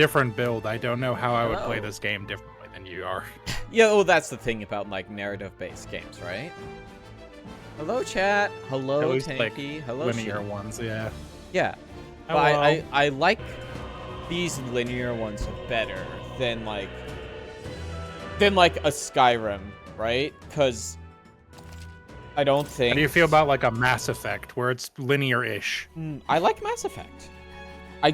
different build. I don't know how I would play this game differently than you are. Yeah, well, that's the thing about, like, narrative-based games, right? Hello, chat. Hello, At least, Tanky. like, Hello, linear Shit. ones, yeah. Yeah. But I like these linear ones better than, like a Skyrim, right? Because I don't think... How do you feel about, like, a Mass Effect, where it's linear-ish? I like Mass Effect. I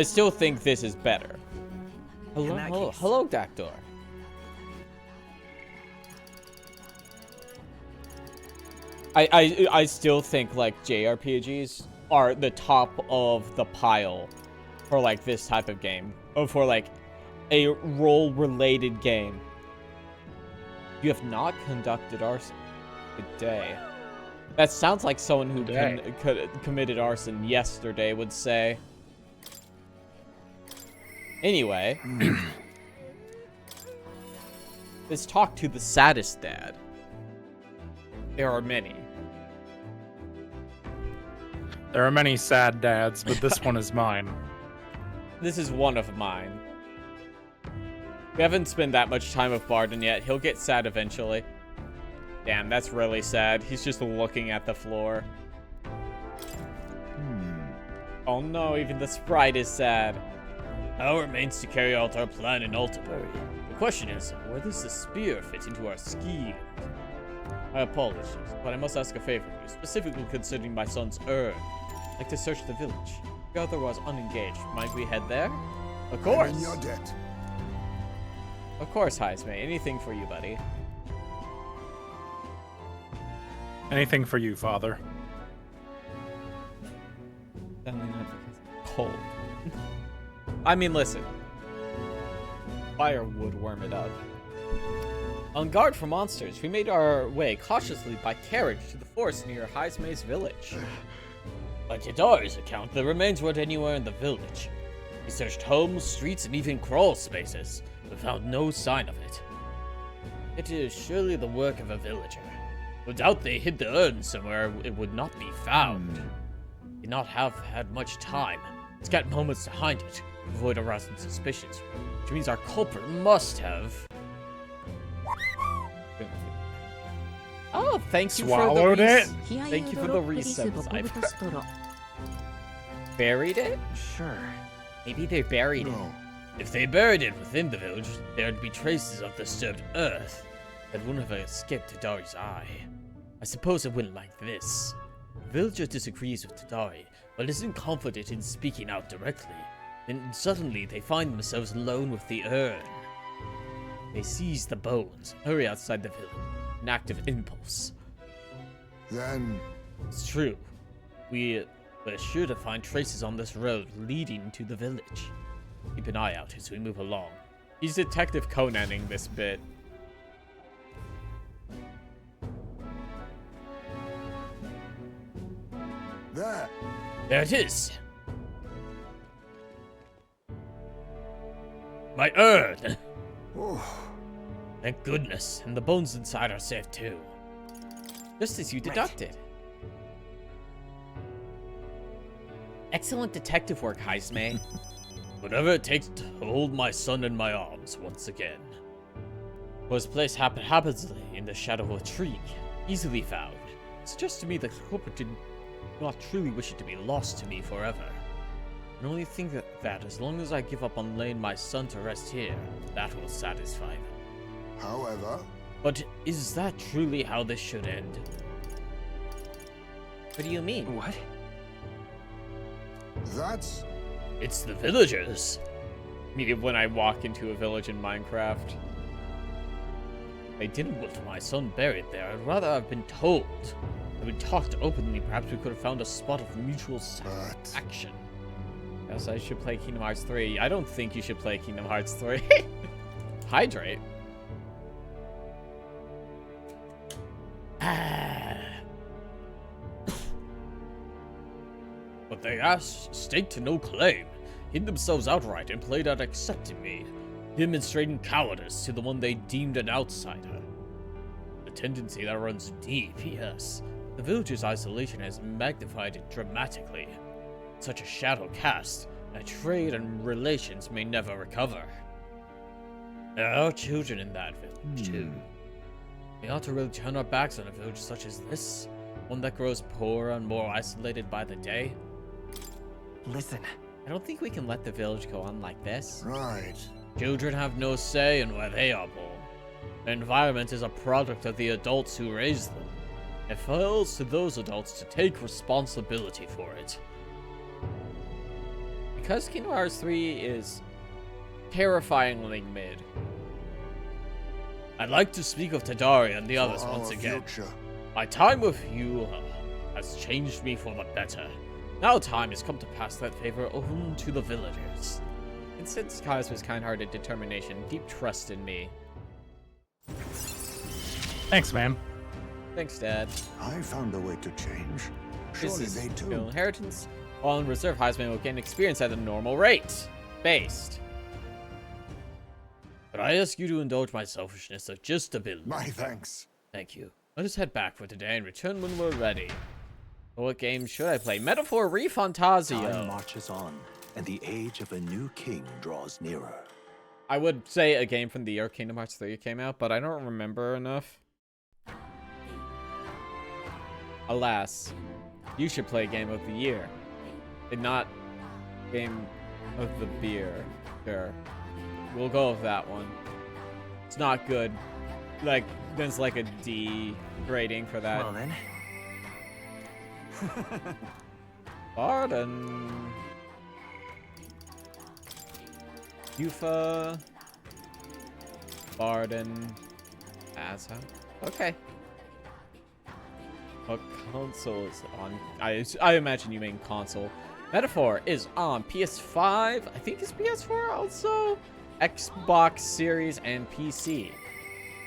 still think this is better. Hello, Dactor. I still think, like, JRPGs are the top of the pile for, like, this type of game. Or for, like, a role-related game. You have not conducted arson. Good day. That sounds like someone who committed arson yesterday would say. Anyway. Let's talk to the saddest dad. There are many. There are many sad dads, but this one is mine. This is one of mine. We haven't spent that much time with Barden yet. He'll get sad eventually. Damn, that's really sad. He's just looking at the floor. Oh no, even the sprite is sad. Now remains to carry out our plan in Altabury. The question is, where does the spear fit into our scheme? I apologize, but I must ask a favor of you, specifically concerning my son's urn. I'd like to search the village. If you're otherwise unengaged, might we head there? Of course! I'm in your debt. Of course, Heisme. Anything for you, buddy. Anything for you, father. Cold. I mean, listen. Fire would warm it up. On guard for monsters, we made our way cautiously by carriage to the forest near Heisme's village. By Tadari's account, the remains weren't anywhere in the village. We searched homes, streets, and even crawl spaces, but found no sign of it. It is surely the work of a villager. No doubt they hid the urn somewhere it would not be found. Did not have had much time. It's got moments to hide it, to avoid arousing suspicions, which means our culprit must have... Oh, thank you Swallowed for the it? Thank you for the resubs. Buried it? Sure. Maybe they buried it. If they buried it within the village, there'd be traces of disturbed earth that wouldn't have escaped Tadari's eye. I suppose it went like this. The villager disagrees with Tadari, but isn't confident in speaking out directly. Then suddenly they find themselves alone with the urn. They seize the bones, hurry outside the village. An act of impulse. Then... It's true. We're sure to find traces on this road leading to the village. Keep an eye out as we move along. He's Detective Conaning this bit. There it is! My urn! Oh. Thank goodness, and the bones inside are safe too. Just as you deducted. Excellent detective work, Heisme. Whatever it takes to hold my son in my arms once again. Was placed haphazardly in the shadow of a tree, easily found. It suggests to me that the culprit did not truly wish it to be lost to me forever. I only think that as long as I give up on laying my son to rest here, that will satisfy them. However... But is that truly how this should end? What do you mean? What? That's... It's the villagers. When I walk into a village in Minecraft. They didn't want my son buried there. I'd rather have been told. If we talked openly, perhaps we could have found a spot of mutual satisfaction. Yes, I should play Kingdom Hearts 3. I don't think you should play Kingdom Hearts 3. Hydrate. But they staked to no claim, hid themselves outright, and played out accepting me, demonstrating cowardice to the one they deemed an outsider. A tendency that runs deep, yes. The village's isolation has magnified it dramatically. Such a shadow cast, Our trade and relations may never recover. There are children in that village, too. We ought to really turn our backs on a village such as this, one that grows poorer and more isolated by the day. Listen. I don't think we can let the village go on like this. Right. Children have no say in where they are born. The environment is a product of the adults who raise them. It falls to those adults to take responsibility for it. Because Kingdom Hearts 3 is terrifyingly mid, I'd like to speak of Tadari and the others For once our again. future. My time with you has changed me for the better. Now time has come to pass that favor on to the villagers. And since Kaiser's kind-hearted determination, deep trust in me. Thanks, man. Thanks, Dad. I found a way to change. Surely This is they too. no inheritance. All in reserve Heisman will gain experience at a normal rate. Based. But I ask you to indulge my selfishness of just a bit. My thanks. Thank you. Let us head back for today and return when we're ready. What game should I play? Metaphor Time ReFantazio. marches on, and the age of a new king draws nearer. I would say a game from the year Kingdom Hearts 3 came out, but I don't remember enough. Alas, you should play Game of the Year, and not Game of the Beer. Sure. We'll go with that one. It's not good. Like, there's like a D rating for that. Well then. Pardon. Yufa. Barden. Asa. Okay. What console is on? I imagine you mean console. Metaphor is on PS5. I think it's PS4 also. Xbox Series and PC.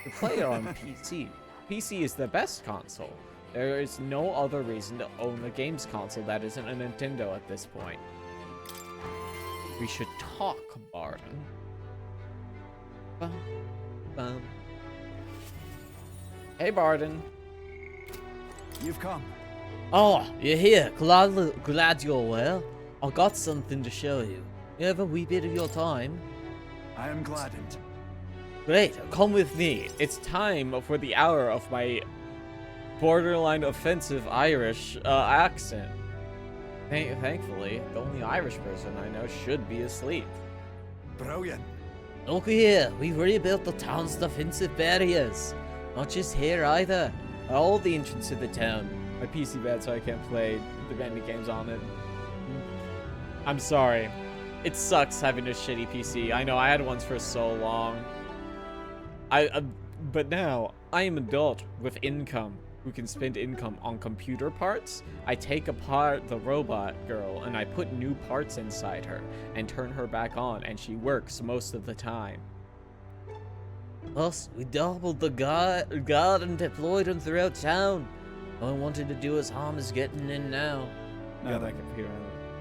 You play it on PC. PC is the best console. There is no other reason to own a games console that isn't a Nintendo at this point. We should talk, Barton. Bum, bum. Hey, Barton. You've come. Oh, you're here. Glad you're well. I got something to show you. You have a wee bit of your time? I am gladdened. Great, come with me. It's time for the hour of my borderline offensive Irish accent. Thankfully, the only Irish person I know should be asleep. Brilliant. Look here, we've rebuilt the town's defensive barriers. Not just here either. All the entrance to the town. My PC bad, so I can't play the many games on it. I'm sorry. It sucks having a shitty PC. I know I had ones for so long. But now I am an adult with income who can spend income on computer parts. I take apart the robot girl and I put new parts inside her and turn her back on, and she works most of the time. Plus, we doubled the guard and deployed them throughout town. All I wanted to do is harm is getting in now. Now that computer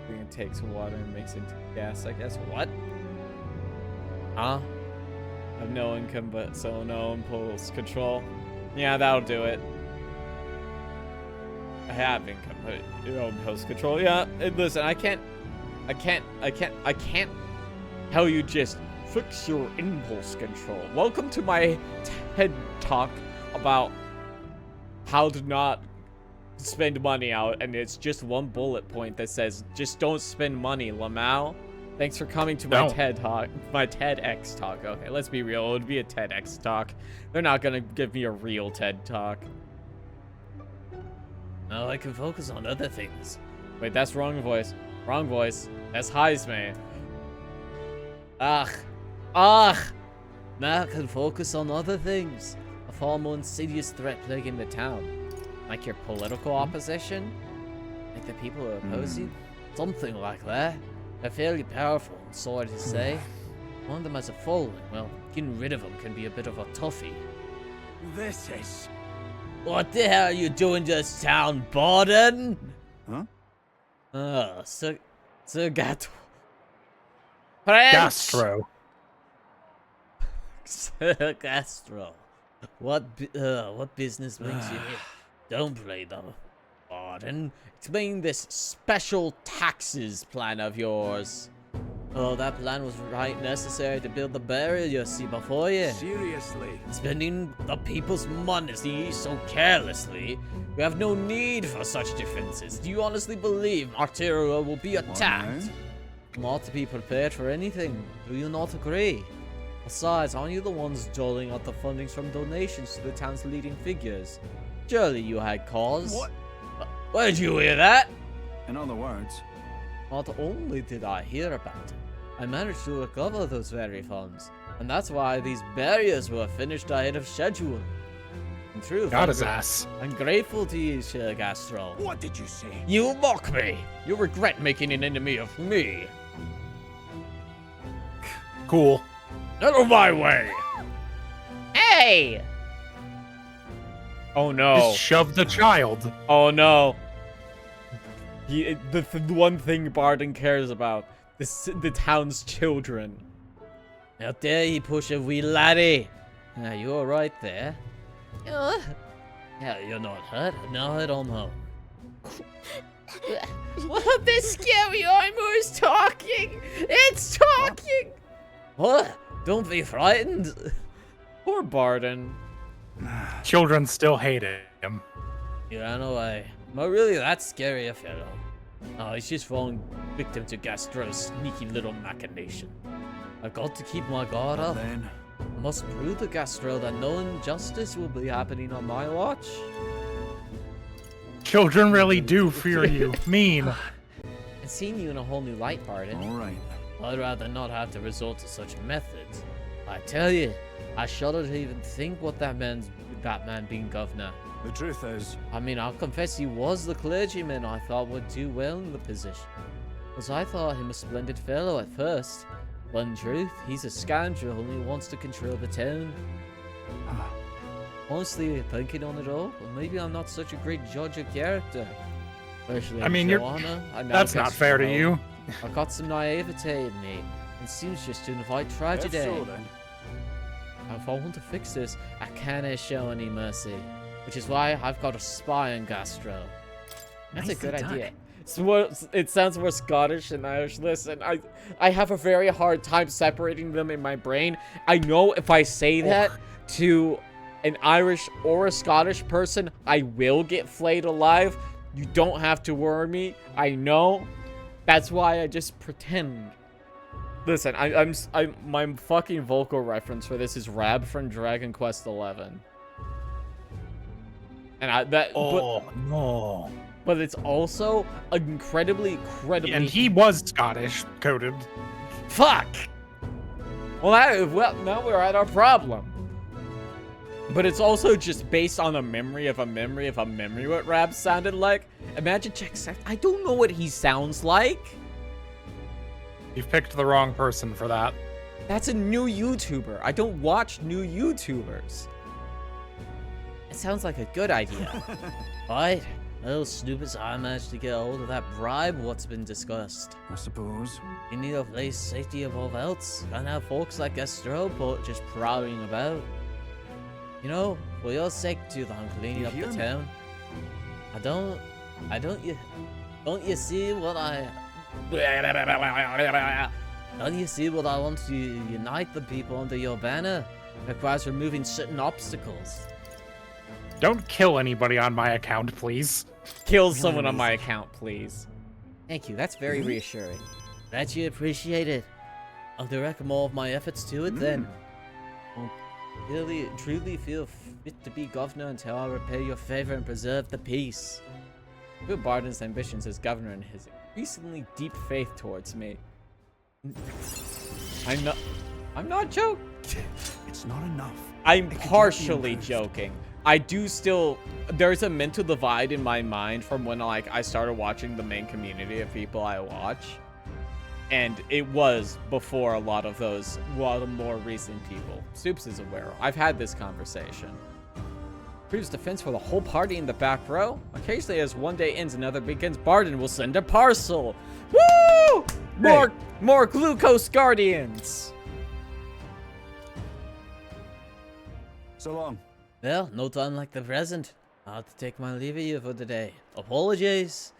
thing, it takes water and makes it into gas, I guess. What? Huh? I have no income, but so no impulse control. Yeah, that'll do it. I have income, but no impulse control. Yeah, and listen, I can't tell you just fix your impulse control. Welcome to my TED talk about how to not spend money out, and it's just one bullet point that says just don't spend money, Lamau. Thanks for coming to my TED talk, my TEDx talk. Okay, let's be real, it would be a TEDx talk. They're not gonna give me a real TED talk. Now I can focus on other things. Wait, that's wrong voice. Wrong voice. That's Heisman. Now I can focus on other things. A far more insidious threat plaguing the town. Like your political opposition? Like the people who oppose you? Something like that. They're fairly powerful, sorry to say. One of them has a following. Well, getting rid of them can be a bit of a toughie. This is... What the hell are you doing to this town, Borden? Huh? Sir Gato. Gastro. Sir Castro. What business brings you here? Don't play them. Oh, Barden. Explain this special taxes plan of yours. Oh, that plan was right necessary to build the barrier you see before you. Seriously? Spending the people's money so carelessly, we have no need for such defenses. Do you honestly believe Arteria will be attacked? Not to be prepared for anything. Do you not agree? Besides, aren't you the ones doling out the fundings from donations to the town's leading figures? Surely you had cause. What? Where'd you hear that? In other words, Not only did I hear about it, I managed to recover those very funds, and that's why these barriers were finished ahead of schedule. In truth, Got his ass. I'm grateful to you, Sir Gastro. what did you say? You mock me! You regret making an enemy of me! Cool. Out of my way! Hey! Oh no. Just shove the child. Oh no. The one thing Barden cares about. The town's children. How dare you push a wee laddie? You're right there. Yeah, you're not hurt. Now head on home. What? This scary armor is talking! It's talking! What? Don't be frightened. Poor Barden. Children still hate him. He ran away. Not really that scary a fellow. Oh, he's just falling victim to Gastro's sneaky little machination. I've got to keep my guard up. Then, I must prove to Gastro that no injustice will be happening on my watch. Children really do fear you. Mean. I've seen you in a whole new light, Barden. all right. I'd rather not have to resort to such methods. I tell you, I shudder to even think what that man being governor. The truth is, I mean, I'll confess he was the clergyman I thought would do well in the position. Because I thought him a splendid fellow at first. But in truth, he's a scoundrel who wants to control the town. Honestly, thinking on it all, well, maybe I'm not such a great judge of character. Especially I mean, that's not fair to you. I've got some naivete in me. It seems just to invite tragedy. if so then, If I want to fix this, I can't show any mercy. Which is why I've got a spy on Gastro. That's a good idea. It sounds more Scottish than Irish. Listen, I have a very hard time separating them in my brain. I know if I say that to an Irish or a Scottish person, I will get flayed alive. You don't have to worry me. I know. That's why I just pretend. Listen, my fucking vocal reference for this is Rab from Dragon Quest XI. And no. but it's also incredibly And he was Scottish coded. fuck. Well, now we're at our problem. But it's also just based on a memory of a memory of a memory what Rab sounded like. Imagine I don't know what he sounds like. You've picked the wrong person for that. That's a new YouTuber. I don't watch new YouTubers. It sounds like a good idea. Right. Well, Snoop as I managed to get a hold of that bribe what's been discussed. I suppose. You need to place safety above else. Can't have folks like Gastro just prowling about. You know, for your sake too, I'm cleaning up the town. Don't you see what Don't you see what I want to unite the people under your banner? It requires removing certain obstacles. Don't kill anybody on my account, please. Kill someone on my account, please. Thank you, that's very reassuring. Glad you appreciate it. I'll direct more of my efforts to it then. I'll truly feel fit to be governor until I repay your favor and preserve the peace. Bill Barden's ambitions as governor and his increasingly deep faith towards me. I'm not joking. It's not enough. I'm partially joking. I do still, there's a mental divide in my mind from when I started watching the main community of people I watch. And it was before a lot of more recent people. Soups is aware. I've had this conversation. Proves defense for the whole party in the back row. Occasionally, as one day ends, another begins. Barden will send a parcel. Woo! More glucose guardians. So long. Well, no time like the present. I'll have to take my leave of you for today. Apologies.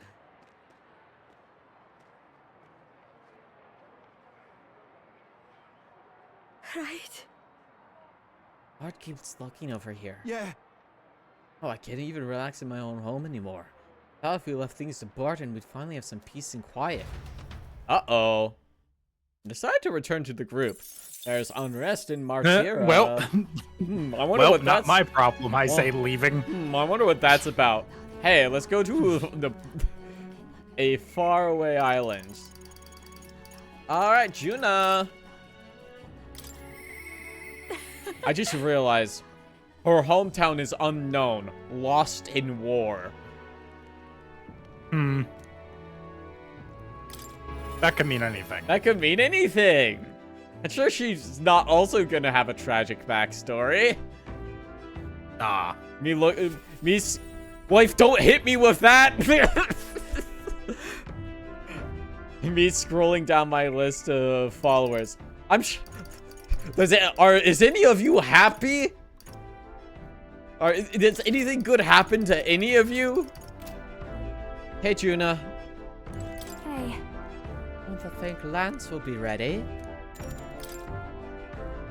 Right? Heart keeps looking over here. Yeah. Oh, I can't even relax in my own home anymore. Thought if we left things to Barton, we'd finally have some peace and quiet. Uh-oh. Decide to return to the group. There's unrest in Martira. Well, I wonder well, what not that's... my problem. I say leaving. I wonder what that's about. Hey, let's go to a faraway island. All right, Juna. I just realized her hometown is unknown, lost in war. That could mean anything. That could mean anything. I'm sure she's not also gonna have a tragic backstory. Ah. Wife, don't hit me with that. Me scrolling down my list of followers. Is any of you happy? Does anything good happen to any of you? Hey, Juna. Hey. I don't think Lance will be ready.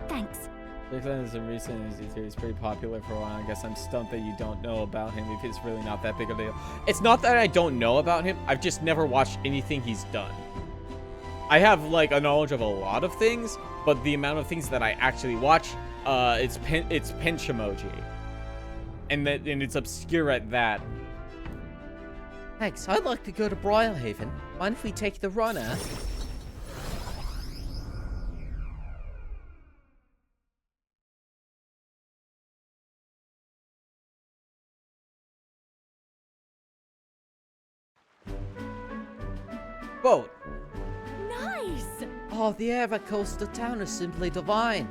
Thanks. Big Fan is a recent EZ3. He's pretty popular for a while. I guess I'm stumped that you don't know about him if it's really not that big of a deal. It's not that I don't know about him. I've just never watched anything he's done. I have, like, a knowledge of a lot of things, but the amount of things that I actually watch, it's pinch emoji. And it's obscure at that. Thanks. I'd like to go to Broilhaven. Mind if we take the runner? Boat. Nice. Oh, the air of a coastal town is simply divine.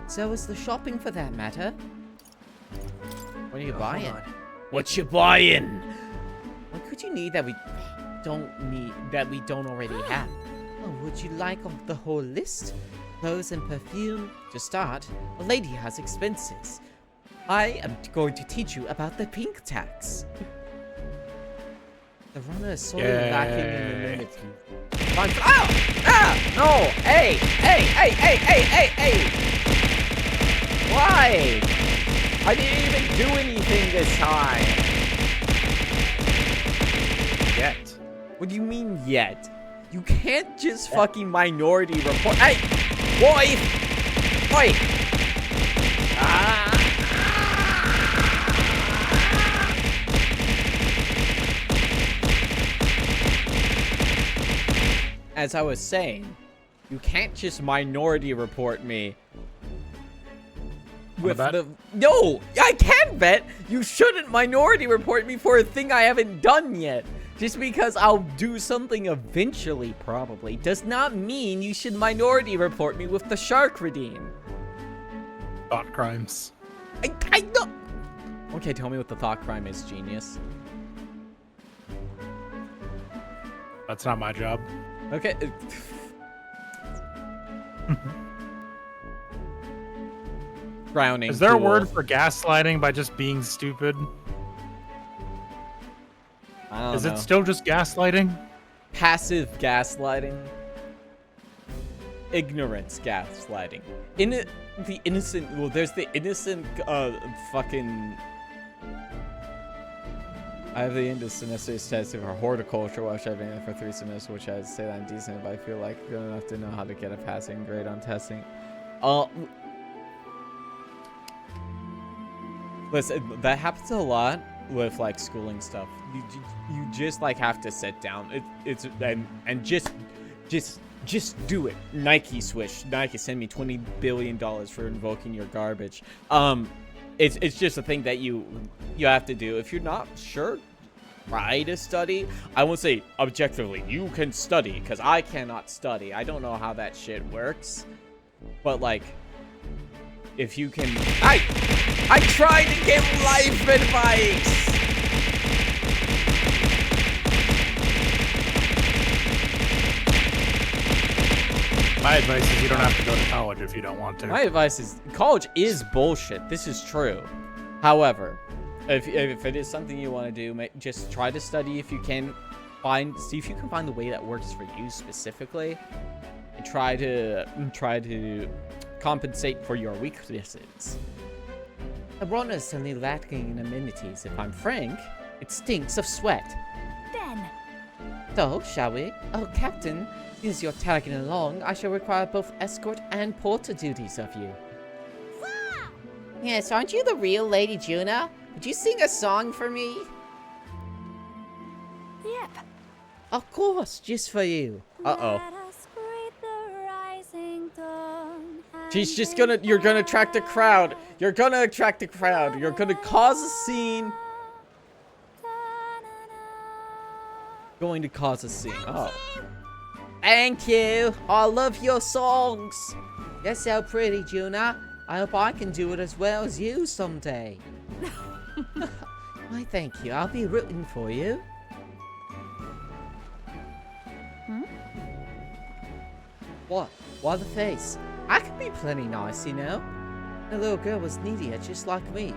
So is the shopping, for that matter. What are you buying? What you buying? What could you need that we don't already have? Oh, would you like the whole list? Clothes and perfume? To start, a lady has expenses. I am going to teach you about the pink tax. The runner is sorely lacking in the limits. Oh! Ah! No! Hey! Hey! Hey! Hey! Hey! Hey! Hey! Why? I didn't even do anything this time. Yet. What do you mean yet? You can't just fucking minority report. Hey! Boy! Boy! Ah! As I was saying, you can't just minority report me. With the no, I can bet you shouldn't minority report me for a thing I haven't done yet. Just because I'll do something eventually, probably, does not mean you should minority report me with the shark redeem. Thought crimes. I know. Okay, tell me what the thought crime is, genius. That's not my job. Okay. Drowning. Is there a pool. word for gaslighting by just being stupid? I don't Is know. it still just gaslighting? Passive gaslighting? Ignorance gaslighting. The innocent, well, there's the innocent, fucking... I have the end of semester test for horticulture, which I've been in for 3 semesters, which I'd say that I'm decent, but I feel like good enough to know how to get a passing grade on testing. Listen, that happens a lot with, like, schooling stuff. You just, like, have to sit down. And just do it. Nike switch. Nike send me $20 billion for invoking your garbage. It's just a thing that you have to do. If you're not sure, try to study. I won't say objectively you can study, because I cannot study. I don't know how that shit works. But, like, if you can... I tried to give life advice! My advice is you don't have to go to college if you don't want to. My advice is college is bullshit. This is true. However, If it is something you want to do, just try to study if you can. See if you can find the way that works for you specifically, and try to compensate for your weaknesses. The run is certainly lacking in amenities. If I'm frank, it stinks of sweat. Ben. So, shall we? Oh, Captain, since you're tagging along, I shall require both escort and porter duties of you. Yes, aren't you the real Lady Juna? Would you sing a song for me? Yep. Of course, just for you. Uh-oh. Let us greet the rising dawn, She's just and you're gonna attract a crowd. You're gonna attract a crowd. You're gonna cause a scene. Going to cause a scene. Oh. Thank you. I love your songs. You're so pretty, Juna. I hope I can do it as well as you someday. Why, thank you. I'll be rooting for you. What? Why the face? I can be plenty nice, you know. The little girl was needier, just like me.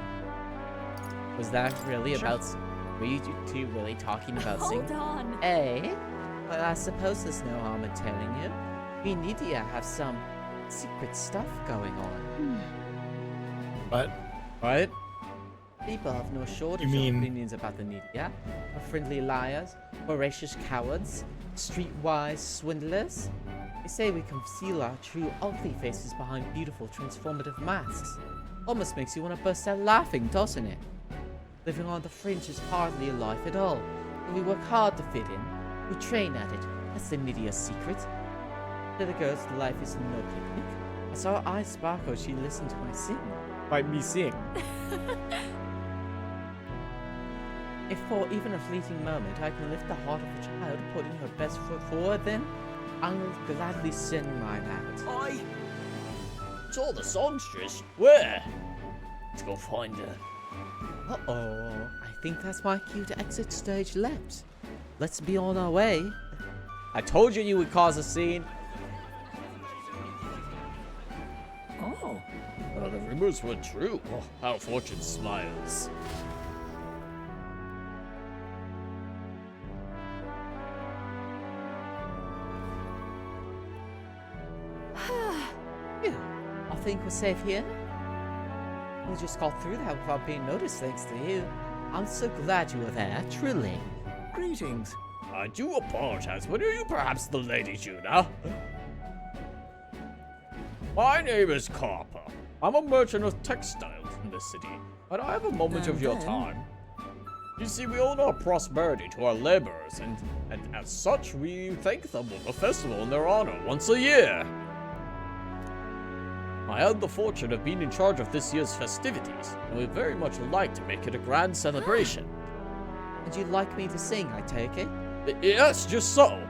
Was that really about... Were you two really talking about Hold singing? on. Eh? But I suppose there's no harm in telling you. We Nidia have some secret stuff going on. But What? People have no shortage You mean- of opinions about the Nidia. Are friendly liars, voracious cowards, streetwise swindlers. They say we conceal our true ugly faces behind beautiful transformative masks. Almost makes you want to burst out laughing, doesn't it? Living on the fringe is hardly a life at all. But we work hard to fit in. We train at it. That's the Nidia's secret. Little girl's life is no picnic. I saw her eyes sparkle as she listened to my sing. Might me sing. If for even a fleeting moment I can lift the heart of a child putting her best foot forward, then I will gladly sing mine out. I Saw the songstress. Where? Let's go find her. Uh-oh. I think that's my cue to exit stage left. Let's be on our way. I told you would cause a scene. Oh. Well, the rumors were true. Oh, how fortune smiles. Phew. I think we're safe here. We just got through that without being noticed thanks to you. I'm so glad you were there, truly. Greetings. I do apologize, but are you perhaps the Lady Juna? My name is Carper. I'm a merchant of textiles in this city, but I have a moment of your then? time. You see, we owe our prosperity to our laborers, and as such, we thank them with a festival in their honor once a year. I had the fortune of being in charge of this year's festivities, and would very much like to make it a grand celebration. Would you like me to sing, I take it? Yes, just so.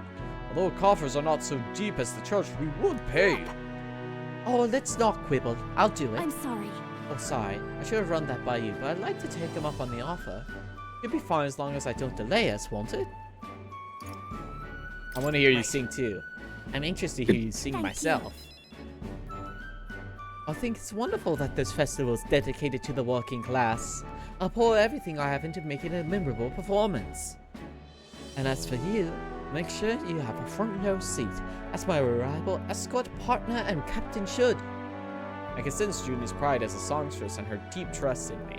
Although coffers are not so deep as the church, we would pay. Oh, let's not quibble. I'll do it. I'm sorry. Oh, sorry. I should have run that by you, but I'd like to take him up on the offer. It'll be fine as long as I don't delay us, won't it? I want to hear you sing too. I'm interested to hear you sing Thank myself. I think it's wonderful that this festival is dedicated to the working class. I'll pour everything I have into making it a memorable performance. And as for you, make sure you have a front row seat, as my reliable escort partner and captain should. I can sense Junie's pride as a songstress and her deep trust in me.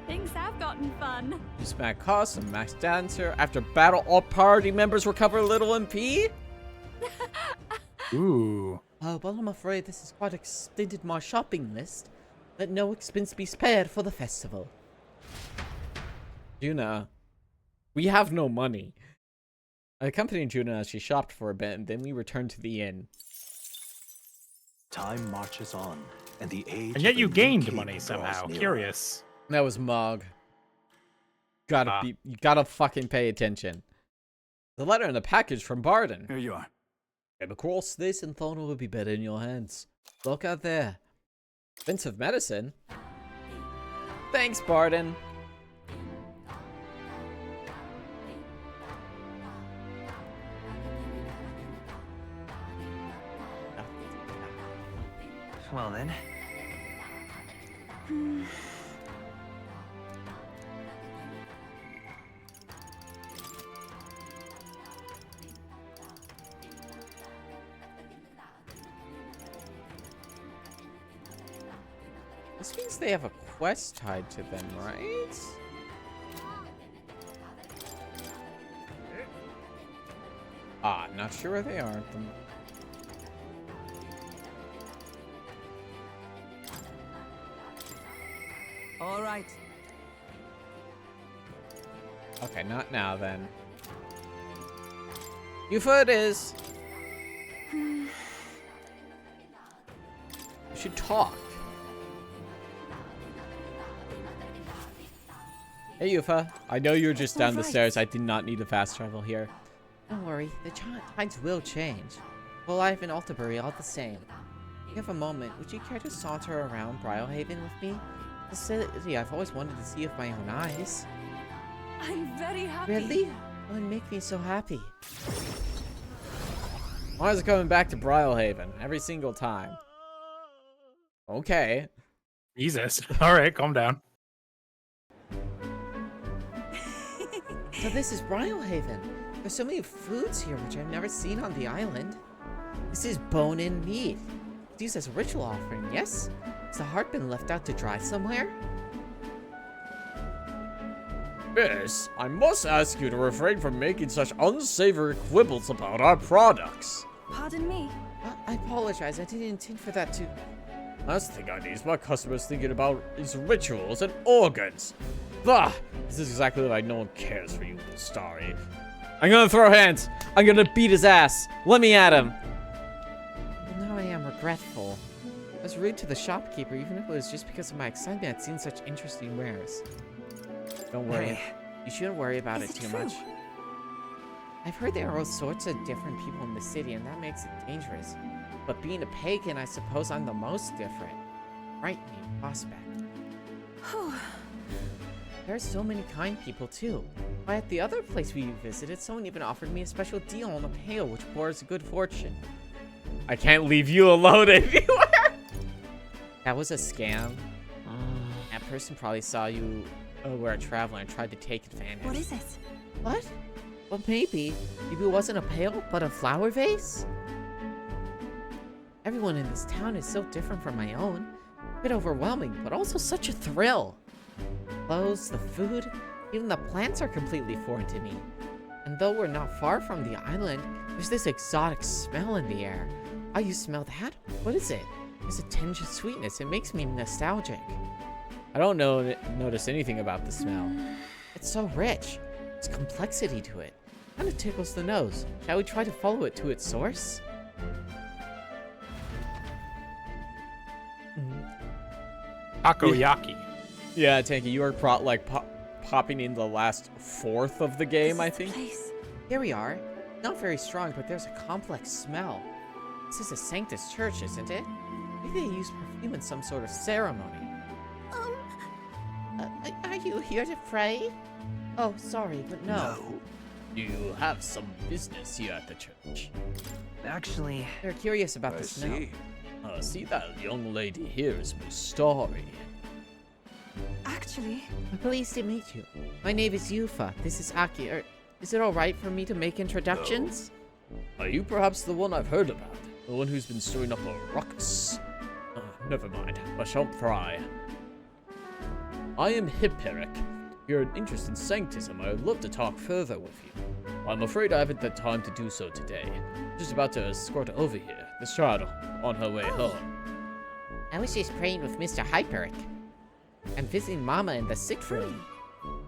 Things have gotten fun. You smack cost and max dancer. After battle, all party members recover a little MP? ooh, Oh, well, I'm afraid this has quite extended my shopping list. Let no expense be spared for the festival. Juna, we have no money. I accompanied Juna as she shopped for a bit, and then we returned to the inn. Time marches on, and the age and yet of you a new gained king money draws somehow. nearer. Curious. That was Mog. You gotta fucking pay attention. The letter in the package from Barden. Here you are. Came across this and thought it would be better in your hands. Look out there. Expensive medicine. Thanks, Barden. Well then. This means they have a quest tied to them, right? Ah, not sure where they are. All right. Okay, not now then. Yufa it is. You should talk. Hey Yufa, I know you're just down the stairs. I did not need to fast travel here. Don't worry, the tides will change. Well, life in Altabury all the same. If you have a moment, would you care to saunter around Brylehaven with me? The city I've always wanted to see with my own eyes. I'm very happy. Really? Well, it makes me so happy. Why is it coming back to Brylehaven every single time? Okay. Jesus. All right, calm down. So this is Brylehaven. There's so many foods here which I've never seen on the island. This is bone-in meat. It's used as a ritual offering, yes? Has the heart been left out to dry somewhere? Miss, I must ask you to refrain from making such unsavory quibbles about our products. Pardon me. I apologize, I didn't intend for that to... Last thing I need is my customers thinking about is rituals and organs. Bah! This is exactly why no one cares for you, Starry. I'm gonna throw hands. I'm gonna beat his ass. Let me at him. Well, now I am regretful. I was rude to the shopkeeper, even if it was just because of my excitement at seeing such interesting wares. Don't worry. You shouldn't worry about it too much. I've heard there are all sorts of different people in the city, and that makes it dangerous. But being a pagan, I suppose I'm the most different. Frightening prospect. There are so many kind people, too. Why, at the other place we visited, someone even offered me a special deal on a pail, which bores good fortune. I can't leave you alone anywhere. That was a scam. That person probably saw you were a traveler and tried to take advantage. What is it? What? Well, maybe. Maybe it wasn't a pail, but a flower vase? Everyone in this town is so different from my own. A bit overwhelming, but also such a thrill. Clothes, the food, even the plants are completely foreign to me. And though we're not far from the island, there's this exotic smell in the air. Oh, you smell that? What is it? There's a tinge of sweetness. It makes me nostalgic. I don't notice anything about the smell. It's so rich. There's complexity to it. Kind of tickles the nose. Shall we try to follow it to its source? Takoyaki. Yeah, Tanky, you are popping in the last fourth of the game, I think. Here we are. Not very strong, but there's a complex smell. This is a Sanctus church, isn't it? Maybe they use perfume in some sort of ceremony. Are you here to pray? Oh, sorry, but no. You have some business here at the church. Actually, They're curious about the smell. See that young lady here is Miss Starry. Actually, I'm pleased to meet you. My name is Yufa. This is Aki. Is it alright for me to make introductions? Are you perhaps the one I've heard about? The one who's been stirring up a ruckus? Never mind. I shan't pry. I am Hipperic. If you're interested in Sanctism, I would love to talk further with you. I'm afraid I haven't the time to do so today. I'm just about to escort her over here, Miss Charlotte, on her way home. I was just praying with Mr. Hyperic. I'm visiting Mama in the sick room.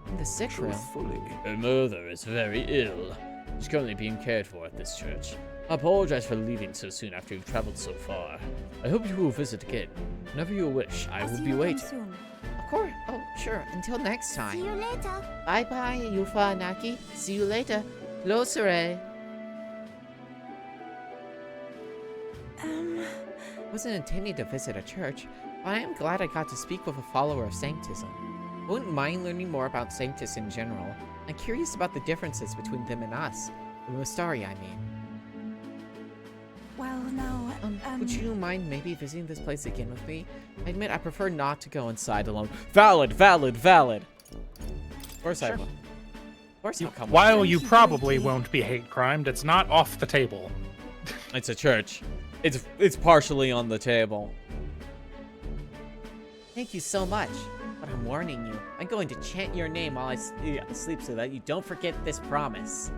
In the sick room? Her mother is very ill. She's currently being cared for at this church. I apologize for leaving so soon after you've traveled so far. I hope you will visit again. Whenever you wish, I will be waiting. Soon. Of course. Oh, sure. Until next time. See you later. Bye-bye, Yufa and Aki. See you later. Closere. Wasn't intending to visit a church, but I am glad I got to speak with a follower of Sanctism. I wouldn't mind learning more about Sanctus in general. I'm curious about the differences between them and us. The Mustari, I mean. Well, now. Would you mind maybe visiting this place again with me? I admit I prefer not to go inside alone. Valid, valid, valid. Of course I will. Of course I'll come. While you probably won't be hate crimed, it's not off the table. It's a church. It's partially on the table. Thank you so much. But I'm warning you. I'm going to chant your name while I sleep so that you don't forget this promise.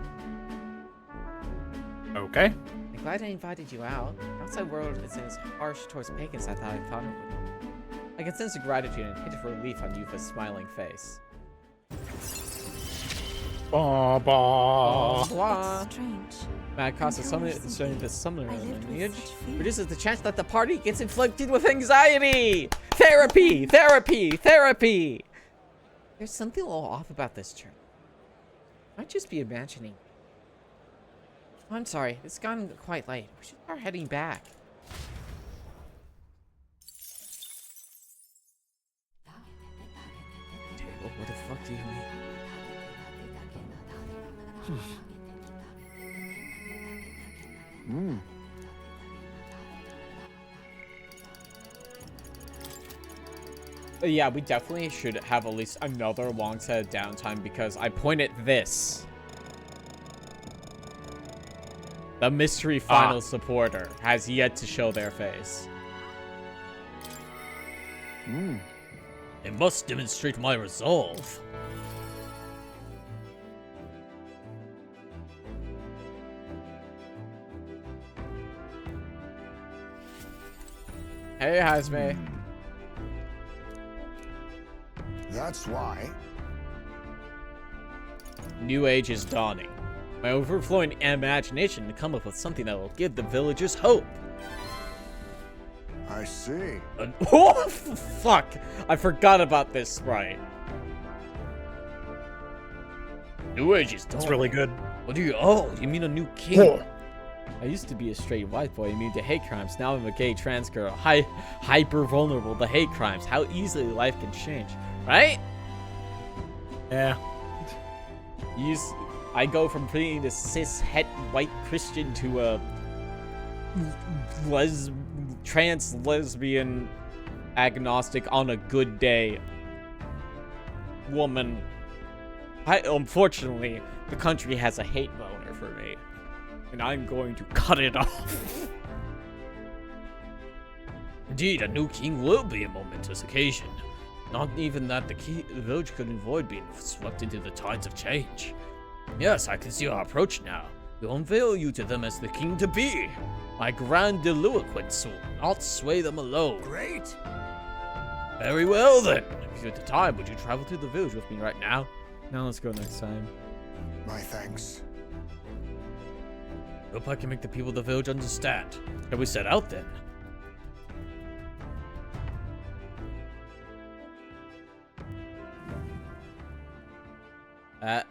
Okay. I'm glad I invited you out. The outside world isn't as harsh towards pagans as I thought it would be. I can sense the gratitude and hint of relief on Yufa's smiling face. Ba ba. Blah. Strange. Mad cost of Until summoning the summoner I lived with lineage such fear. reduces the chance that the party gets inflicted with anxiety. Therapy, therapy, therapy. There's something a little off about this church. I might just be imagining. I'm sorry, it's gotten quite late. We should start heading back. Table? What the fuck do you mean? Yeah, we definitely should have at least another long set of downtime because I point at this. The mystery final supporter has yet to show their face. It must demonstrate my resolve. Hey, Hazme. That's why. New age is dawning. My overflowing imagination to come up with something that will give the villagers hope. I see. Oh, fuck! I forgot about this sprite. New age is dawning. That's really good. What do you? Oh, you mean a new king? I used to be a straight white boy immune to hate crimes. Now I'm a gay trans girl, hyper vulnerable to hate crimes. How easily life can change, right? Yeah. I go from being a cis het white Christian to a trans lesbian agnostic on a good day woman. Unfortunately, the country has a hate boner for me, and I'm going to cut it off. Indeed, a new king will be a momentous occasion. Not even that the village could avoid being swept into the tides of change. Yes, I can see our approach now. We'll unveil you to them as the king-to-be. My grandiloquence will not sway them alone. Great. Very well, then. If you had the time, would you travel to the village with me right now? Now let's go next time. My thanks. Hope I can make the people of the village understand. Can we set out, then?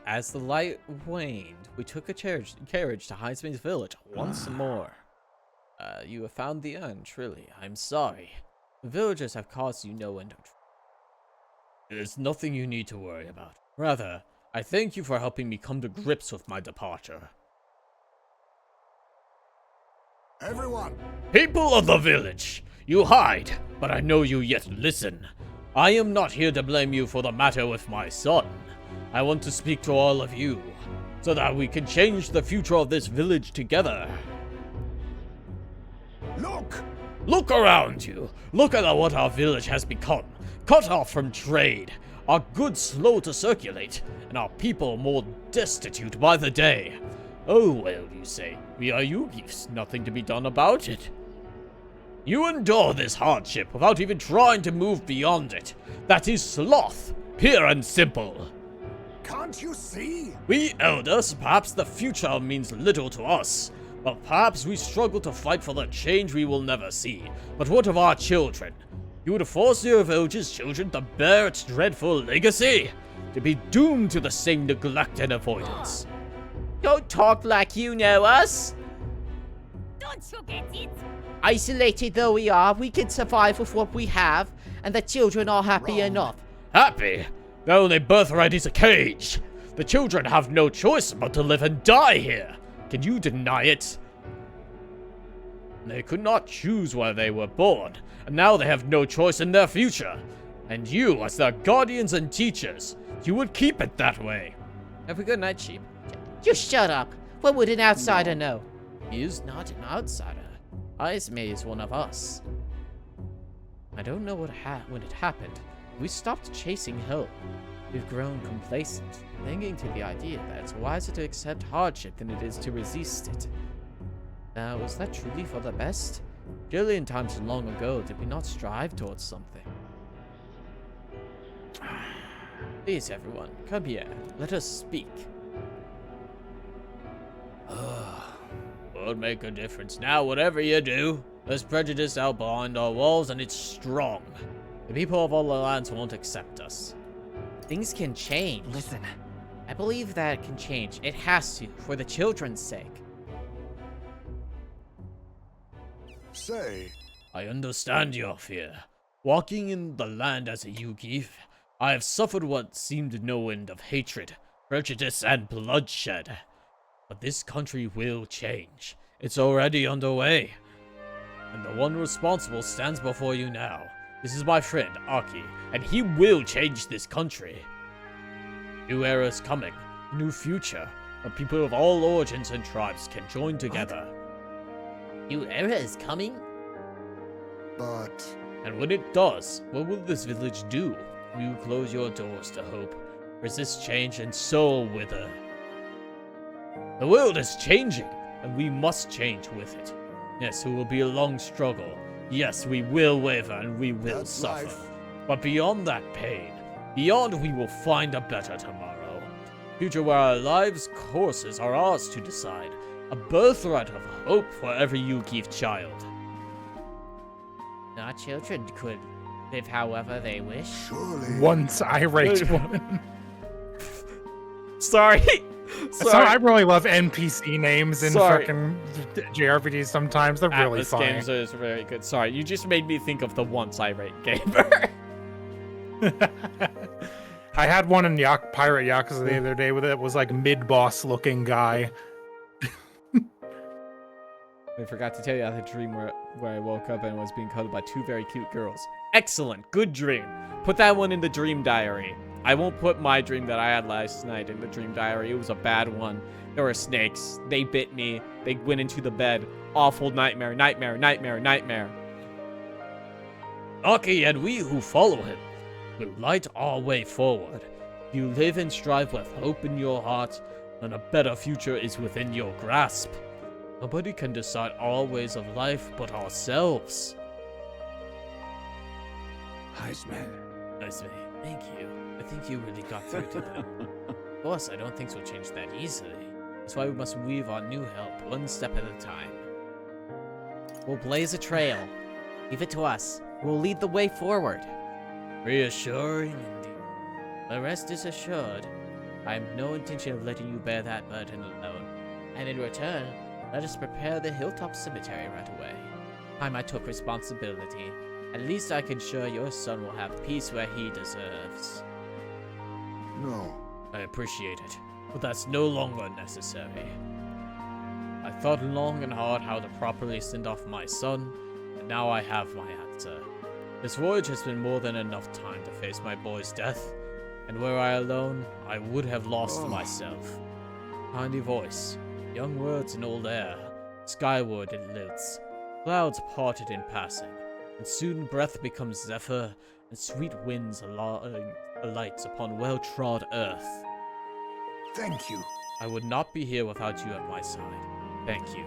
As the light waned, we took a carriage to Heisman's village once more. You have found the end, truly. I'm sorry. The villagers have caused you no end of trouble. There's nothing you need to worry about. Rather, I thank you for helping me come to grips with my departure. Everyone. People of the village, you hide, but I know you yet listen. I am not here to blame you for the matter with my son. I want to speak to all of you, so that we can change the future of this village together. Look. Look around you. Look at what our village has become. Cut off from trade, our goods slow to circulate, and our people more destitute by the day. Oh, well, you say, we are Yugis, nothing to be done about it. You endure this hardship without even trying to move beyond it. That is sloth, pure and simple. Can't you see? We elders, perhaps the future means little to us. Well, perhaps we struggle to fight for the change we will never see. But what of our children? You would force your village's children to bear its dreadful legacy? To be doomed to the same neglect and avoidance? Don't talk like you know us. Don't you get it? Isolated though we are, we can survive with what we have, and the children are happy enough. Happy? Their only birthright is a cage. The children have no choice but to live and die here. Can you deny it? They could not choose where they were born, and now they have no choice in their future. And you, as their guardians and teachers, you would keep it that way. Have a good night, sheep. You shut up. What would an outsider know? He is not an outsider. Aizme is one of us. I don't know when it happened. We stopped chasing hope. We've grown complacent, clinging to the idea that it's wiser to accept hardship than it is to resist it. Now, was that truly for the best? Surely in times long ago did we not strive towards something? Please, everyone, come here. Let us speak. Won't make a difference now, whatever you do. There's prejudice out behind our walls, and it's strong. The people of all the lands won't accept us. Things can change. Listen. I believe that it can change. It has to, for the children's sake. Say, I understand your fear. Walking in the land as a Yugif, I have suffered what seemed no end of hatred, prejudice, and bloodshed. But this country will change. It's already underway. And the one responsible stands before you now. This is my friend, Aki, and he will change this country. New era is coming, a new future, where people of all origins and tribes can join together. New era is coming? but And when it does, what will this village do? Will you close your doors to hope, resist change, and so wither? The world is changing, and we must change with it. Yes, it will be a long struggle. Yes, we will waver and we will That's suffer. life. But beyond that pain, beyond we will find a better tomorrow. Future where our lives' courses are ours to decide. A birthright of hope for every Yukif child. Our children could live however they wish. surely. Once irate woman. Sorry. So I really love NPC names in Sorry. fucking JRPGs sometimes. They're really Atlas funny. games is very good. Sorry, you just made me think of the once irate gamer. I had one in Pirate Yakuza the other day with it was like mid-boss looking guy. I forgot to tell you I had a dream where I woke up and was being cuddled by two very cute girls. Excellent. Good dream. Put that one in the dream diary. I won't put my dream that I had last night in the dream diary. It was a bad one. There were snakes. They bit me. They went into the bed. Awful nightmare, nightmare, nightmare, nightmare. Aki and we who follow him will light our way forward. You live and strive with hope in your heart, and a better future is within your grasp. Nobody can decide our ways of life but ourselves. Heisman. Nice, thank you. I think you really got through to them. Of course, I don't think we'll change that easily. That's why we must weave our new help one step at a time. We'll blaze a trail. Leave it to us. We'll lead the way forward. Reassuring indeed. The rest is assured. I have no intention of letting you bear that burden alone. And in return, let us prepare the hilltop cemetery right away. Time I took responsibility. At least I can assure your son will have peace where he deserves. No. I appreciate it, but that's no longer necessary. I thought long and hard how to properly send off my son, and now I have my answer. This voyage has been more than enough time to face my boy's death, and were I alone, I would have lost myself. Kindly voice, young words in old air, skyward it lilts, clouds parted in passing, and soon breath becomes zephyr, and sweet winds alights upon well-trod earth. Thank you. I would not be here without you at my side. Thank you.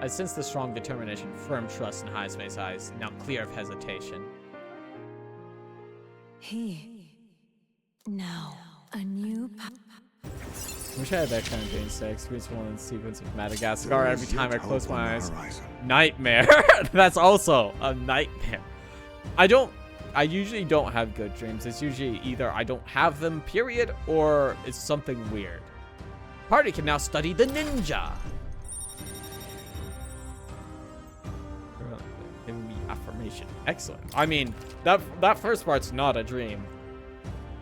I sense the strong determination, firm trust in Heisme's eyes, now clear of hesitation. Now, a new I wish I had that kind of dream set. Experience one sequence of Madagascar every time I close my eyes. Nightmare. That's also a nightmare. I usually don't have good dreams. It's usually either I don't have them, period, or it's something weird. Party can now study the ninja. Give me affirmation. Excellent. I mean, that first part's not a dream.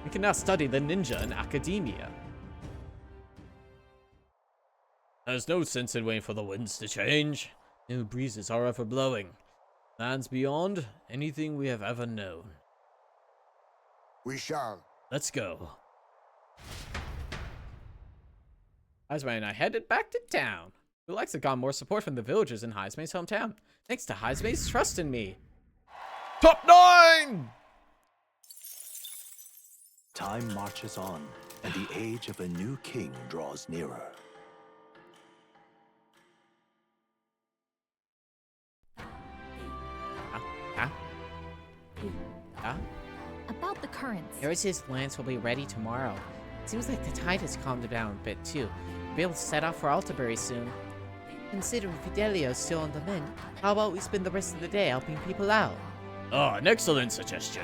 We can now study the ninja in academia. There's no sense in waiting for the winds to change. New breezes are ever blowing. Lands beyond anything we have ever known. We shall. Let's go. Heismay and I headed back to town. Who likes to got more support from the villagers in Heismay's hometown? Thanks to Heismay's trust in me. Top 9! Time marches on, and the age of a new king draws nearer. About the currents. Eris's lance will be ready tomorrow. Seems like the tide has calmed down a bit too. We'll be able to set off for Altabury soon. Considering Fidelio's still on the mend, how about we spend the rest of the day helping people out? Ah, an excellent suggestion.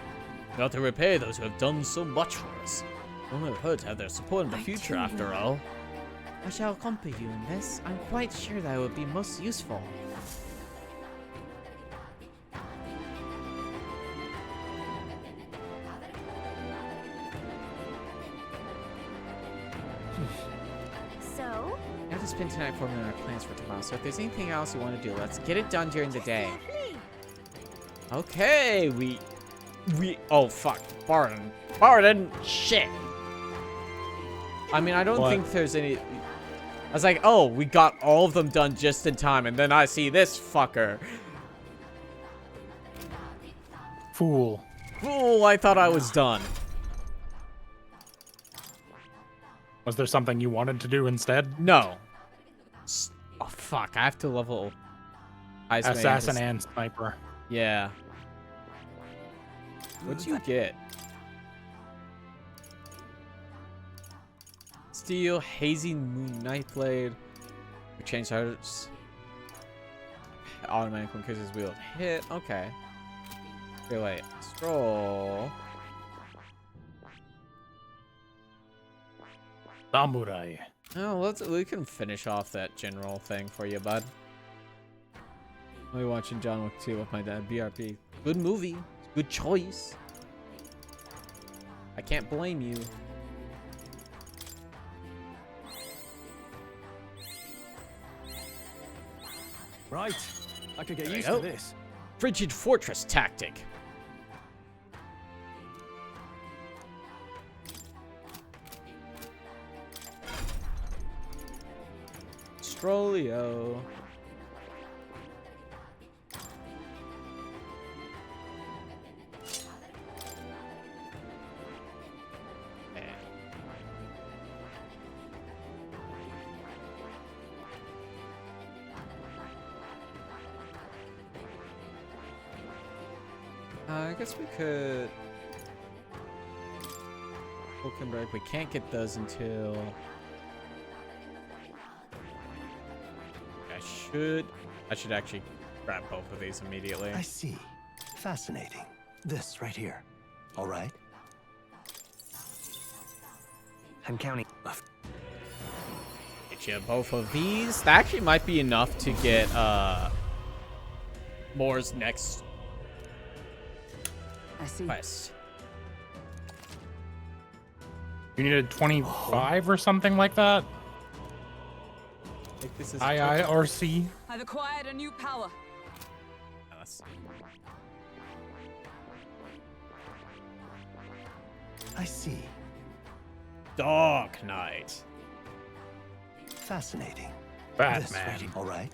We have to repay those who have done so much for us. Won't have hurt to have their support in the future, after all. I shall accompany you in this. I'm quite sure that it would be most useful. So? We have to spend tonight forming our plans for tomorrow, so if there's anything else you want to do, let's get it done during the day. Okay, oh fuck, Barden, shit. I mean, I don't think there's any. I was like, oh, we got all of them done just in time, and then I see this fucker. Fool. Fool, I thought I was done. Was there something you wanted to do instead? No. Oh fuck, I have to level Heismay Assassin and sniper. Yeah. What'd you get? Steel, Hazy Moon Nightblade. We changed ours. Automatically increases wield hit. Okay. Okay, wait. Stroll. Samurai. Oh, we can finish off that general thing for you, bud. I'll be watching John Wick 2 with my dad. BRP. Good movie. Good choice. I can't blame you. Right, I could get There used you to go. this. Frigid Fortress tactic. Strollio. I guess we could. Vulcan break. We can't get those until. I should actually grab both of these immediately. I see. Fascinating. This right here. All right. I'm counting. Get you both of these. That actually might be enough to get Moore's next I see. quest. You needed 25 or something like that? I think this is IIRC? I've acquired a new power. I see. Dark Knight. Fascinating. Batman. This right here. All right.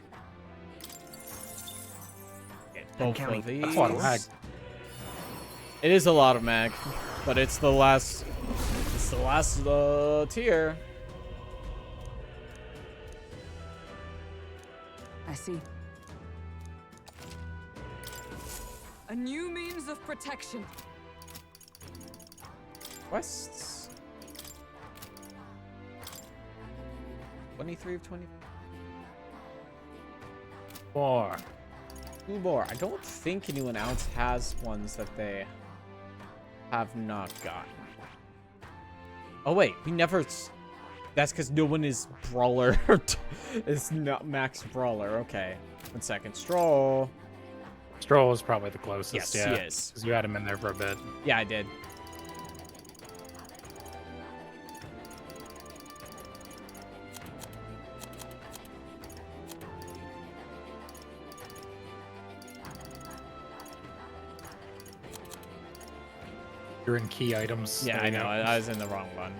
Get both counting. of these. That's a lot of lag. It is a lot of mag, but it's the last. It's the last tier. I see. A new means of protection. Quests. 23 of 20. 4. 2 more. I don't think anyone else has ones that they have not gotten. Oh wait, we never. That's because no one is brawler. It's not max brawler. Okay. 1 second. Stroll. Stroll is probably the closest, Yes, yeah. he is. Because you had him in there for a bit. Yeah, I did. You're in key items. Yeah, There I you know. go. I was in the wrong one.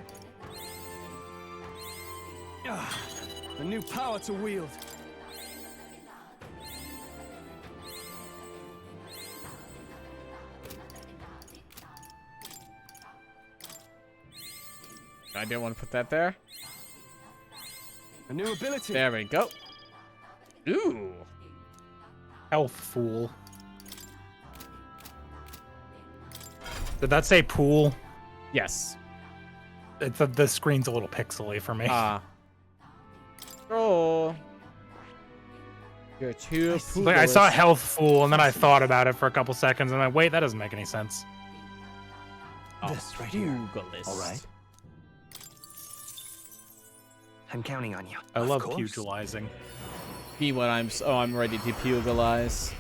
A new power to wield. I didn't want to put that there. A new ability. There we go. Ooh. Health fool. Did that say pool? Yes. The screen's a little pixely for me. Oh. You're too. Like, I saw health fool, and then I thought about it for a couple seconds, and I'm like, wait, that doesn't make any sense. This right here. Pugilist. All right. I'm counting on you. I Of love course. pugilizing. Be what I'm ready to pugilize.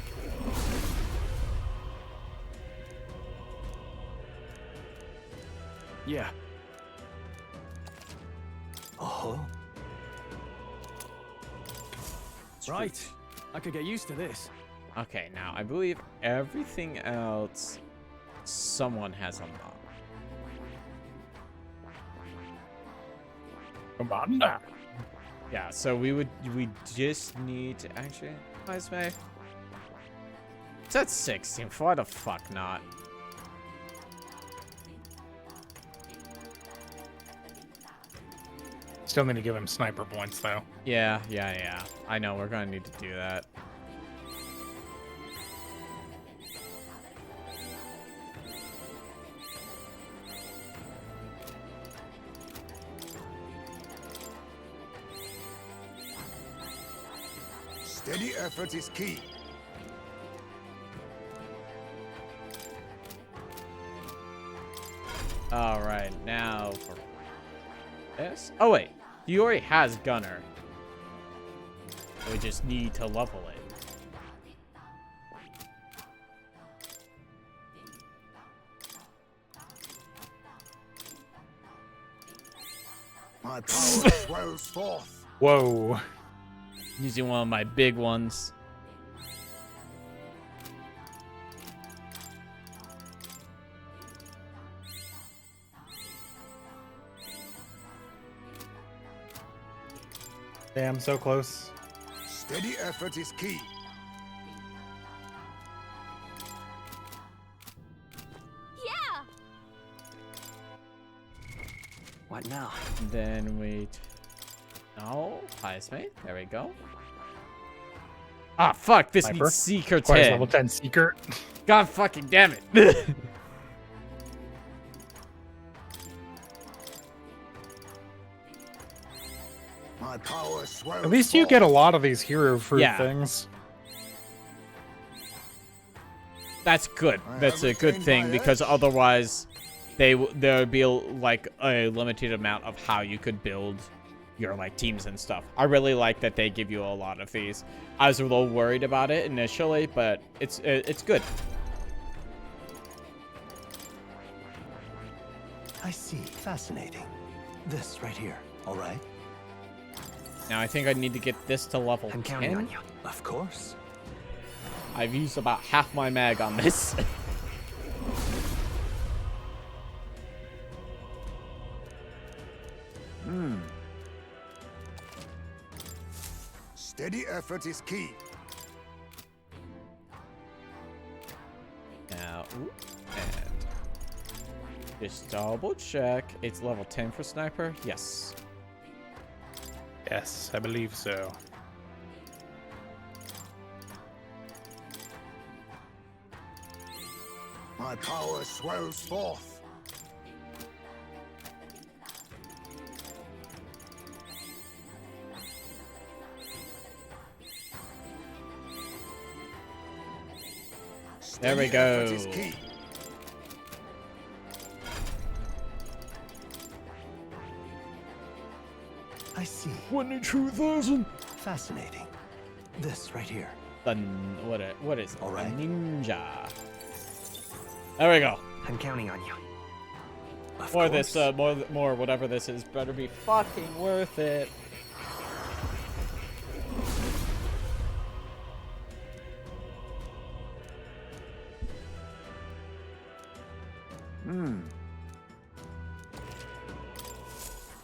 Yeah. Oh. Right. I could get used to this. Okay, now I believe everything else someone has unlocked. Come on now. Yeah, so we just need to actually May. It's at 16. Why the fuck not? Still need to give him sniper points though. Yeah. I know we're gonna need to do that. Steady effort is key. All right, now for this. Oh wait, he already has Gunner. We just need to level it. My power swells forth. Whoa. Using one of my big ones. Damn, so close. Steady effort is key. Yeah! What now? Then wait. No, highest mate. There we go. Ah, fuck. This Sniper? needs Seeker Requires 10. level 10 seeker. God fucking damn it. My power swells At least you forth. get a lot of these hero fruit Yeah. things. That's good. I That's a haven't good gained thing my because edge. otherwise there would be like a limited amount of how you could build your like teams and stuff. I really like that they give you a lot of these. I was a little worried about it initially, but it's good. I see. Fascinating. This right here. All right. Now I think I need to get this to level I'm counting 10. on you. Of course. I've used about half my mag on this. Steady effort is key. Now, and just double check. It's level 10 for sniper. Yes. Yes, I believe so. My power swells forth. There we Steady effort is go. key. I see. 22,000. Fascinating. This right here. What is it? All right. A ninja. There we go. I'm counting on you. Of More course. this, more whatever this is, better be fucking worth it.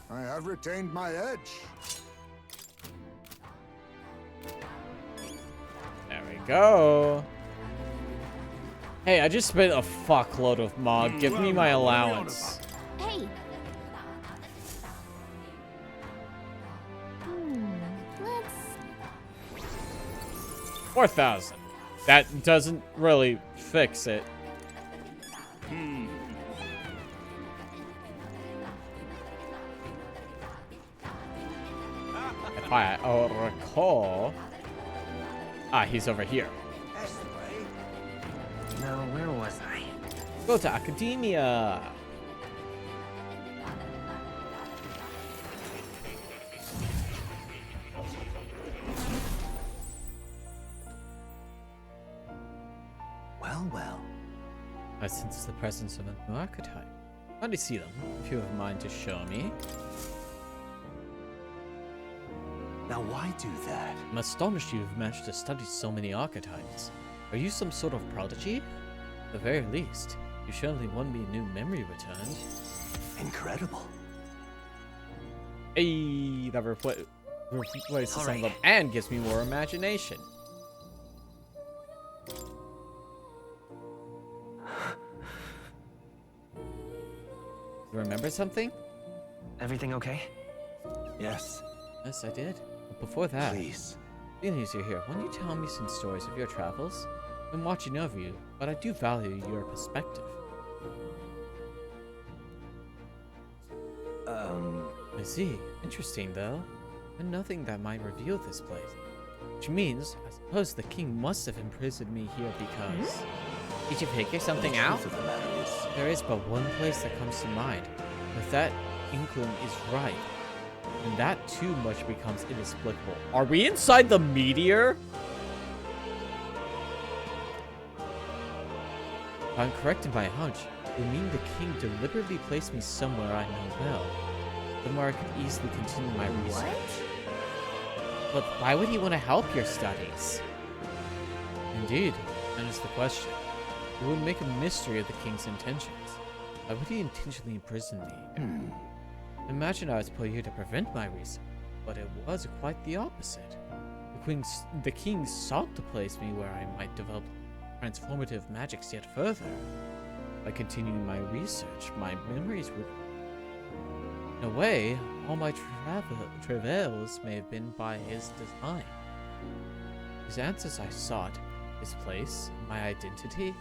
I have retained my edge. There we go. Hey, I just spent a fuckload of mod. Give me my allowance. Hey. Let's 4,000. That doesn't really fix it. If I recall... Ah, he's over here. Now, where was I? Go to Academia. Well, well. I sense the presence of a new archetype. How do you see them? If you have a mind to show me. Now, why do that? I'm astonished you've managed to study so many archetypes. Are you some sort of prodigy? At the very least, you surely won me a new memory returned. Incredible. Hey, that replaces some of Alright. them and gives me more imagination. You remember something? Everything okay? Yes, Yes, I did. But before that, please. seeing as you're here, why don't you tell me some stories of your travels? I'm watching over you, but I do value your perspective. I see. Interesting, though. And nothing that might reveal this place. Which means, I suppose the king must have imprisoned me here because... Did you figure something the out? truth of the matter is, There is but one place that comes to mind. If that inkling is right, then that too much becomes inexplicable. Are we inside the meteor? If I'm correct in my hunch, it would mean the king deliberately placed me somewhere I know well. Somewhere I could easily continue my research. But why would he want to help your studies? Indeed, that is the question. It would make a mystery of the king's intentions. Why would he intentionally imprison me? Imagine I was put here to prevent my research, but it was quite the opposite. The king sought to place me where I might develop transformative magics yet further. By continuing my research, my memories would... In a way, all my travails may have been by his design. His answers I sought, his place, my identity.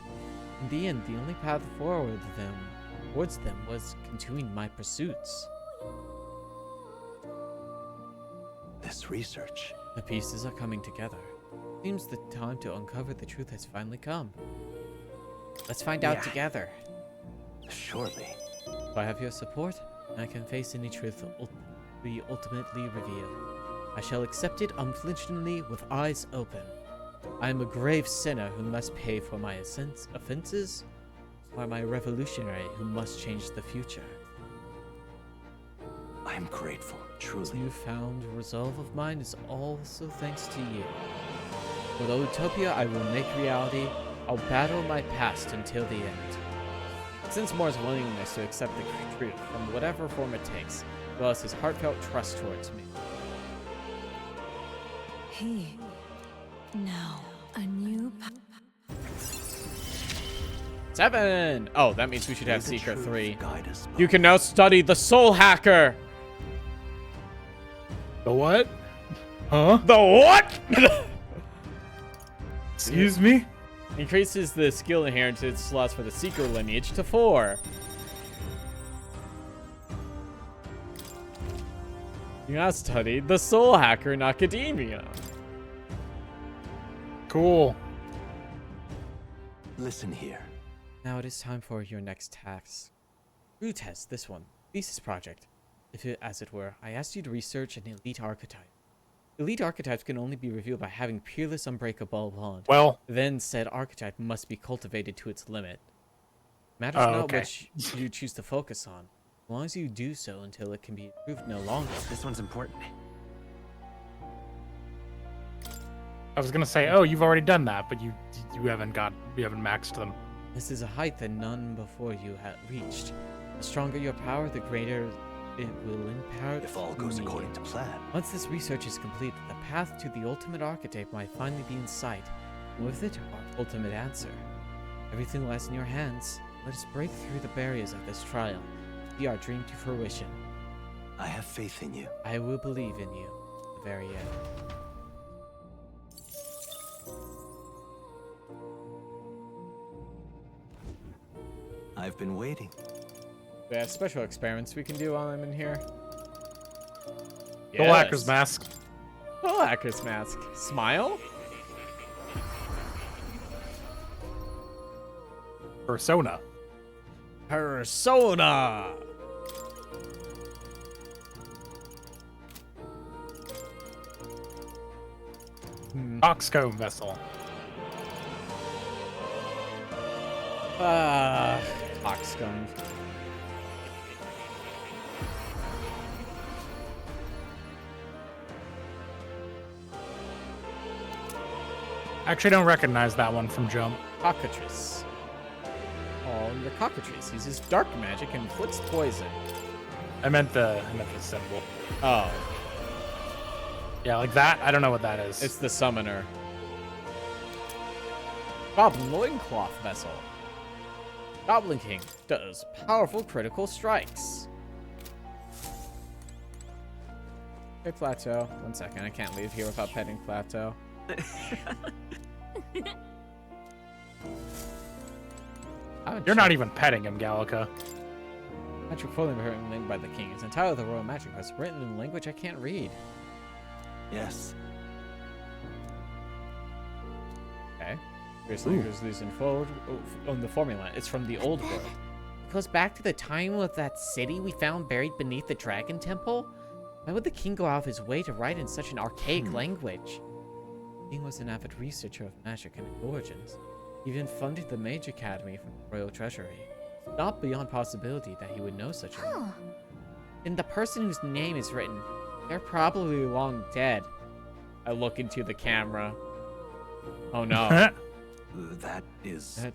In the end, the only path towards them was continuing my pursuits. this research. The pieces are coming together. Seems the time to uncover the truth has finally come. Let's find out together. Surely. If I have your support, I can face any truth we ultimately reveal. I shall accept it unflinchingly with eyes open. I am a grave sinner who must pay for my offenses, or am I a revolutionary who must change the future? I am grateful, This truly. newfound resolve of mine is also thanks to you. For the utopia I will make reality, I'll battle my past until the end. Since Moore's willingness to accept the truth from whatever form it takes, as well as his heartfelt trust towards me. He. Now, a new 7! Oh, that means we should have May the Secret truth 3. guide us You both. can now study the Soul Hacker! The what? Huh? The what? Excuse me? Increases the skill inheritance slots for the Seeker lineage to 4. You now study the Soul Hacker in Academia. Cool. Listen here. Now it is time for your next task. True test, this one. Thesis project. As it were, I asked you to research an elite archetype. Elite archetypes can only be revealed by having peerless unbreakable bond. Well, Then said archetype must be cultivated to its limit. Matters Oh, not okay. which you choose to focus on, as long as you do so until it can be proved no longer. This one's important. I was gonna say, oh, you've already done that, but you haven't maxed them. This is a height that none before you have reached. The stronger your power, the greater it will impart. If all goes according to plan. Once this research is complete, the path to the ultimate archetype might finally be in sight. And with it, our ultimate answer. Everything lies in your hands. Let us break through the barriers of this trial. See our dream to fruition. I have faith in you. I will believe in you to the very end. I've been waiting. We have special experiments we can do while I'm in here. The Lacquer's mask. The Lacquer's mask. Smile? Persona. Persona! Coxcomb vessel. Coxcomb. Actually, I don't recognize that one from Jump. Cockatrice. Oh, the cockatrice uses dark magic and inflicts poison. I meant the symbol. Oh, Yeah, like that. I don't know what that is. it's the summoner. Goblin loincloth vessel. Goblin King does powerful critical strikes. Hey, Plateau. 1 second, I can't leave here without petting Plateau. You're not even petting him, Gallica. Magic fully written by the king. It's entirely the royal magic quest, written in a language I can't read. Yes. Okay. Seriously, here's these info on the formula. It's from the old world. It goes back to the time of that city we found buried beneath the Dragon Temple. Why would the king go out of his way to write in such an archaic language? The king was an avid researcher of magic and its origins. He even funded the Mage Academy from the royal treasury. It's not beyond possibility that he would know such a thing. And the person whose name is written, they're probably long dead. I look into the camera. Oh no. That is...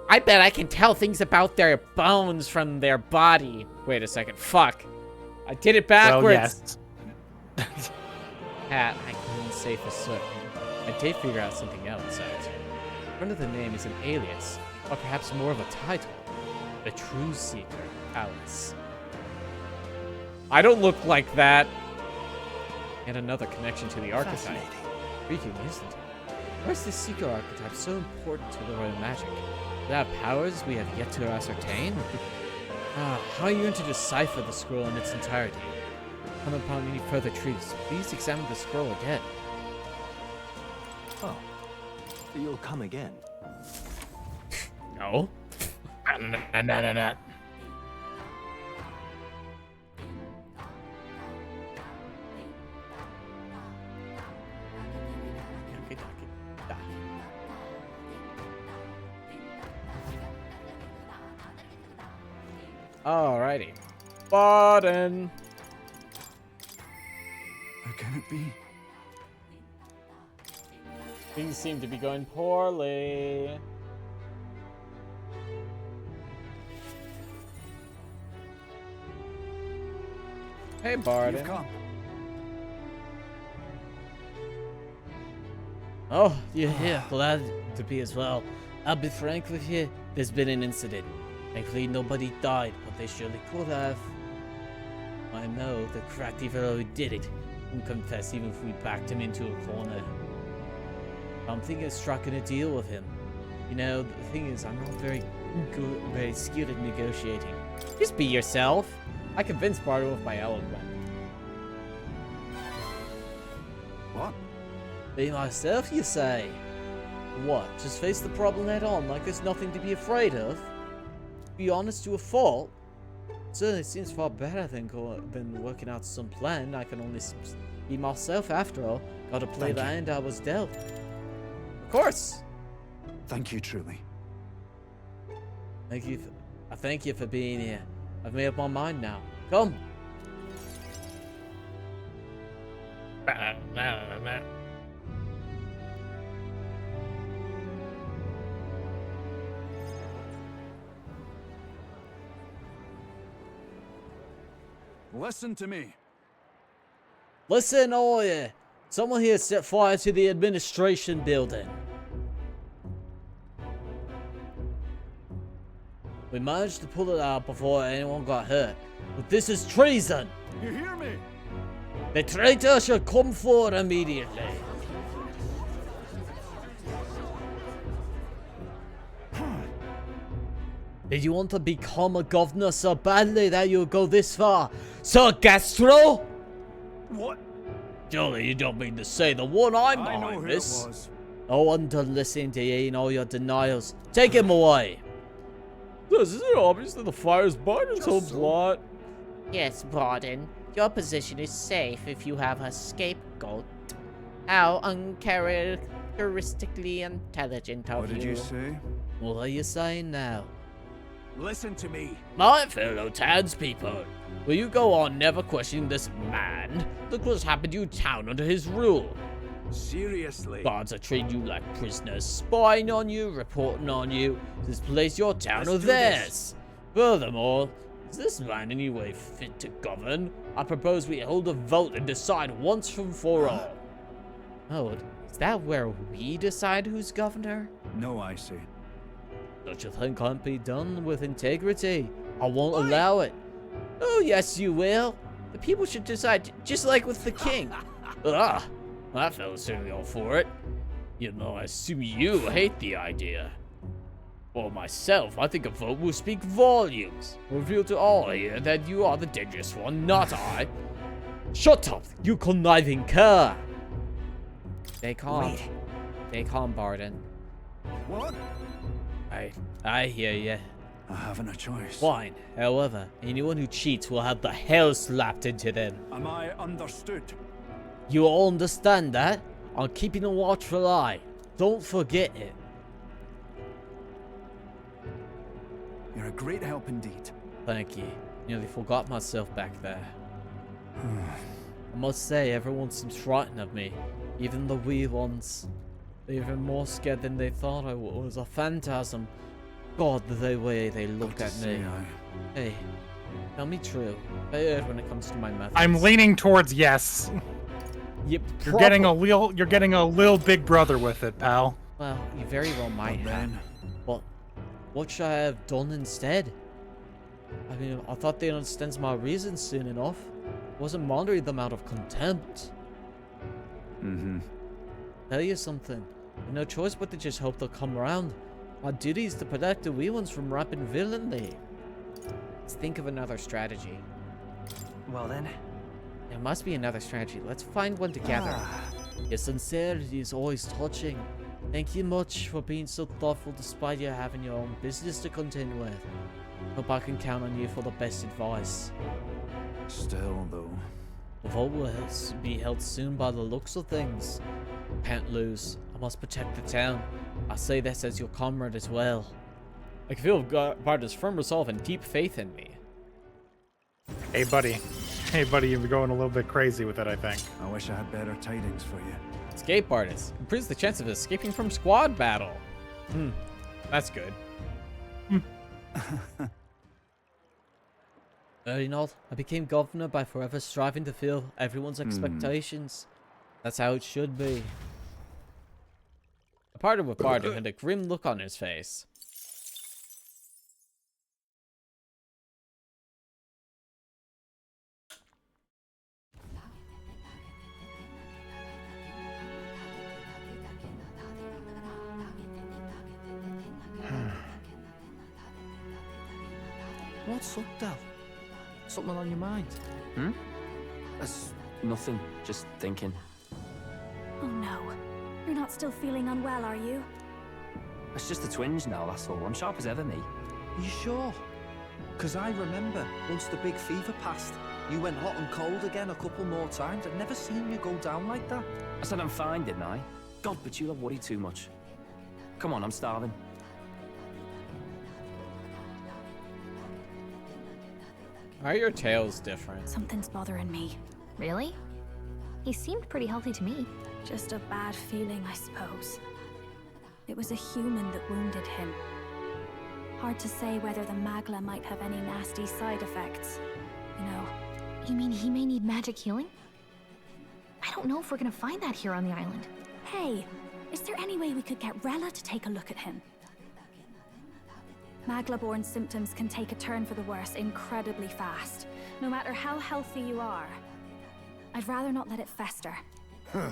I bet I can tell things about their bones from their body. Wait a second. Fuck. I did it backwards. Well, yes. Pat, I couldn't say for certain. I did figure out something else. Front of the name is an alias, or perhaps more of a title. The True Seeker, Alice. I don't look like that. And another connection to the archetype. Fascinating. Freaking, isn't it? Why is this Seeker archetype so important to the royal magic? Without powers we have yet to ascertain? How are you going to decipher the scroll in its entirety? Come upon any further truths, please examine the scroll again. Oh. You'll come again. No. Nah. Alrighty. Button. How can it be? Things seem to be going poorly. Hey, Barden. You've come. Oh, you're here. Glad to be as well. I'll be frank with you, there's been an incident. Thankfully, nobody died, but they surely could have. I know the crafty fellow who did it won't confess even if we backed him into a corner. I'm thinking of striking a deal with him. You know, the thing is, I'm not very skilled at negotiating. Just be yourself. I convinced Barden with my eloquence. What? Be myself, you say? What, just face the problem head on like there's nothing to be afraid of? Be honest to a fault? Certainly seems far better than working out some plan. I can only be myself after all. Gotta play the hand I was dealt. Of course. Thank you, truly. I thank you for being here. I've made up my mind now. Come. Listen to me. Listen, all you. Someone here set fire to the administration building. We managed to pull it out before anyone got hurt. But this is treason! You hear me? The traitor should come forward immediately. Did you want to become a governor so badly that you would go this far? Sir Gastro? What? Surely you don't mean to say the one I'm I know behind who this. it was. No one to listen to you in all your denials. Take him away. This is obvious that the fire's Barden's whole plot. Yes, Barden. Your position is safe if you have a scapegoat. How uncharacteristically intelligent of What did you say? What are you saying now? Listen to me. My fellow townspeople, will you go on never questioning this man? Look what's happened to your town under his rule. Seriously. Guards are treating you like prisoners, spying on you, reporting on you. Is this place your town Let's or do theirs? this. Furthermore, is this man in any way fit to govern? I propose we hold a vote and decide once and for all. Oh, is that where we decide who's governor? No, I say. Such a thing can't be done with integrity. I won't allow it. Oh, yes, you will. The people should decide, just like with the king. That fella's certainly all for it. You know, I assume you hate the idea. For myself, I think a vote will speak volumes. Reveal to all here that you are the dangerous one, not I. Shut up, you conniving cur. Stay calm. Wait. Stay calm, Barden. What? I hear you. I haven't a choice. Fine. However, anyone who cheats will have the hell slapped into them. Am I understood? You all understand that? I'm keeping a watchful eye. Don't forget it. You're a great help indeed. Thank you. Nearly forgot myself back there. I must say, everyone seems frightened of me. Even the wee ones. They're even more scared than they thought I was a phantasm. God, the way they look at me. Hey, tell me true. I heard when it comes to my methods. I'm leaning towards yes. Yep, You're getting a little big brother with it, pal. Well, you very well might have. But what should I have done instead? I mean, I thought they'd understand my reasons soon enough. I wasn't monitoring them out of contempt. Tell you something. I've no choice but to just hope they'll come around. Our duty is to protect the wee ones from rampant villainy. Let's think of another strategy. Well then. There must be another strategy. Let's find one together. Your sincerity is always touching. Thank you much for being so thoughtful despite you having your own business to contend with. Hope I can count on you for the best advice. Still, though. The vote will be held soon by the looks of things. Can't lose. I must protect the town. I say this as your comrade as well. I can feel Barda's firm resolve and deep faith in me. Hey, buddy. Hey, buddy, you're going a little bit crazy with it, I think. I wish I had better tidings for you. Escape artist. Improves the chance of escaping from squad battle. That's good. Reynald, I became governor by forever striving to fulfill everyone's expectations. That's how it should be. I parted with Bardo had a grim look on his face. What's up, Dal? Something on your mind? That's nothing. Just thinking. Oh no. You're not still feeling unwell, are you? It's just a twinge now, that's all. I'm sharp as ever, me. Are you sure? Because I remember once the big fever passed, you went hot and cold again a couple more times. I've never seen you go down like that. I said I'm fine, didn't I? God, but you don't worry too much. Come on, I'm starving. Why are your tails different? Something's bothering me. Really? He seemed pretty healthy to me. Just a bad feeling, I suppose. It was a human that wounded him. Hard to say whether the magla might have any nasty side effects. You know, You mean he may need magic healing? I don't know if we're gonna find that here on the island. Hey, is there any way we could get Rella to take a look at him? Magla-born symptoms can take a turn for the worse incredibly fast, no matter how healthy you are. I'd rather not let it fester. Huh.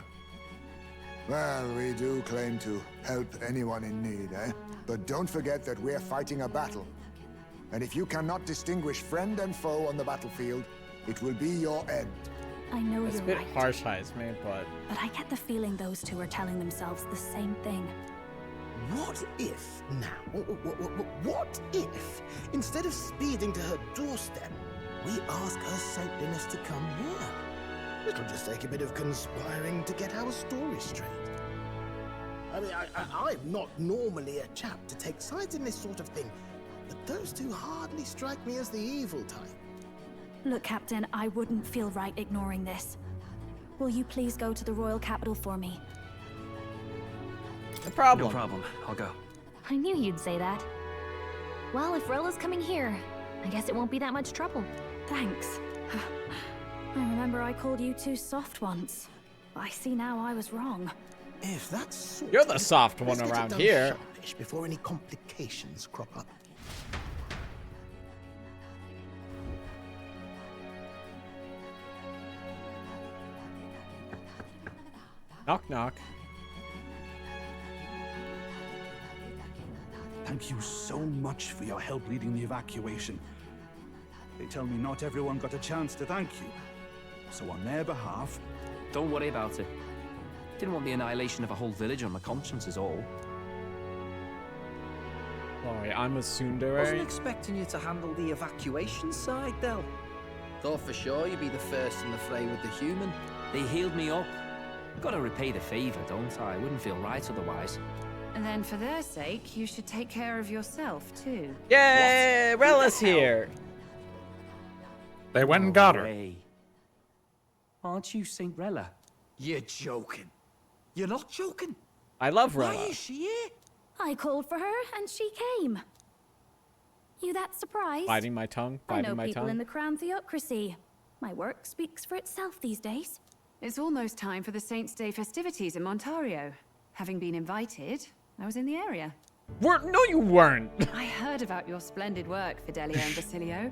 Well, we do claim to help anyone in need, eh? But don't forget that we're fighting a battle. And if you cannot distinguish friend and foe on the battlefield, it will be your end. I know It's a you're bit right. harsh, Heisman, but But I get the feeling those two are telling themselves the same thing. What if now? What if, instead of speeding to her doorstep, we ask her saintliness to come here? It'll just take a bit of conspiring to get our story straight. I mean, I'm not normally a chap to take sides in this sort of thing, but those two hardly strike me as the evil type. Look, Captain, I wouldn't feel right ignoring this. Will you please go to the royal capital for me? no problem. No problem. I'll go. I knew you'd say that. Well, if Rella's coming here, I guess it won't be that much trouble. Thanks. I remember I called you too soft once. I see now I was wrong. If that's so, You're the soft one let's get it around done here. sharpish before any complications crop up. Knock, knock. Thank you so much for your help leading the evacuation. They tell me not everyone got a chance to thank you. So on their behalf... Don't worry about it. Didn't want the annihilation of a whole village on my conscience is all. Sorry, I'm a Wasn't tsundere. expecting you to handle the evacuation side, Del. Thought for sure you'd be the first in the fray with the human. They healed me up. Gotta repay the favor, don't I? Wouldn't feel right otherwise. And then for their sake, you should take care of yourself, too. Yay! Rella's here. They went and got her. Way. Aren't you Saint Rella? You're joking. You're not joking. I love Why Rella. is she here? I called for her and she came. You that surprised? Biting my tongue. I know Biting my people tongue. in the Crown Theocracy. My work speaks for itself these days. It's almost time for the Saints' Day festivities in Montario. Having been invited, I was in the area. No, you weren't. I heard about your splendid work, Fidelio and Basilio.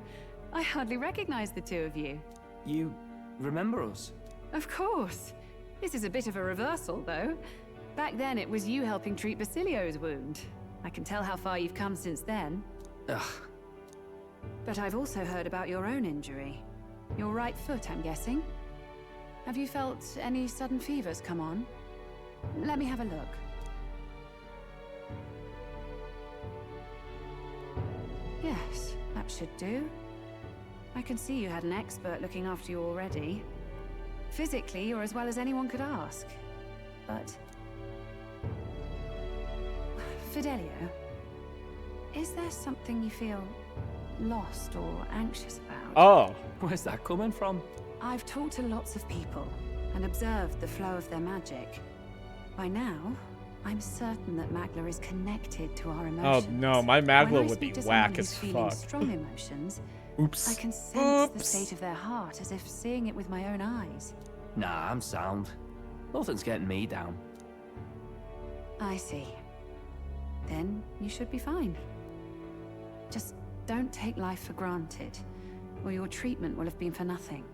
I hardly recognized the two of you. You remember us? Of course. This is a bit of a reversal, though. Back then, it was you helping treat Basilio's wound. I can tell how far you've come since then. Ugh. But I've also heard about your own injury. Your right foot, I'm guessing. Have you felt any sudden fevers come on? Let me have a look. Yes, that should do. I can see you had an expert looking after you already. Physically, you're as well as anyone could ask. But... Fidelio, is there something you feel lost or anxious about? Oh. Where's that coming from? I've talked to lots of people and observed the flow of their magic. By now, I'm certain that Magla is connected to our Oh emotions. no, my When Magla I would be speak to whack someone as who's feeling fuck. strong emotions, Oops. I can sense the state of their heart as if seeing it with my own eyes. Nah, I'm sound. Nothing's getting me down. I see. Then you should be fine. Just don't take life for granted, or your treatment will have been for nothing.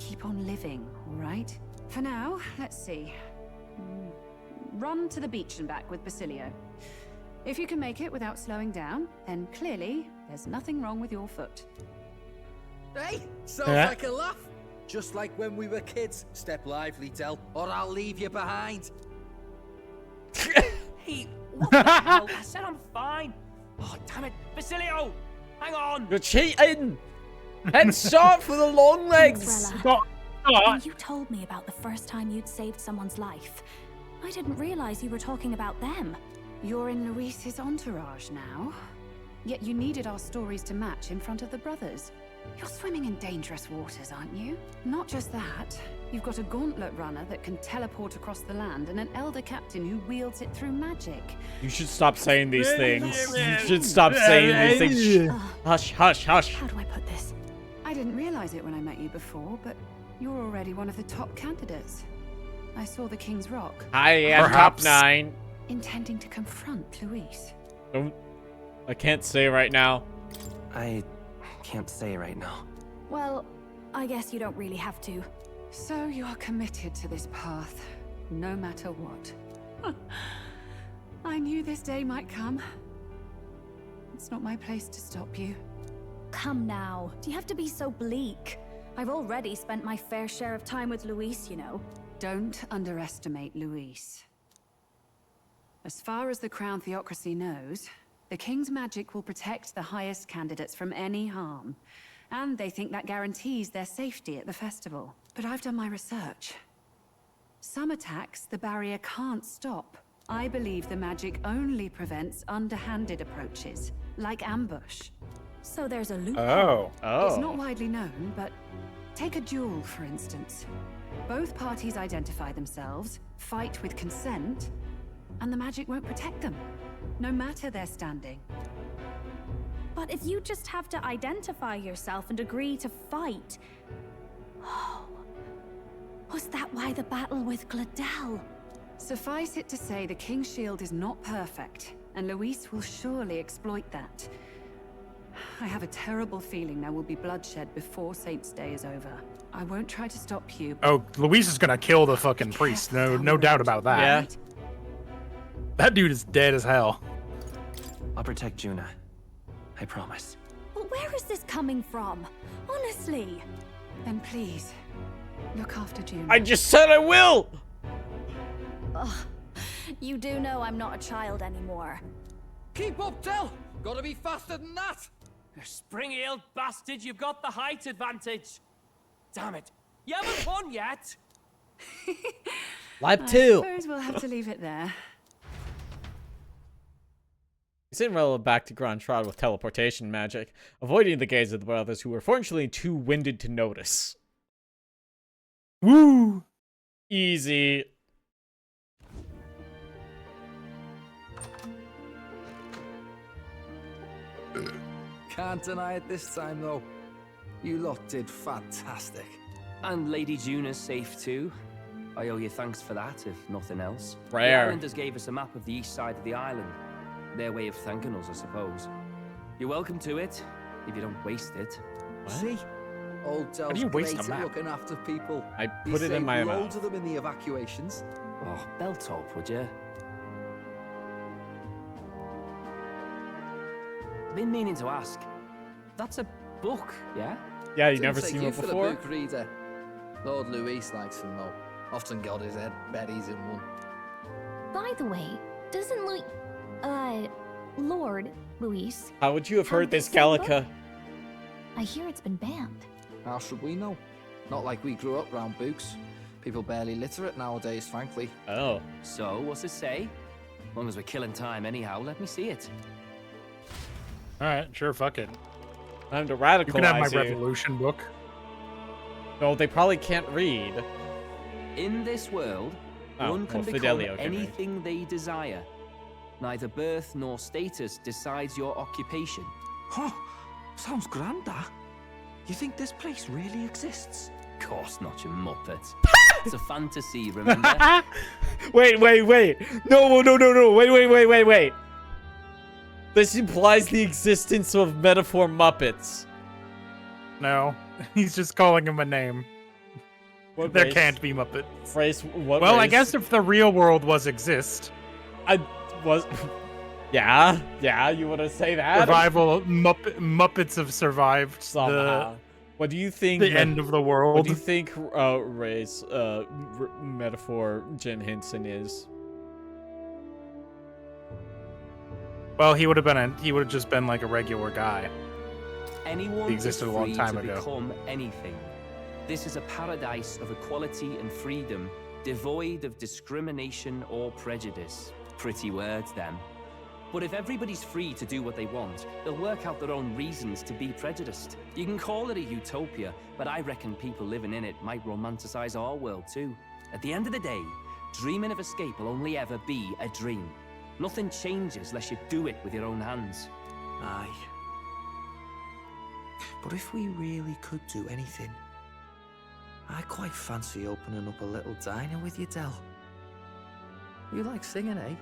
Keep on living, all right? For now, let's see. Run to the beach and back with Basilio. If you can make it without slowing down, then clearly there's nothing wrong with your foot. Hey, sounds Yeah. like a laugh. Just like when we were kids. Step lively, Del, or I'll leave you behind. Hey, what the hell? I said I'm fine. Oh, damn it. Basilio! Hang on! You're cheating! Head start for the long legs! Rella. Stop. When you told me about the first time you'd saved someone's life, I didn't realize you were talking about them. You're in Luis's entourage now. Yet you needed our stories to match in front of the brothers. You're swimming in dangerous waters, aren't you? Not just that, you've got a gauntlet runner that can teleport across the land and an elder captain who wields it through magic. You should stop saying these things. You should stop saying these things. Hush, hush, hush. How do I put this? I didn't realize it when I met you before, but you're already one of the top candidates. I saw the King's Rock. I am top 9. Intending to confront Luis. I can't say right now. I can't say right now. Well, I guess you don't really have to. So you are committed to this path, no matter what. I knew this day might come. It's not my place to stop you. Come now. Do you have to be so bleak? I've already spent my fair share of time with Luis, you know. Don't underestimate Luis. As far as the Crown Theocracy knows, the King's magic will protect the highest candidates from any harm. And they think that guarantees their safety at the festival. But I've done my research. Some attacks the barrier can't stop. I believe the magic only prevents underhanded approaches, like ambush. So there's a loophole. It's not widely known, but take a duel, for instance. Both parties identify themselves, fight with consent, and the magic won't protect them, no matter their standing. But if you just have to identify yourself and agree to fight... Oh, was that why the battle with Gladel? Suffice it to say, the King's Shield is not perfect, and Luis will surely exploit that. I have a terrible feeling there will be bloodshed before Saint's Day is over. I won't try to stop you. Oh, Luis is gonna kill the fucking priest. No doubt about that. Yeah. That dude is dead as hell. I'll protect Juna. I promise. But where is this coming from? Honestly. Then please, look after Juna. I just said I will! Ugh. You do know I'm not a child anymore. Keep up, Tell! Gotta be faster than that! You spring-heeled bastard, you've got the height advantage. Damn it. You haven't won yet! Lap I 2. suppose we'll have to leave it there. We send Rella back to Grand Shroud with teleportation magic, avoiding the gaze of the brothers who were fortunately too winded to notice. Woo! Easy. Can't deny it this time, though. You lot did fantastic. And Lady Juna's safe too. I owe you thanks for that, if nothing else. Rare. The islanders gave us a map of the east side of the island. Their way of thanking us, I suppose. You're welcome to it, if you don't waste it. What? See? Old do Del's you waste great a map? at looking after people. I He put it in saved my loads mouth. of them in the evacuations. Oh, belt up, would you? Been meaning to ask. That's a book, yeah? Yeah, you Didn't never take seen you it for the before? book reader. Lord Luis likes them though. Often got his head berries in one. By the way, doesn't Lord Luis... How would you have heard this, Symbol? Gallica? I hear it's been banned. How should we know? Not like we grew up round books. People barely literate nowadays, frankly. Oh. So, what's it say? As long as we're killing time anyhow, let me see it. Alright, sure, fuck it. Time to radicalize You can have my you. revolution book. No, they probably can't read. In this world, Oh, one can well, become Fidelio can read. anything they desire. Neither birth nor status decides your occupation. Huh? Sounds grand, that. You think this place really exists? Of course not, you muppet. It's a fantasy, remember? Wait. No. Wait. This implies the existence of metaphor Muppets. No, he's just calling him a name. What There race? can't be Muppets. Race, what Well, I race? guess if the real world exist. I was... Yeah, you want to say that? Survival, Muppets have survived Somehow. What do you think... the end of the world. What do you think race, metaphor Jim Henson is? Well, he would have just been like a regular guy. Anyone He existed is a long free time to ago. become anything. This is a paradise of equality and freedom, devoid of discrimination or prejudice. Pretty words, then. But if everybody's free to do what they want, they'll work out their own reasons to be prejudiced. You can call it a utopia, but I reckon people living in it might romanticize our world too. At the end of the day, dreaming of escape will only ever be a dream. Nothing changes unless you do it with your own hands. Aye. But if we really could do anything, I quite fancy opening up a little diner with you, Del. You like singing, eh?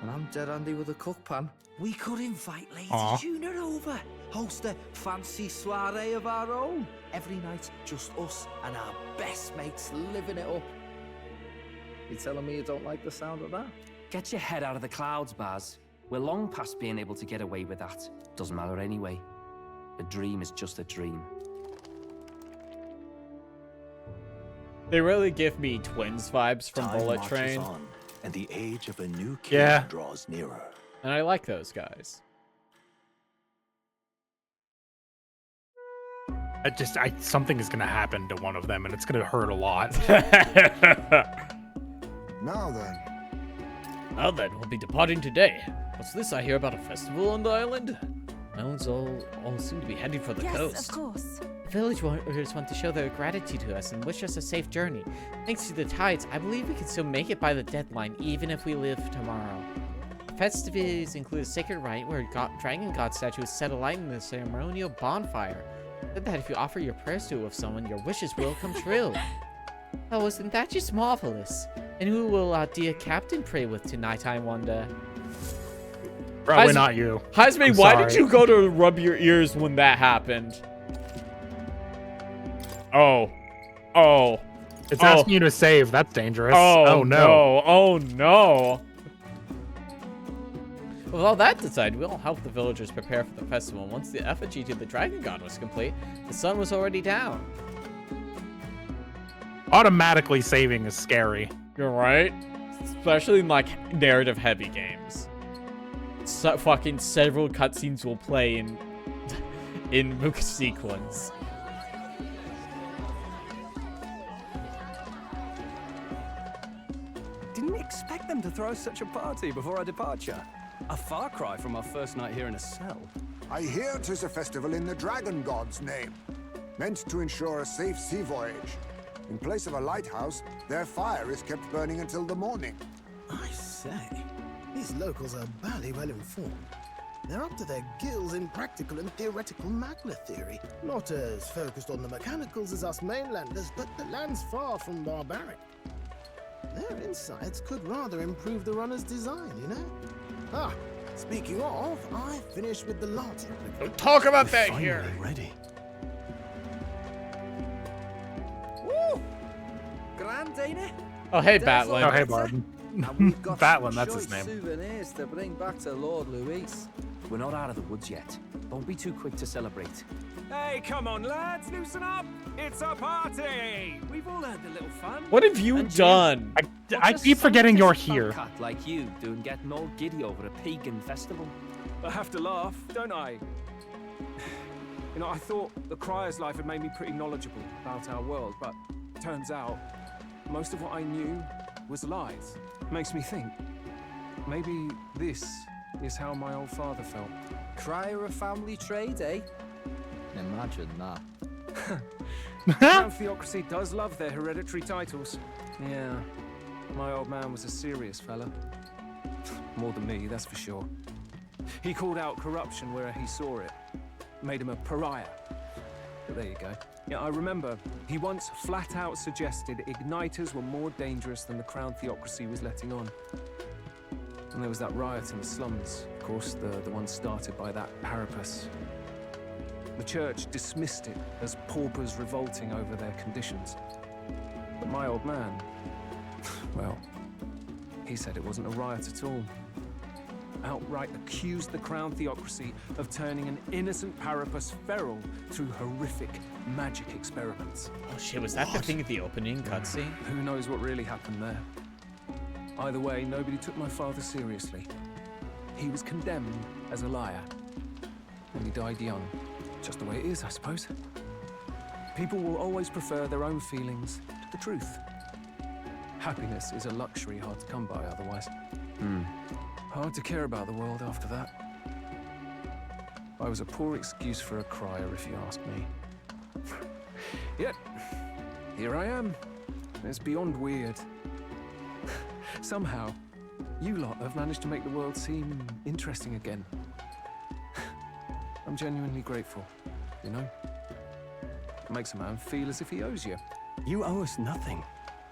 And I'm dead handy with a cook pan. We could invite Lady Juna over. Host a fancy soiree of our own. Every night, just us and our best mates living it up. You telling me you don't like the sound of that? Get your head out of the clouds, Baz. We're long past being able to get away with that. Doesn't matter anyway. A dream is just a dream. They really give me Twins vibes from Time Bullet marches Train. on, and the age of a new king draws nearer. And I like those guys. Something is gonna happen to one of them, and it's gonna hurt a lot. Now then. Now then, we'll be departing today. What's this I hear about a festival on the island? Islands all seem to be heading for the coast. Yes, of course. The village warriors want to show their gratitude to us and wish us a safe journey. Thanks to the tides, I believe we can still make it by the deadline, even if we live tomorrow. Festivities include a sacred rite where a dragon god statue is set alight in the ceremonial bonfire. It said that if you offer your prayers to someone, your wishes will come true. Oh, isn't that just marvelous? And who will dear captain pray with tonight, I wonder? Probably not you. Hazme, why did you go to rub your ears when that happened? Oh. It's asking you to save. That's dangerous. Oh no. Oh no. With all that decided, we'll help the villagers prepare for the festival. Once the effigy to the dragon god was complete, the sun was already down. Automatically saving is scary. You're right. Especially in like narrative heavy games. Fucking several cutscenes will play in sequence. Didn't expect them to throw such a party before our departure. A far cry from our first night here in a cell. I hear 'tis a festival in the dragon god's name, meant to ensure a safe sea voyage. In place of a lighthouse, their fire is kept burning until the morning. I say, these locals are barely well informed. They're up to their gills in practical and theoretical magna theory. Not as focused on the mechanicals as us mainlanders, but the land's far from barbaric. Their insights could rather improve the runner's design, you know? Ah, speaking of, I finished with the launch. Don't talk about that here. Ready. Woo! Grand, ain't it? Oh, hey, Batlin. Oh, hey, Barton. Batlin, that's his name. Souvenirs to bring back to Lord Luis. We're not out of the woods yet. Don't be too quick to celebrate. Hey, come on, lads, loosen up! It's a party! We've all had a little fun. What have you done? I keep forgetting you're here. Cat like you doing getting all giddy over a pagan festival. I have to laugh, don't I? You know, I thought the Crier's life had made me pretty knowledgeable about our world, but turns out most of what I knew was lies. Makes me think, maybe this is how my old father felt. Crier of family trade, eh? Imagine that. Crown theocracy does love their hereditary titles. Yeah, my old man was a serious fella. More than me, that's for sure. He called out corruption where he saw it. Made him a pariah. But there you go. Yeah, I remember he once flat out suggested igniters were more dangerous than the Crown theocracy was letting on. And there was that riot in the slums. Of course, the one started by that Parapus. The church dismissed it as paupers revolting over their conditions. But my old man, well, he said it wasn't a riot at all. Outright accused the Crown theocracy of turning an innocent Parapus feral through horrific magic experiments. Oh shit, was that the thing at the opening cutscene? Who knows what really happened there? Either way, nobody took my father seriously. He was condemned as a liar, and he died young. Just the way it is, I suppose. People will always prefer their own feelings to the truth. Happiness is a luxury hard to come by otherwise. Hard to care about the world after that. I was a poor excuse for a crier, if you ask me. Yet, here I am. It's beyond weird. Somehow, you lot have managed to make the world seem interesting again. I'm genuinely grateful. you know? Makes a man feel as if he owes you. You owe us nothing.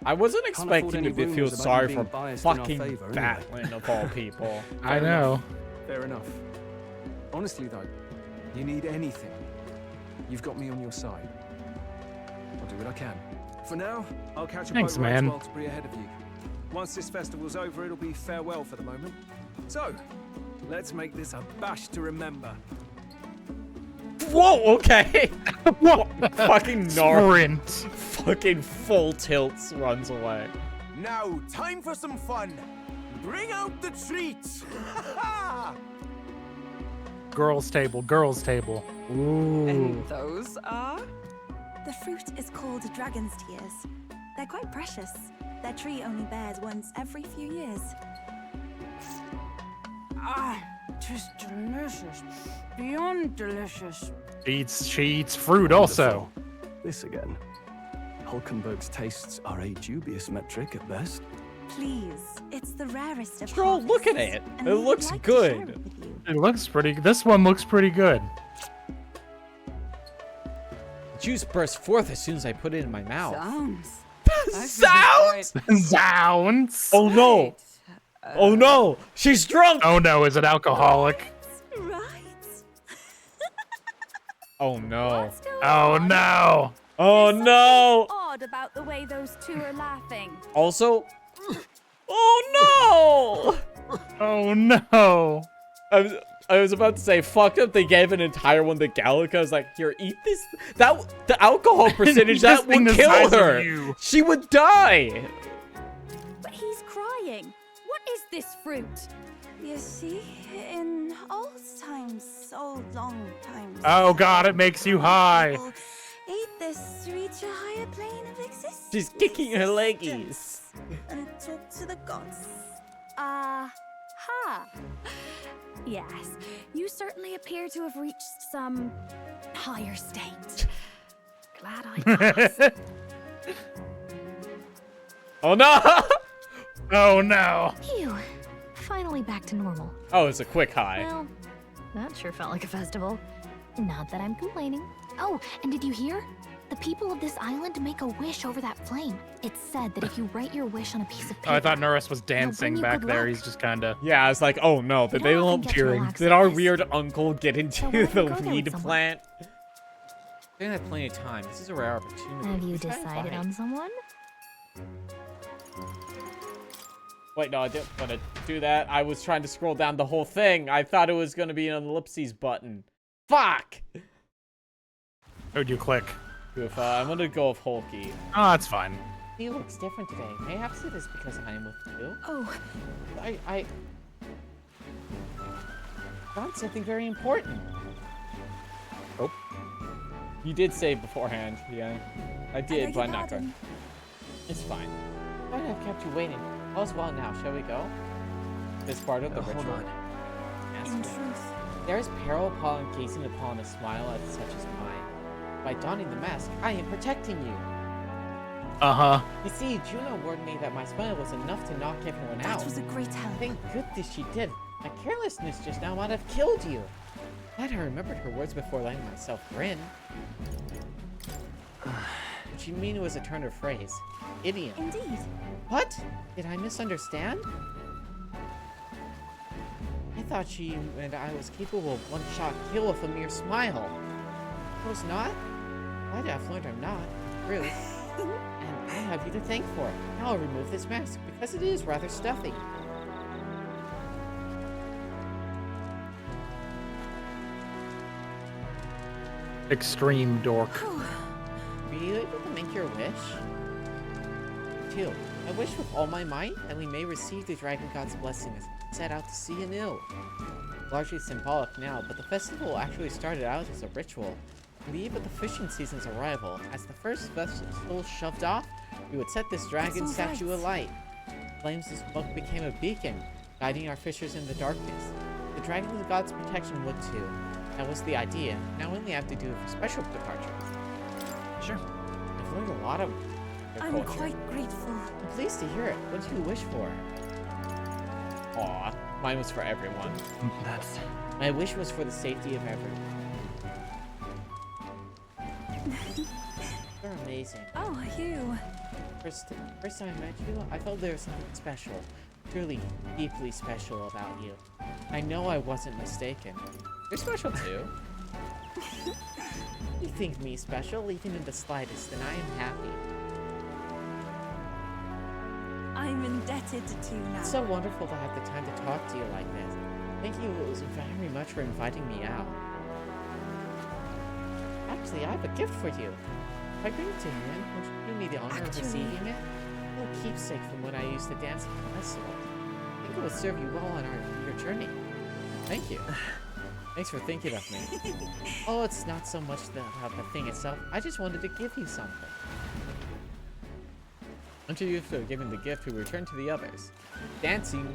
I wasn't Can't afford expecting any to feel rumors about sorry you for being biased in our fucking favour, anyway. Batman of all people. I know. Fair enough. Honestly, though, you need anything, you've got me on your side. I'll do what I can. For now, I'll catch a Thanks, boat ride man. to Altabury ahead of you. Once this festival's over, it'll be farewell for the moment. So, let's make this a bash to remember. Whoa, okay. What? Fucking Nar. Sprint. Fucking full tilts runs away. Now, time for some fun. Bring out the treats. Girls' table, girls' table. Ooh. And those are? The fruit is called dragon's tears. They're quite precious. Their tree only bears once every few years. Ah, just delicious. Beyond delicious. She eats fruit also. This again. Hulkenberg's tastes are a dubious metric at best. Please, it's the rarest of Stroll, look at it. It looks good. It looks pretty. This one looks pretty good. Juice burst forth as soon as I put it in my mouth. Sounds. Sounds? Sounds. Oh no. Oh no. She's drunk. Oh no, is it alcoholic? Right. Oh no. Oh no. Oh no. Odd about the way those two are laughing. Also. Oh no. Oh no. I was about to say, fucked up. They gave an entire one to Gallica. I was like, here, eat this. The alcohol percentage that would kill her. She would die. But he's crying. What is this fruit? You see, in old times, old long times. Oh god, it makes you high. people ate this to reach a higher plane of existence. She's kicking her leggies. And talk to the gods. Ha. Yes, you certainly appear to have reached some higher state. Glad I passed. Oh no! Oh no. Phew. Finally back to normal. Oh, it's a quick high. Well, that sure felt like a festival. Not that I'm complaining. Oh, and did you hear? The people of this island make a wish over that flame. It's said that if you write your wish on a piece of paper... Oh, I thought Norris was dancing you back good there. luck. He's just kind of... Yeah, I was like, oh no, did they don't often lump get to cheering? relax Did like our this. weird uncle get into So why don't you the go there weed with someone? plant? They have plenty of time. This is a rare opportunity. Have you Try and decided find- on someone? Wait, no, I didn't want to do that. I was trying to scroll down the whole thing. I thought it was going to be an ellipses button. Fuck! Who'd you click? Goof, I'm going to go with Hulky. Oh, that's fine. He looks different today. Perhaps it is because I am with you. Oh, I found something very important. Oh. You did say beforehand, yeah. I did, but I'm not pardon. going. It's fine. I have kept you waiting. All's well now. Shall we go? This part of the ritual. Hold on. Yes, in go. truth. There is peril upon gazing upon a smile as such as mine. By donning the mask, I am protecting you. Uh-huh. You see, Juno warned me that my smile was enough to knock everyone out. That was a great help. Thank goodness she did. My carelessness just now might have killed you. Glad I remembered her words before letting myself grin. Did she mean it was a turn of phrase? Idiom. Indeed. What? Did I misunderstand? I thought she and I was capable of one-shot kill with a mere smile. I was not? Glad I've learned I'm not. Really. And I have you to thank for it. Now I'll remove this mask, because it is rather stuffy. Extreme dork. Were you able to make your wish? 2. I wish with all my might that we may receive the Dragon God's blessing as we set out to sea anew. Largely symbolic now, but the festival actually started out as a ritual. On the eve of the fishing season's arrival, as the first vessel shoved off, we would set this dragon statue alight. Flames' smoke became a beacon, guiding our fishers in the darkness. The Dragon God's protection would too. That was the idea. Now we only have to do it for special departures. Sure. I've learned a lot of their I'm culture. quite grateful. I'm pleased to hear it. What do you wish for? Aw, mine was for everyone. That's... My wish was for the safety of everyone. amazing. Oh, you. First time I met you, I felt there was something special. Truly, deeply special about you. I know I wasn't mistaken. You're special too. You think me special, even in the slightest, and I am happy. I'm indebted to Tuna. It's so wonderful to have the time to talk to you like this. Thank you very much for inviting me out. Actually, I have a gift for you. If I bring it to him, would you do me the honor of receiving it? A little keepsake from when I used to dance at the festival. I think it would serve you well on your journey. Thank you. Thanks for thinking of me. Oh, it's not so much about the thing itself. I just wanted to give you something. Until you feel given the gift, we return to the others. Dancing,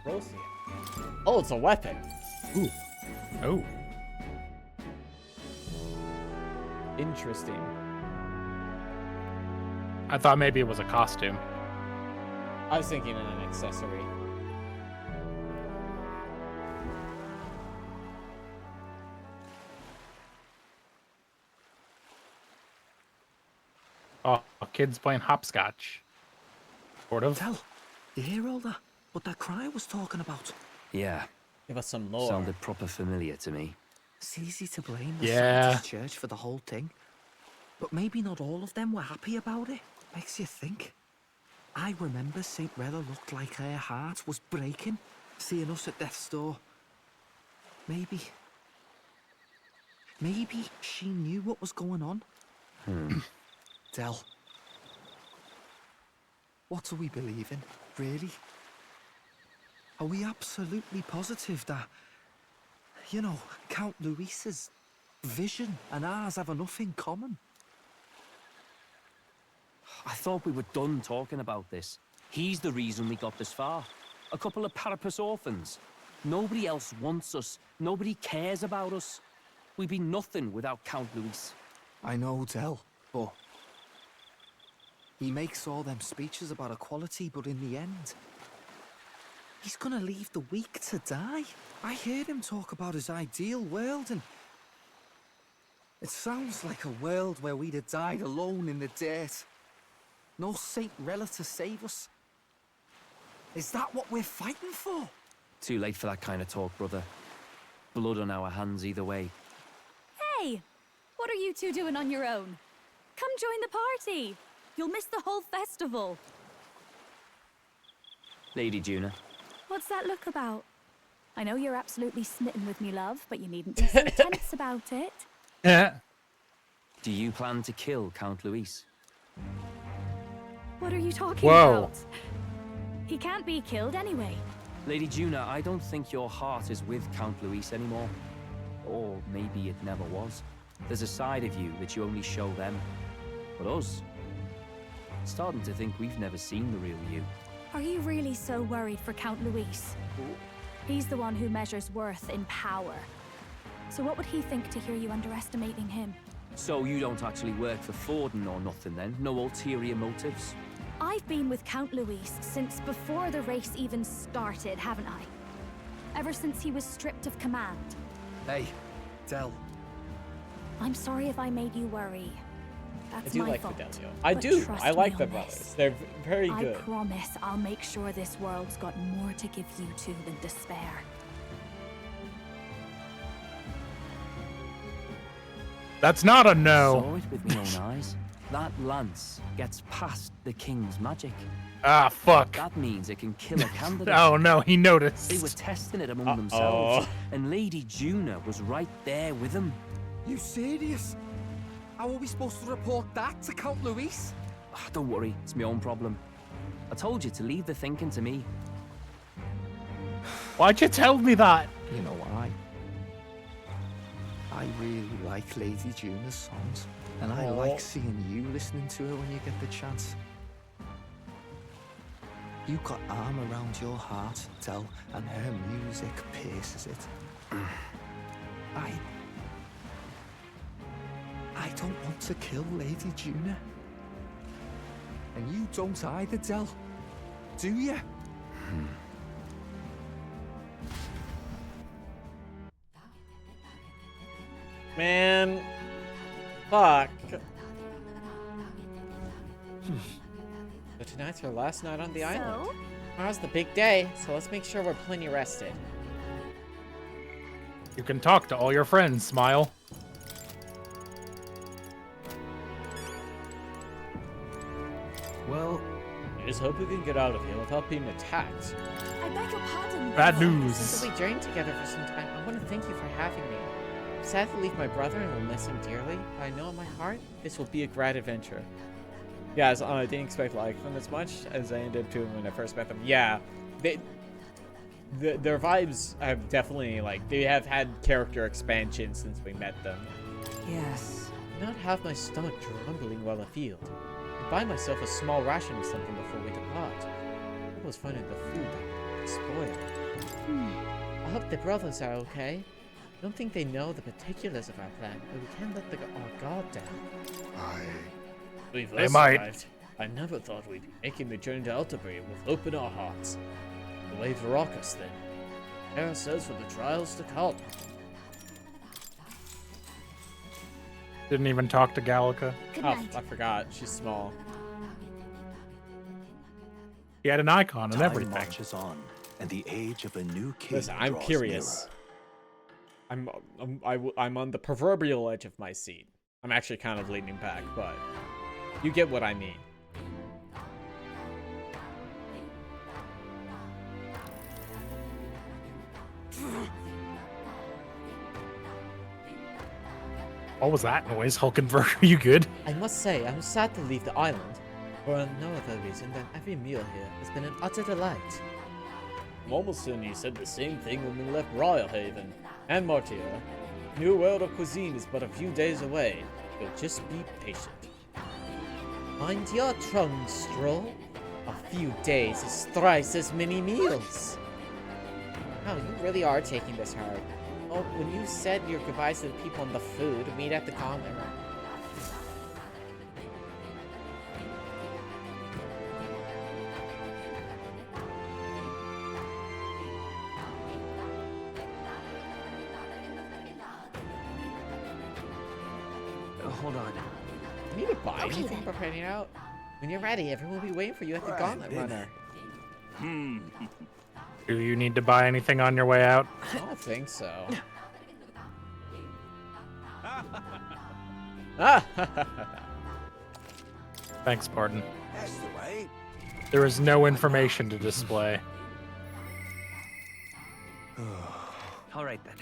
Rosia. Oh, it's a weapon. Ooh. Oh. Interesting. I thought maybe it was a costume. I was thinking an accessory. Oh, kids playing hopscotch. Sort of. Tell, you hear all that? What that cry was talking about? Yeah. Give us some lore. Sounded proper familiar to me. It's easy to blame the Yeah. Scientist Church for the whole thing. But maybe not all of them were happy about it. Makes you think. I remember St. Rella looked like her heart was breaking, seeing us at death's door. Maybe she knew what was going on. Del, what are we believing, really? Are we absolutely positive that, you know, Count Luis's vision and ours have enough in common? I thought we were done talking about this. He's the reason we got this far. A couple of Parapus orphans. Nobody else wants us. Nobody cares about us. We'd be nothing without Count Luis. I know, Del, but he makes all them speeches about equality, but in the end, he's gonna leave the weak to die. I heard him talk about his ideal world, and it sounds like a world where we'd have died alone in the dirt. No Saint Rella to save us. Is that what we're fighting for? Too late for that kind of talk, brother. Blood on our hands either way. Hey! What are you two doing on your own? Come join the party! You'll miss the whole festival. Lady Juna. What's that look about? I know you're absolutely smitten with me, love, but you needn't be so tense about it. Yeah. Do you plan to kill Count Luis? What are you talking Whoa. about? He can't be killed anyway. Lady Juna, I don't think your heart is with Count Luis anymore. Or maybe it never was. There's a side of you that you only show them. But us, starting to think we've never seen the real you. Are you really so worried for Count Luis? He's the one who measures worth in power. So what would he think to hear you underestimating him? So you don't actually work for Forden or nothing then? No ulterior motives? I've been with Count Luis since before the race even started, haven't I? Ever since he was stripped of command. Hey, Del. I'm sorry if I made you worry. That's I do my like fault. Fidelio. I But do. trust I like me the on brothers. this. They're very good. I promise I'll make sure this world's got more to give you two than despair. That's not a no. Saw it with my own eyes. That lance gets past the king's magic. Ah, fuck. That means it can kill a candidate. Oh no, he noticed. They were testing it among themselves, and Lady Juna was right there with them. You serious? How are we supposed to report that to Count Luis? Don't worry, it's my own problem. I told you to leave the thinking to me. Why'd you tell me that? You know why? I really like Lady Juna's songs, and I like seeing you listening to her when you get the chance. You got arm around your heart, Del, and her music pierces it. I don't want to kill Lady Juna. And you don't either, Del. Do you? Man. Fuck. So tonight's our last night on the island. So? Tomorrow's the big day, so let's make sure we're plenty rested. You can talk to all your friends, Smile. Well, I just hope we can get out of here without being attacked. I beg your pardon. Bad news. Since we journeyed together for some time, I want to thank you for having me. I'm sad to leave my brother and will miss him dearly, but I know in my heart this will be a great adventure. Yeah, so I didn't expect to like them as much as I ended up doing when I first met them. Yeah, their vibes have definitely, like, they have had character expansion since we met them. Yes. I do not have my stomach rumbling while afield. I buy myself a small ration of something before we depart. I was finding the food that spoiled. I hope the brothers are okay. I don't think they know the particulars of our plan, but we can't let our guard down. We They first might. arrived, I never thought we'd be making the journey to Altabury with open our hearts. The waves rock us then. Prepare ourselves for the trials to come. Didn't even talk to Gallica. Oh, I forgot. She's small. He had an icon and Time everything. marches on, and the age of a new king Listen, I'm draws curious. I'm on the proverbial edge of my seat. I'm actually kind of leaning back, but you get what I mean. What was that noise, Hulkenberg? Are you good? I must say, I'm sad to leave the island, for no other reason than every meal here has been an utter delight. I'm almost certain you said the same thing when we left Royalhaven and Martyra. New world of cuisine is but a few days away, so just be patient. Mind your tongue, Stroll. A few days is thrice as many meals. Wow, you really are taking this hard. Oh, when you said your goodbyes to the people on the food, meet at the common. Hold on. You need to buy anything for printing out? When you're ready, everyone will be waiting for you at the Gauntlet Runner. Do you need to buy anything on your way out? I don't think so. Thanks, Pardon. That's the way. There is no information to display. All right then.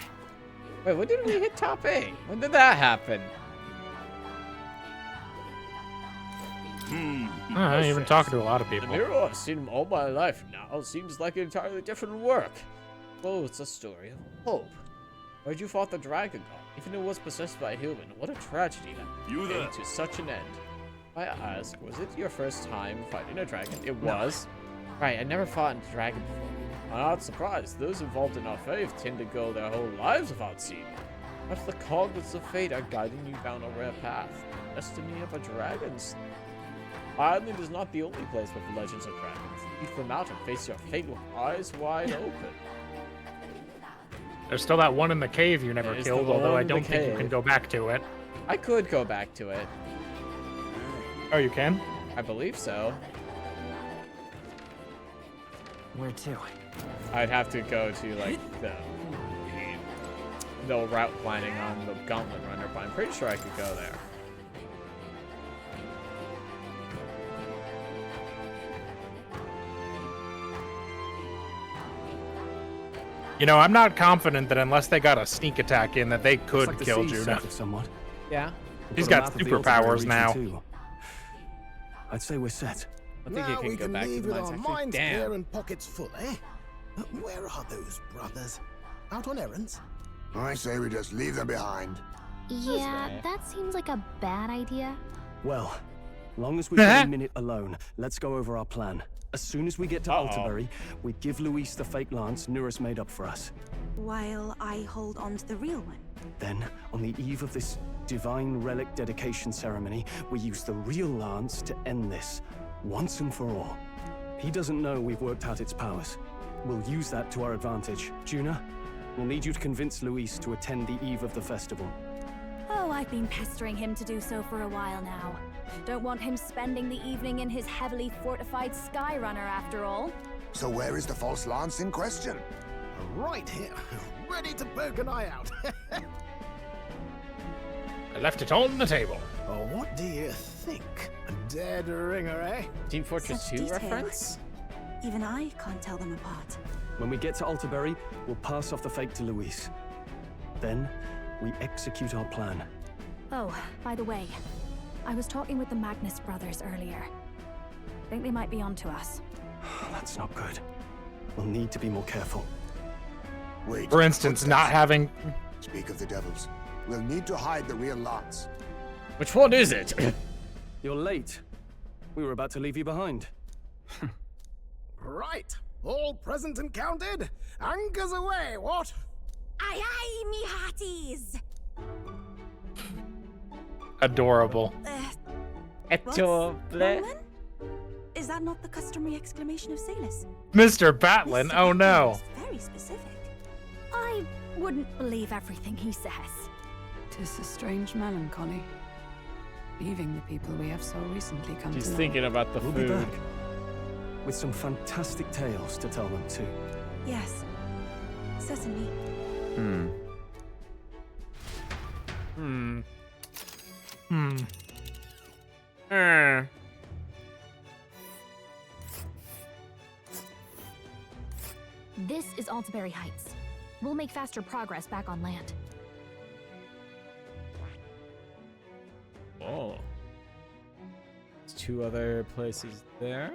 Wait, when did we hit top 8? When did that happen? I ain't even talking to a lot of people. The hero I've seen him all my life now seems like an entirely different work. Oh, it's a story of hope. Where'd you fought the dragon god? Even if it was possessed by a human, what a tragedy that came to such an end. I ask, was it your first time fighting a dragon? It was. Right, I never fought a dragon before. I'm not surprised. Those involved in our faith tend to go their whole lives without seeing it. Perhaps the cognizance of fate are guiding you down a rare path. Destiny of a dragon's. Island is not the only place with legends of dragons. Eat them out and face your fate with eyes wide open. There's still that one in the cave you never There's killed, the although one I in the don't think you can cave. go back to it. I could go back to it. Oh, you can? I believe so. Where to? I'd have to go to, like, the route planning on the Gauntlet Runner, but I'm pretty sure I could go there. You know, I'm not confident that unless they got a sneak attack in, that they could Looks like the kill sea's Judah. settled somewhat. Yeah. He's We've a got map of the superpowers Altabury region now. too. I'd say we're set. I think now it can we go can back to leave the with mines. our Actually, minds clear damn. and pockets full, eh? Where are those brothers? Out on errands? I say we just leave them behind. Yeah, that seems like a bad idea. Well, long as we've got a minute alone, let's go over our plan. As soon as we get to Altabury, we give Luis the fake lance Nuris made up for us. While I hold on to the real one. Then, on the eve of this divine relic dedication ceremony, we use the real lance to end this, once and for all. He doesn't know we've worked out its powers. We'll use that to our advantage. Juna, we'll need you to convince Luis to attend the eve of the festival. Oh, I've been pestering him to do so for a while now. Don't want him spending the evening in his heavily fortified Skyrunner after all. So where is the false lance in question? Right here, ready to poke an eye out. I left it on the table. Oh, what do you think? A dead ringer, eh? Team Fortress 2 reference? Even I can't tell them apart. When we get to Altaberry, we'll pass off the fake to Luis. Then, we execute our plan. Oh, by the way, I was talking with the Magnus brothers earlier. Think they might be onto us. That's not good. We'll need to be more careful. Wait. For instance, not having... Speak of the devils. We'll need to hide the real lance. Which one is it? You're late. We were about to leave you behind. Right, all present and counted. Anchors away, what? Aye aye, me hearties! Adorable. Adorable. Roman? Is that not the customary exclamation of sailors? Mr. Batlin, oh no. Very specific. I wouldn't believe everything he says. 'Tis a strange melancholy, leaving the people we have so recently come She's to know. thinking about the We'll food. be back. With some fantastic tales to tell them too. Yes, certainly. This is Altaberry Heights. We'll make faster progress back on land. Oh. There's 2 other places there.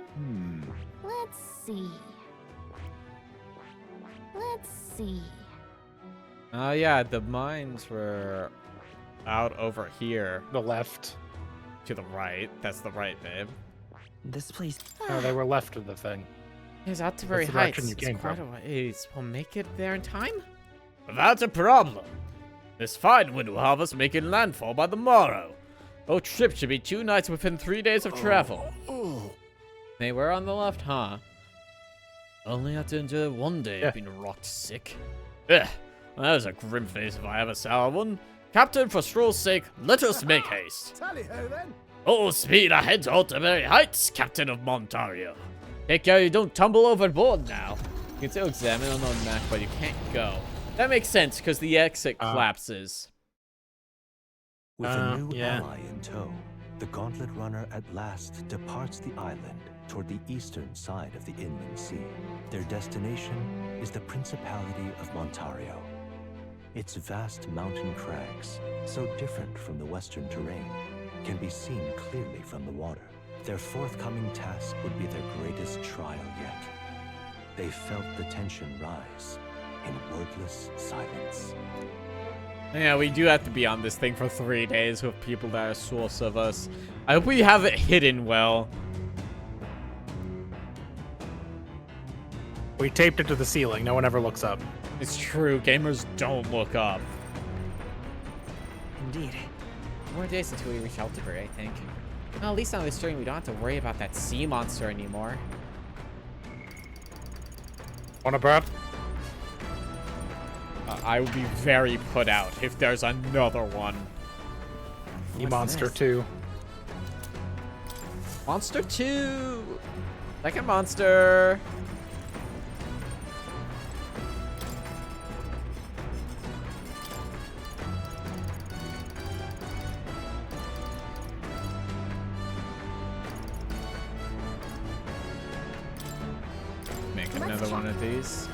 Let's see. Let's see. Oh yeah, the mines were out over here. The left. To the right. That's the right, babe. This place... Oh, they were left of the thing. Here's Altaberry That's the direction Heights. you It's came quite from. a ways. We'll make it there in time? Without a problem. This fine wind will have us making landfall by the morrow. Our trip should be 2 nights within 3 days of travel. They were on the left, huh? Only had to endure 1 day of being rocked sick. Ugh, that was a grim face if I ever saw one. Captain, for Stroll's sake, let us make haste. Tally-ho then. Full speed ahead to Altaberry Heights, Captain of Montario. Take care you don't tumble overboard now. You can still examine on the map, but you can't go. That makes sense, because the exit collapses. With a new yeah. ally in tow, the Gauntlet Runner at last departs the island toward the eastern side of the inland sea. Their destination is the Principality of Montario. Its vast mountain crags, so different from the western terrain, can be seen clearly from the water. Their forthcoming task would be their greatest trial yet. They felt the tension rise in wordless silence. Yeah, we do have to be on this thing for 3 days with people that are source of us. I hope we have it hidden well. We taped it to the ceiling. No one ever looks up. It's true. Gamers don't look up. Indeed. More days until we reach Altaberry, I think. Well, at least on this journey, we don't have to worry about that sea monster anymore. Wanna bet? I would be very put out if there's another one. Monster 2. Monster 2! Second monster! Make another one of these.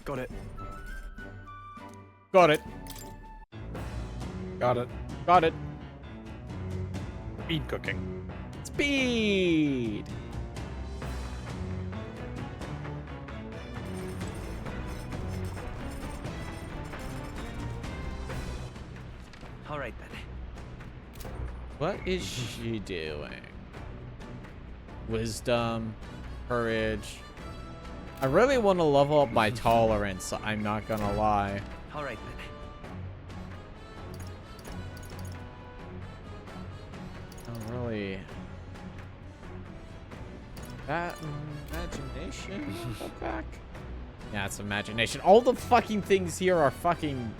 Got it. Got it. Got it. Got it. Speed cooking. Speed! All right, then. What is she doing? Wisdom, courage. I really want to level up my tolerance, I'm not gonna lie. All right, then. I'm really... That imagination? Go back. Yeah, it's imagination. All the fucking things here are fucking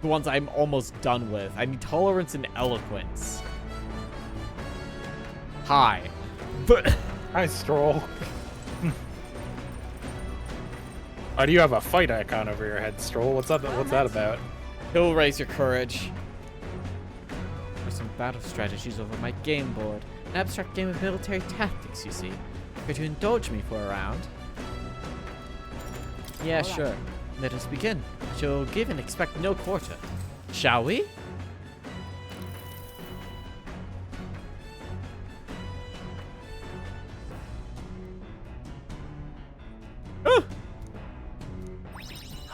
The ones I'm almost done with. I need tolerance and eloquence. Hi. But Hi, Stroll. Oh, do you have a fight icon over your head, Stroll? What's up? What's that about? He'll raise your courage. There's some battle strategies over my game board. An abstract game of military tactics, you see. Could you indulge me for a round? Yeah, sure. Let us begin. She'll give and expect no quarter. Shall we?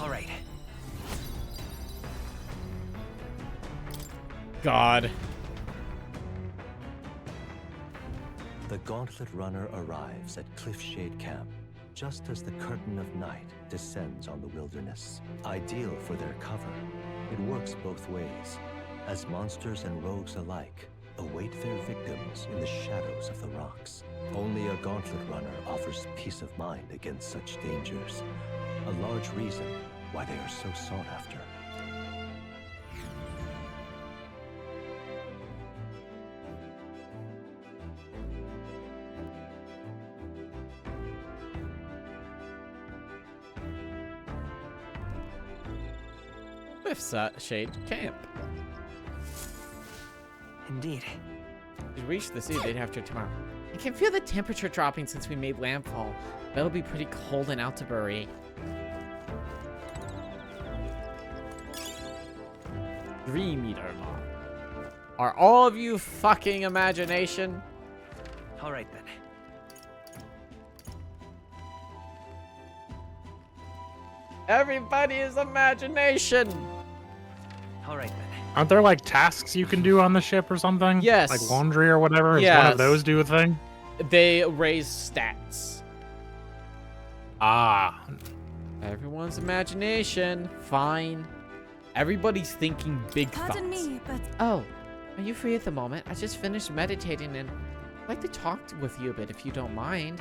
All right. God. The Gauntlet Runner arrives at Cliffshade Camp, just as the curtain of night descends on the wilderness. Ideal for their cover, it works both ways, as monsters and rogues alike await their victims in the shadows of the rocks. Only a Gauntlet Runner offers peace of mind against such dangers, a large reason why they are so sought after. Cliffshade Camp. Indeed. To reach the sea, they'd have to tomorrow. I can feel the temperature dropping since we made landfall. That'll be pretty cold in Altabury. 3-meter long. Are all of you fucking imagination? All right then. Everybody is imagination. All right then. Aren't there like tasks you can do on the ship or something? Yes. Like laundry or whatever? Yes. Is one of those do a thing? They raise stats. Ah. Everyone's imagination. Fine. Everybody's thinking big thoughts. Pardon me, but... Oh, are you free at the moment? I just finished meditating and I'd like to talk with you a bit if you don't mind.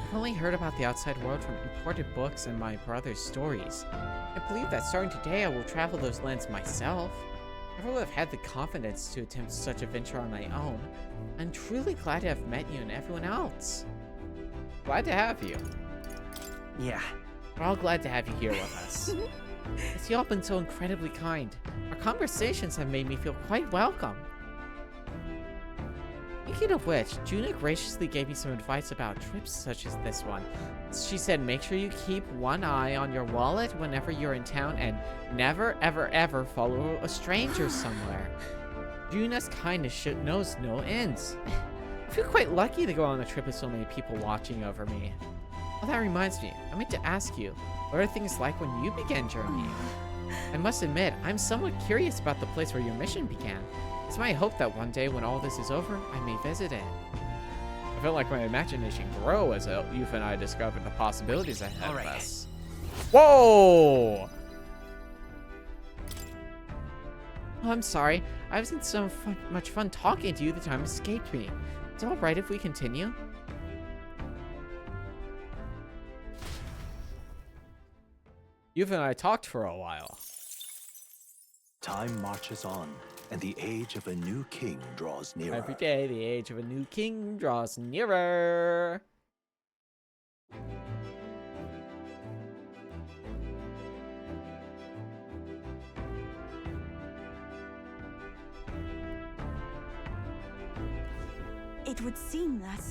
I've only heard about the outside world from imported books and my brother's stories. I believe that starting today I will travel those lands myself. I never would have had the confidence to attempt such a venture on my own. I'm truly glad to have met you and everyone else. Glad to have you. Yeah. We're all glad to have you here with us. It's you all been so incredibly kind. Our conversations have made me feel quite welcome. Speaking of which, Juna graciously gave me some advice about trips such as this one. She said make sure you keep one eye on your wallet whenever you're in town and never ever ever follow a stranger somewhere. Juna's kindness knows no ends. I feel quite lucky to go on a trip with so many people watching over me. Oh, that reminds me, I meant to ask you, what are things like when you began journeying? I must admit, I'm somewhat curious about the place where your mission began. It's my hope that one day when all this is over, I may visit it. I feel like my imagination grew as Youth and I discovered the possibilities ahead of us. Whoa! Oh, I'm sorry. I was having so much fun talking to you, the time escaped me. It's alright if we continue. Youth and I talked for a while. Time marches on, and the age of a new king draws nearer. Every day, the age of a new king draws nearer. It would seem that...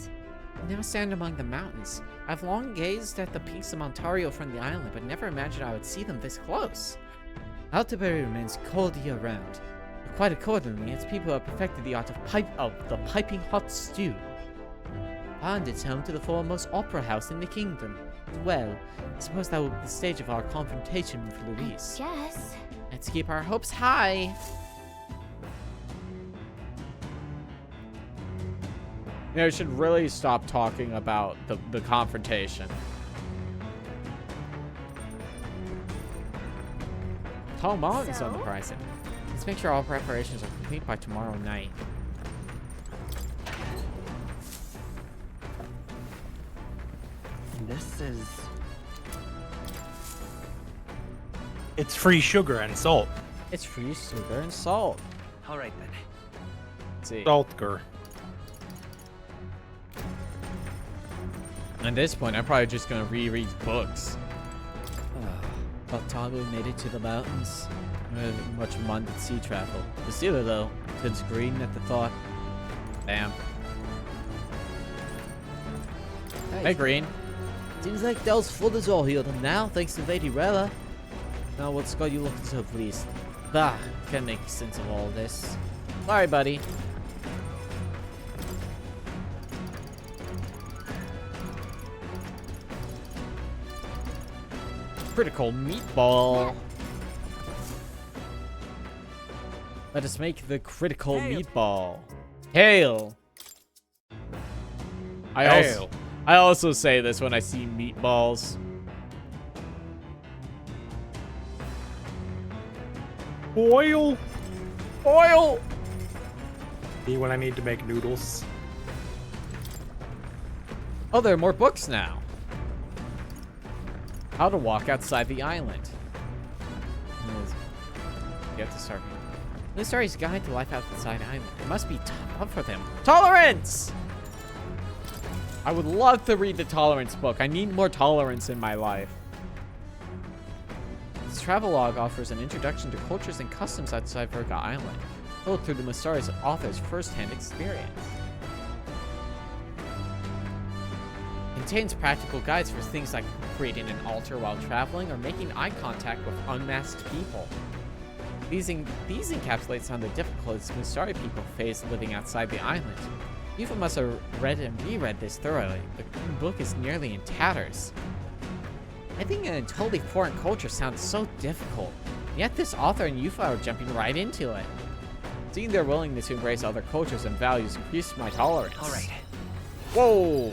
I now stand among the mountains. I've long gazed at the peaks of Ontario from the island, but never imagined I would see them this close. Altabury remains cold year-round. Quite accordingly, its people have perfected the art of the piping hot stew. And it's home to the foremost opera house in the kingdom. Well, I suppose that will be the stage of our confrontation with Louise. Yes. Let's keep our hopes high. You know, we should really stop talking about the confrontation. Tall mountains on the horizon. Let's make sure all preparations are complete by tomorrow night. This is... It's free sugar and salt. It's free sugar and salt. All right, then. Let's see. Saltger. At this point, I'm probably just gonna reread books. About time we made it to the mountains. Much mundane sea travel. The sealer, though, turns green at the thought. Damn. Hey, Green. Seems like Dell's foot is all healed up now, thanks to Lady Rella. Now what's got you looking so pleased? Bah, can't make sense of all this. Sorry, buddy. Critical meatball. Let us make the critical meatball. Hail. I also say this when I see meatballs. Oil. Oil. Me when I need to make noodles. Oh, there are more books now. How to walk outside the island. You have to start. Story's guide to life outside the island. It must be tough for them. Tolerance! I would love to read the tolerance book. I need more tolerance in my life. This travelogue offers an introduction to cultures and customs outside Virga Island, told through the Mistari's author's first-hand experience. Contains practical guides for things like creating an altar while traveling or making eye contact with unmasked people. These encapsulate some of the difficulties Mistari people face living outside the island. You must have read and reread this thoroughly. The book is nearly in tatters. I think a totally foreign culture sounds so difficult, yet this author and Yufa are jumping right into it. Seeing their willingness to embrace other cultures and values increased my tolerance. All right. Whoa!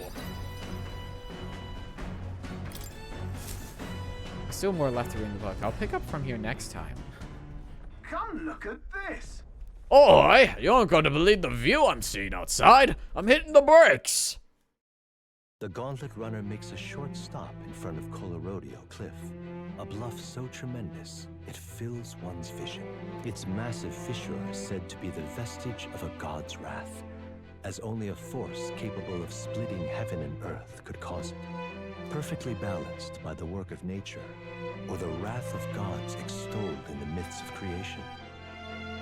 Still more left to read in the book. I'll pick up from here next time. Come look at this. Oi! You aren't going to believe the view I'm seeing outside. I'm hitting the brakes. The Gauntlet Runner makes a short stop in front of Colorodeo Cliff, a bluff so tremendous it fills one's vision. Its massive fissure is said to be the vestige of a god's wrath, as only a force capable of splitting heaven and earth could cause it. Perfectly balanced by the work of nature, or the wrath of gods extolled in the myths of creation,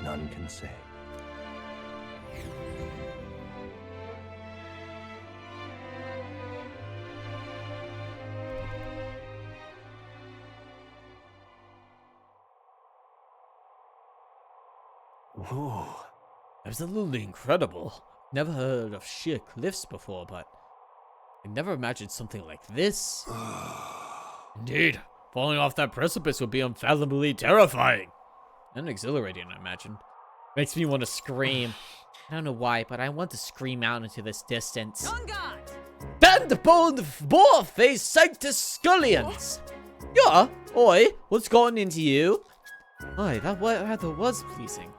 none can say. Whoa. Absolutely incredible. Never heard of sheer cliffs before, but I never imagined something like this. Indeed, falling off that precipice would be unfathomably terrifying. And exhilarating, I imagine. Makes me want to scream. I don't know why, but I want to scream out into this distance. On guard! Stand upon the boar-faced Sanctus Scullions! Yeah, oi, what's gotten into you? Aye, that rather was pleasing.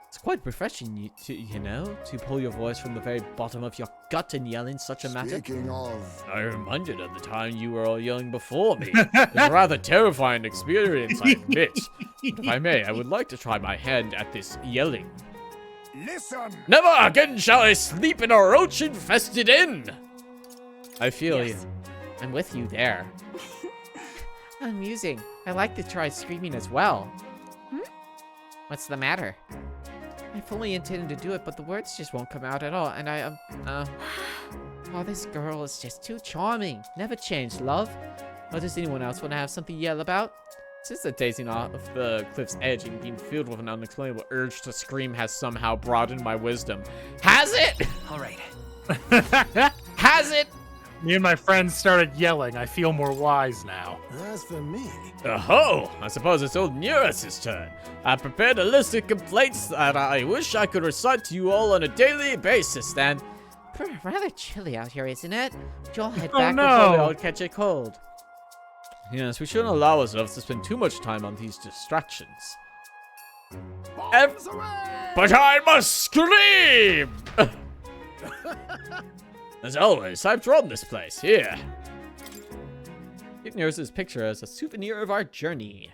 It's quite refreshing, you know, to pull your voice from the very bottom of your gut and yell in such a matter. Speaking of... I reminded of the time you were all yelling before me. It's a rather terrifying experience, I admit. But if I may, I would like to try my hand at this yelling. Listen! Never again shall I sleep in a roach-infested inn! I feel you. I'm with you there. Amusing. I like to try screaming as well. What's the matter? I fully intended to do it, but the words just won't come out at all, and oh, this girl is just too charming. Never change, love. Or does anyone else want to have something to yell about? Since the dazing off the cliff's edge and being filled with an unexplainable urge to scream has somehow broadened my wisdom. Has it? All right. Has it? Me and my friends started yelling. I feel more wise now. As for me... Oh, I suppose it's old Nereus' turn. I prepared a list of complaints that I wish I could recite to you all on a daily basis, then. Rather chilly out here, isn't it? Would you all head back before we all catch a cold? Yes, we shouldn't allow ourselves to spend too much time on these distractions. But I must scream! As always, I've drawn this place. Here. Keep Nurse's picture as a souvenir of our journey.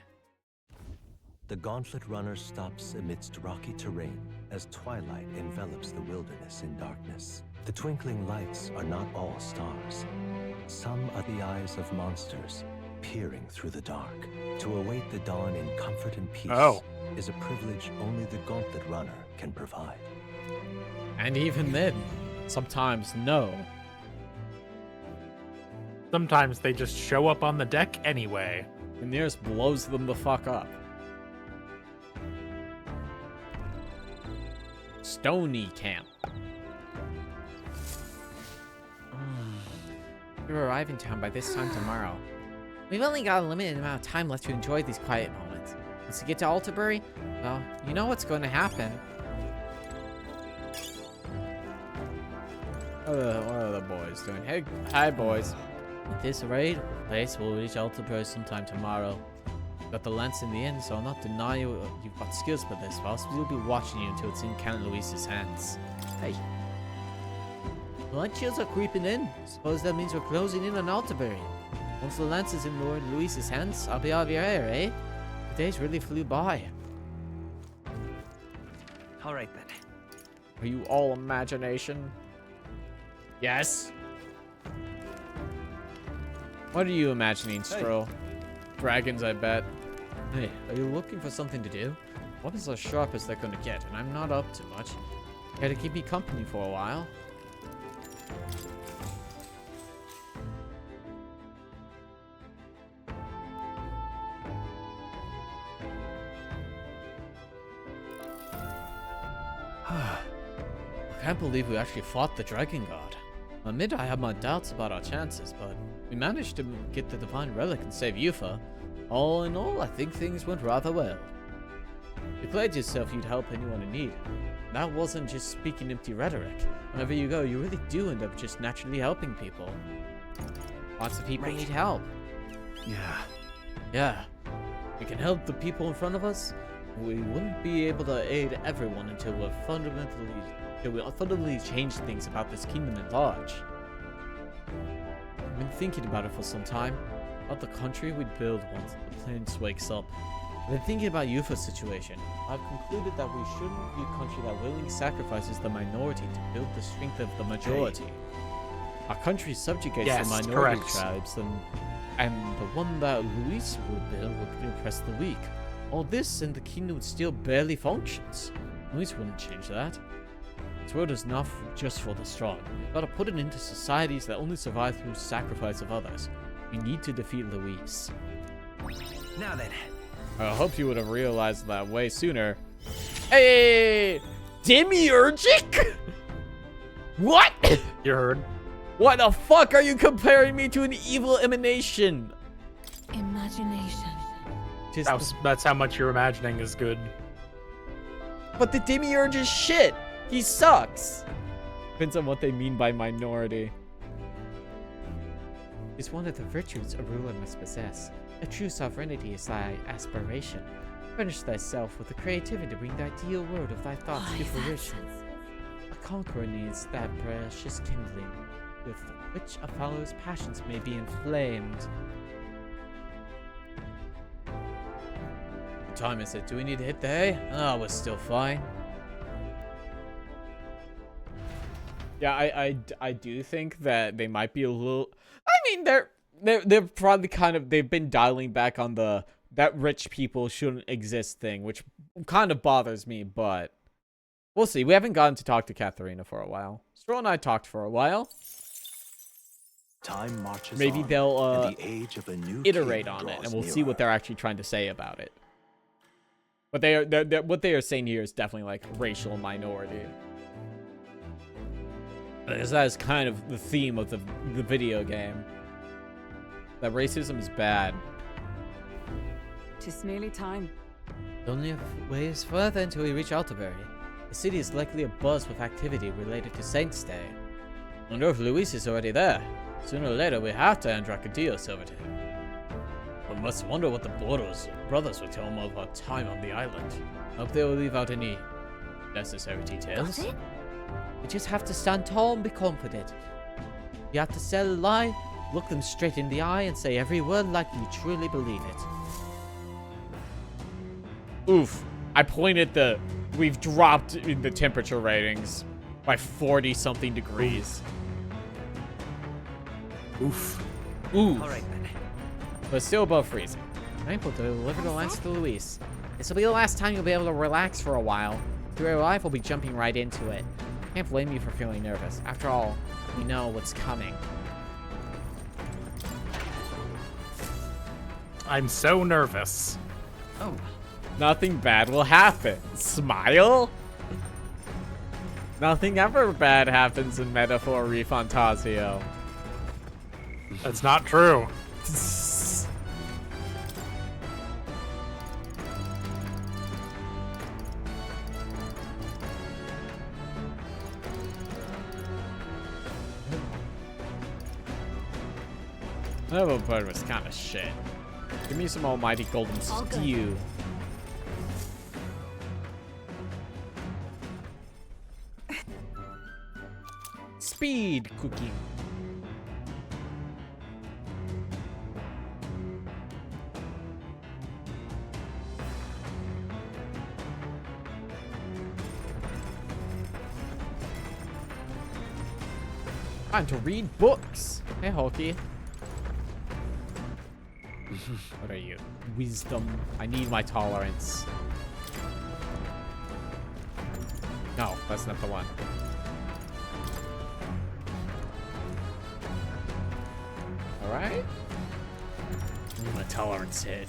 The Gauntlet Runner stops amidst rocky terrain as twilight envelops the wilderness in darkness. The twinkling lights are not all stars. Some are the eyes of monsters peering through the dark. To await the dawn in comfort and peace is a privilege only the Gauntlet Runner can provide. And even then, sometimes no. Sometimes they just show up on the deck anyway. And Nearest blows them the fuck up. Stony Camp. We'll arrive in town by this time tomorrow. We've only got a limited amount of time left to enjoy these quiet moments. Once we get to Altabury, well, you know what's going to happen. What are the boys doing? Hey, hi boys. At this rate, the place will reach Altabury sometime tomorrow. Got the lance in the inn, so I'll not deny you've got skills for this, but we'll be watching you until it's in Count Luis's hands. Hey. Light chills are creeping in. Suppose that means we're closing in on Altabury. Once the lance is in Lord Luis's hands, I'll be out of your hair, eh? The days really flew by. Alright then. Are you all imagination? Yes. What are you imagining, Stro? Hey. Dragons, I bet. Hey, are you looking for something to do? What is as sharp as they're gonna get? And I'm not up to much. Gotta keep me company for a while. I can't believe we actually fought the Dragon God. I admit I had my doubts about our chances, but we managed to get the Divine Relic and save Yufa. All in all, I think things went rather well. You pledged yourself you'd help anyone in need. That wasn't just speaking empty rhetoric. Wherever you go, you really do end up just naturally helping people. Lots of people need help. Yeah. We can help the people in front of us. We wouldn't be able to aid everyone until we fundamentally change things about this kingdom at large. I've been thinking about it for some time. About the country we'd build once the prince wakes up. I've been thinking about Yufa's situation. I've concluded that we shouldn't be a country that willingly sacrifices the minority to build the strength of the majority. Our country subjugates the minority tribes, and the one that Luis will build will oppress the weak. All this and the kingdom still barely functions. Luis wouldn't change that. This world is not just for the strong. We've got to put it into societies that only survive through sacrifice of others. We need to defeat Luis. Now then. I hope you would have realized that way sooner. Hey! Demiurgic? What? You heard. What the fuck are you comparing me to an evil emanation? Imagination. That's how much you're imagining is good. But the Demiurge is shit. He sucks. Depends on what they mean by minority. It's one of the virtues a ruler must possess. A true sovereignty is thy aspiration. Furnish thyself with the creativity to bring the ideal world of thy thoughts to fruition. A conqueror needs that precious kindling, with which a follower's passions may be inflamed. What time is it? Do we need to hit the hay? Oh, we're still fine. Yeah, I do think that they might be a little. I mean, they're probably they've been dialing back on that rich people shouldn't exist thing, which kind of bothers me, but we'll see. We haven't gotten to talk to Katharina for a while. Stroll and I talked for a while. Time marches Maybe on, they'll and the age of a new iterate king on it, and draws we'll see nearer. what they're actually trying to say about it. But what they are saying here is definitely like racial minority. Because that is kind of the theme of the video game. That racism is bad. Tis nearly time. Only a ways further until we reach Altabury. The city is likely abuzz with activity related to Saint's Day. I wonder if Luis is already there. Sooner or later, we have to hand Dracadillos over to him. I must wonder what the brothers would tell him of our time on the island. Hope they will leave out any necessary details. Got it? You just have to stand tall and be confident. You have to sell a lie, look them straight in the eye, and say every word like you truly believe it. Oof. I pointed the... We've dropped in the temperature ratings by 40-something degrees. Oof. Oof. All right, then. But still above freezing. I'm able to deliver the lance to Luis. This will be the last time you'll be able to relax for a while. Through your life, we'll be jumping right into it. Can't blame you for feeling nervous. After all, we know what's coming. I'm so nervous. Oh. Nothing bad will happen. Smile? Nothing ever bad happens in Metaphor ReFantazio. That's not true. That bird was kind of shit. Give me some almighty golden stew. Speed cooking. Time to read books. Hey, Hulky. What are you? Wisdom. I need my tolerance. No, that's not the one. Alright. My tolerance hit.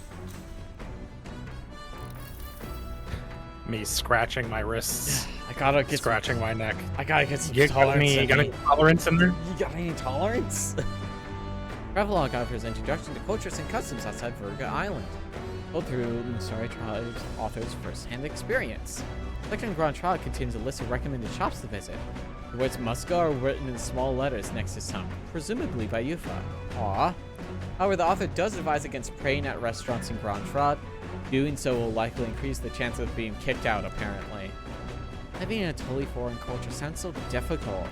Me scratching my wrists. I gotta get scratching my neck. I gotta get some you tolerance. You got any tolerance in there? You got any tolerance? Travelogue offers introduction to cultures and customs outside Virga Island. Go through Musari Tribe's author's first-hand experience. Second Grand Tribe contains a list of recommended shops to visit. The words Muska are written in small letters next to some, presumably by Yufa. Aww. However, the author does advise against praying at restaurants in Grand Trot. Doing so will likely increase the chance of being kicked out, apparently. Living in a totally foreign culture sounds so difficult.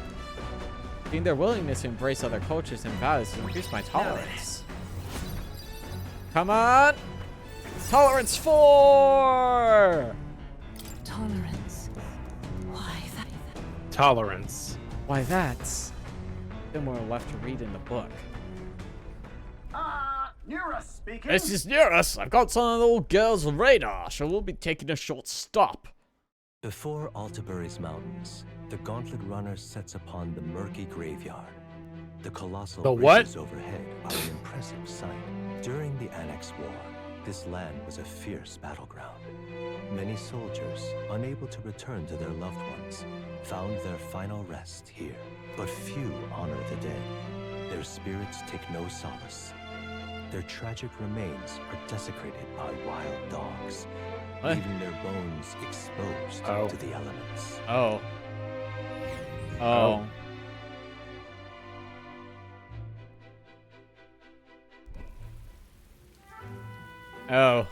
Seeing their willingness to embrace other cultures and values to increase my tolerance. Come on! Tolerance 4! Tolerance. Why that? Tolerance. Why that's... Still more left to read in the book. Near us speaking. This is near us. I've got some of the old girl's radar, so we'll be taking a short stop. Before Altabury's mountains, the Gauntlet Runner sets upon the murky graveyard. The colossal bridges overhead are an impressive sight. During the Annex War, this land was a fierce battleground. Many soldiers, unable to return to their loved ones, found their final rest here. But few honor the dead. Their spirits take no solace. Their tragic remains are desecrated by wild dogs, leaving their bones exposed to the elements. Oh. Oh. Oh.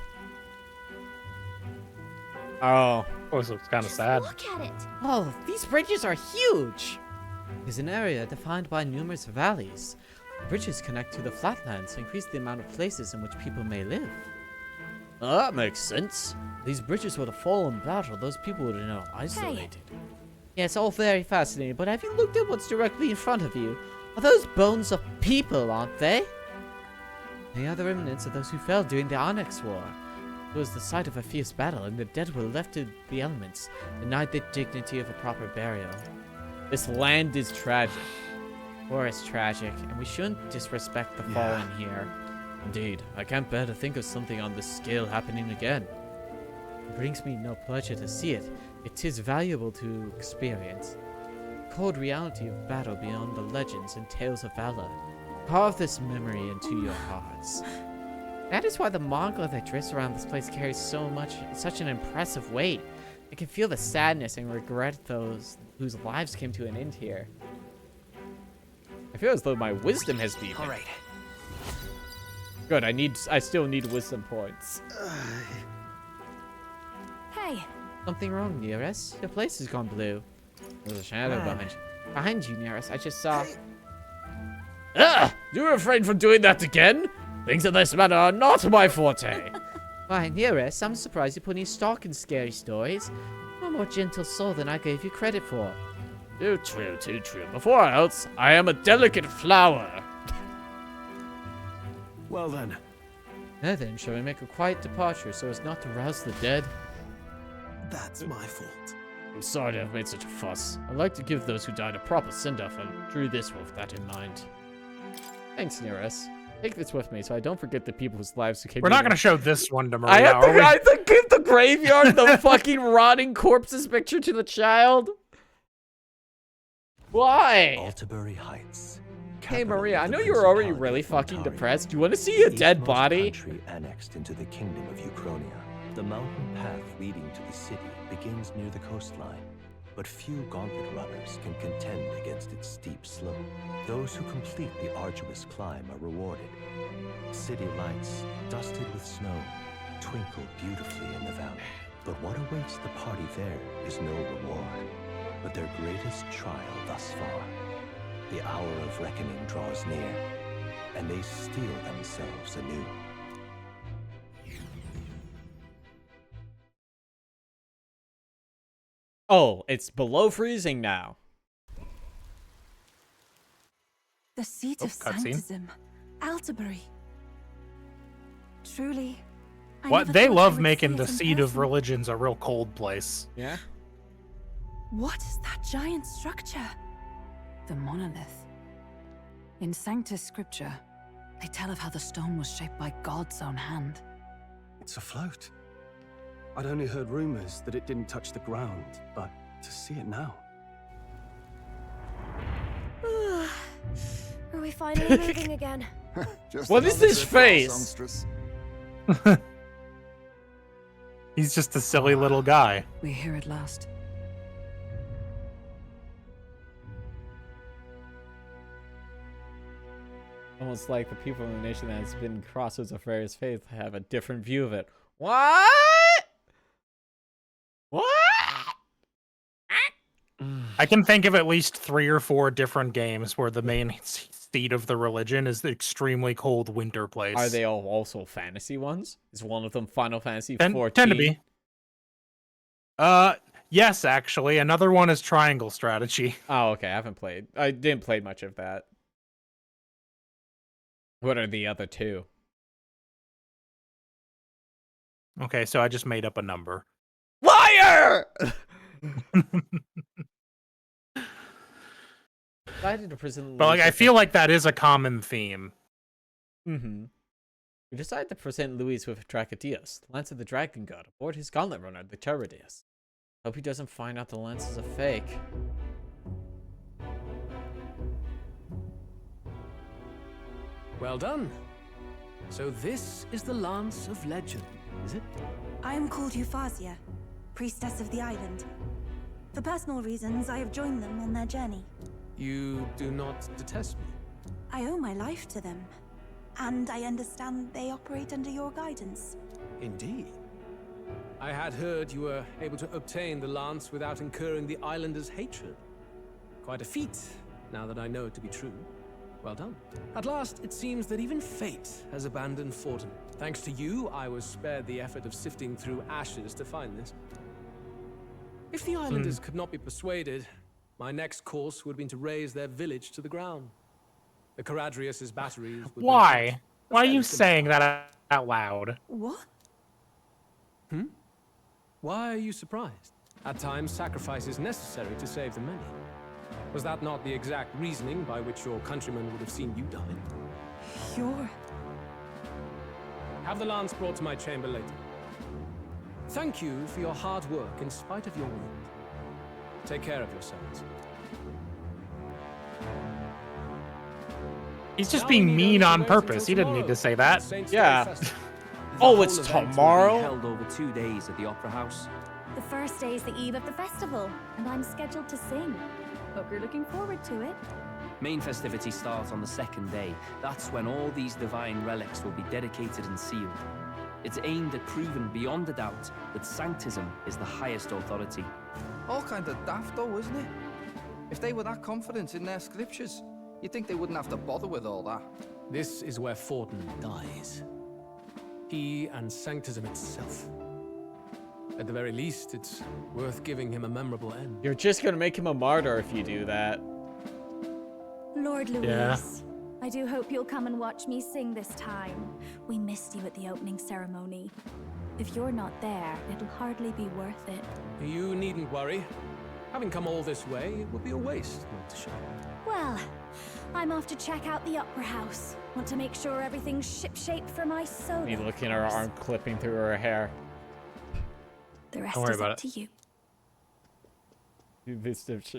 Oh. Oh, so it's kind of sad. Look at it. Oh, these bridges are huge. It's an area defined by numerous valleys. The bridges connect to the flatlands to increase the amount of places in which people may live. Oh, that makes sense. These bridges were to fall in battle. Those people would have been isolated. Hey. Yeah, it's all very fascinating, but have you looked at what's directly in front of you? Are those bones of people, aren't they? They are the remnants of those who fell during the Onyx War. It was the site of a fierce battle, and the dead were left to the elements, denied the dignity of a proper burial. This land is tragic. War is tragic, and we shouldn't disrespect the fallen here. Indeed, I can't bear to think of something on this scale happening again. It brings me no pleasure to see it. It is valuable to experience. The cold reality of battle beyond the legends and tales of valor. Carve this memory into your hearts. That is why the manga that drifts around this place carries such an impressive weight. I can feel the sadness and regret those whose lives came to an end here. I feel as though my wisdom has deepened. All right. Good. I still need wisdom points. Hey. Something wrong, Nearest? Your place has gone blue. There's a shadow behind you. Behind you, Nearest. I just saw. You refrain from doing that again? Things of this matter are not my forte. Why, Nearest, I'm surprised you put any stock in scary stories. You're a more gentle soul than I gave you credit for. Too true, too true. Before else, I am a delicate flower. Well then. Now then, shall we make a quiet departure so as not to rouse the dead? That's my fault. I'm sorry to have made such a fuss. I'd like to give those who died a proper send-off and drew this with that in mind. Thanks, Nearest. Take this with me so I don't forget the people whose lives who came. We're not going to show this one to Maria, I have to give the graveyard the fucking rotting corpses picture to the child. Why? Altabury Heights. Hey Maria, I know you were already really fucking depressed. Do you want to see a dead body? Country annexed into the kingdom of Uchronia. The mountain path leading to the city begins near the coastline, but few gauntlet runners can contend against its steep slope. Those who complete the arduous climb are rewarded. City lights, dusted with snow, twinkle beautifully in the valley. But what awaits the party there is no reward, but their greatest trial thus far. The hour of reckoning draws near, and they steel themselves anew. Oh, it's below freezing now. The seat of sanctism, Altabury. Truly. What they love making the seat of religions a real cold place. Yeah. What is that giant structure? The monolith. In Sanctus Scripture, they tell of how the stone was shaped by God's own hand. It's afloat. I'd only heard rumors that it didn't touch the ground, but to see it now. Are we finally moving again? What is this face? He's just a silly little guy. We're here at last. Almost like the people in the nation that has been crossroads of various faiths have a different view of it. What? What? I can think of at least 3 or 4 different games where the main seat of the religion is the extremely cold winter place. Are they all also fantasy ones? Is one of them Final Fantasy 14? Tend to be. Yes, actually. Another one is Triangle Strategy. Oh, okay. I didn't play much of that. What are the other 2? Okay, so I just made up a number. Liar! But like, I feel like that is a common theme. Mm-hmm. We decided to present Luis with Dracodius, Lance of the Dragon God, aboard his gauntlet runner, the Terradius. Hope he doesn't find out the lance is a fake. Well done. So this is the Lance of Legend, is it? I am called Euphrasia, priestess of the island. For personal reasons, I have joined them on their journey. You do not detest me? I owe my life to them, and I understand they operate under your guidance. Indeed. I had heard you were able to obtain the lance without incurring the islanders' hatred. Quite a feat, now that I know it to be true. Well done. At last, it seems that even fate has abandoned Fortin. Thanks to you, I was spared the effort of sifting through ashes to find this. If the islanders could not be persuaded, my next course would have been to raise their village to the ground. The Caradrius' batteries would... Why? Why are you saying that out loud? What? Why are you surprised? At times, sacrifice is necessary to save the many. Was that not the exact reasoning by which your countrymen would have seen you die? You're... Have the lance brought to my chamber later. Thank you for your hard work in spite of your wound. Take care of yourselves. He's just being mean on purpose. He didn't need to say that. Yeah. Oh, it's tomorrow? Held over 2 days at the Opera House. The first day is the eve of the festival, and I'm scheduled to sing. Hope you're looking forward to it. Main festivities start on the second day. That's when all these divine relics will be dedicated and sealed. It's aimed at proving beyond a doubt that Sanctism is the highest authority. All kind of daft though, isn't it? If they were that confident in their scriptures, you'd think they wouldn't have to bother with all that. This is where Forden dies. He and Sanctism itself. At the very least, it's worth giving him a memorable end. You're just gonna make him a martyr if you do that. Lord Louis, Yeah. I do hope you'll come and watch me sing this time. We missed you at the opening ceremony. If you're not there, it'll hardly be worth it. You needn't worry. Having come all this way, it would be a waste not to show. Well, I'm off to check out the Opera House. Want to make sure everything's shipshape for my solo. Me looking at her arm clipping through her hair. The rest Don't worry is about up it. to you.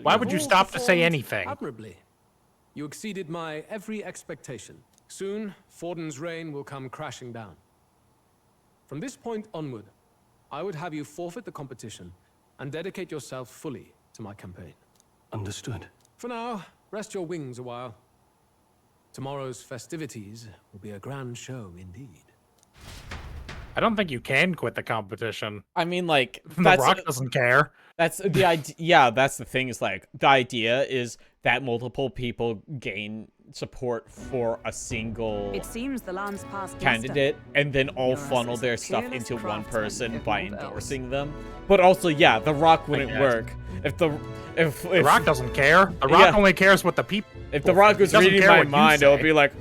Why would you stop to say anything? Admirably. You exceeded my every expectation. Soon, Forden's reign will come crashing down. From this point onward, I would have you forfeit the competition and dedicate yourself fully to my campaign. Understood. For now, rest your wings a while. Tomorrow's festivities will be a grand show indeed. I don't think you can quit the competition. I mean, like, The Rock doesn't care. That's the idea. Yeah, that's the thing. Is like the idea is that multiple people gain support for a single It seems the land's past candidate, and then all You're funnel as their stuff fearless into one craftsman, person if by not else. endorsing them. But also, yeah, The Rock wouldn't guess. work if the Rock doesn't care. The Rock only cares what the people. If The Rock was doesn't reading care my what you mind, it would say. be like,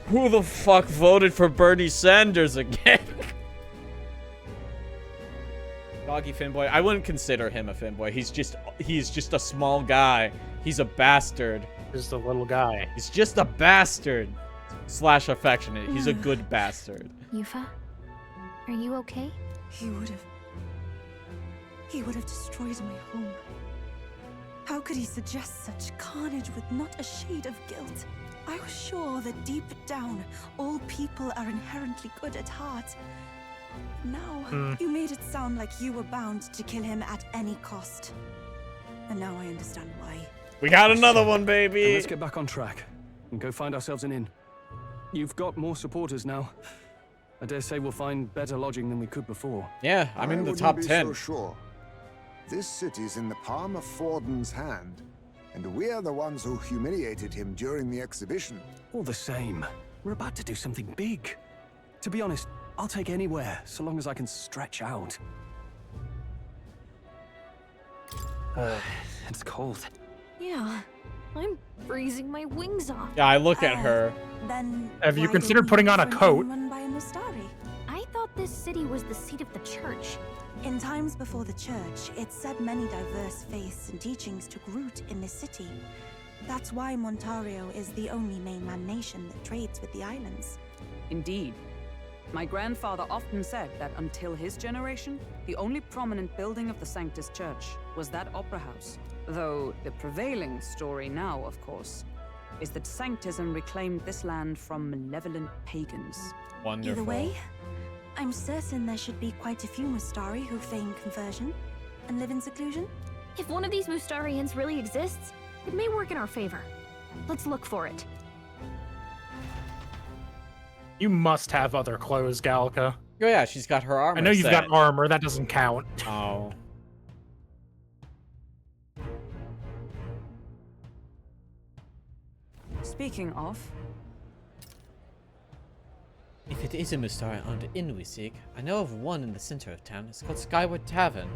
who the fuck voted for Bernie Sanders again? Doggy Finboy. I wouldn't consider him a Finboy. He's just a small guy. He's a bastard. Just a little guy. He's just a bastard. Slash affectionate. He's a good bastard. Yufa, are you okay? He would have destroyed my home. How could he suggest such carnage with not a shade of guilt? I was sure that deep down, all people are inherently good at heart. Now, you made it sound like you were bound to kill him at any cost. And now I understand why. We got another one, Then baby. let's get back on track and go find ourselves an inn. You've got more supporters now. I dare say we'll find better lodging than we could before. Yeah, I'm in the wouldn't top be 10. So sure. This city's in the palm of Forden's hand, and we're the ones who humiliated him during the exhibition. All the same, we're about to do something big. To be honest, I'll take anywhere, so long as I can stretch out. It's cold. Yeah, I'm freezing my wings off. Yeah, I look at her. Then Have you why considered don't putting on a run coat? Run by a Mustari? I thought this city was the seat of the church. In times before the church, it said many diverse faiths and teachings took root in this city. That's why Montario is the only mainland nation that trades with the islands. Indeed. My grandfather often said that until his generation, the only prominent building of the Sanctus Church was that opera house. Though the prevailing story now, of course, is that Sanctism reclaimed this land from malevolent pagans. Wonderful. Either way, I'm certain there should be quite a few Mustari who feign conversion and live in seclusion. If one of these Mustarians really exists, it may work in our favor. Let's look for it. You must have other clothes, Gallica. Oh yeah, she's got her armor. I know you've set. got armor. That doesn't count. Oh. Speaking of, If it is a Mustari on the inn we seek, I know of one in the center of town. It's called Skyward Tavern.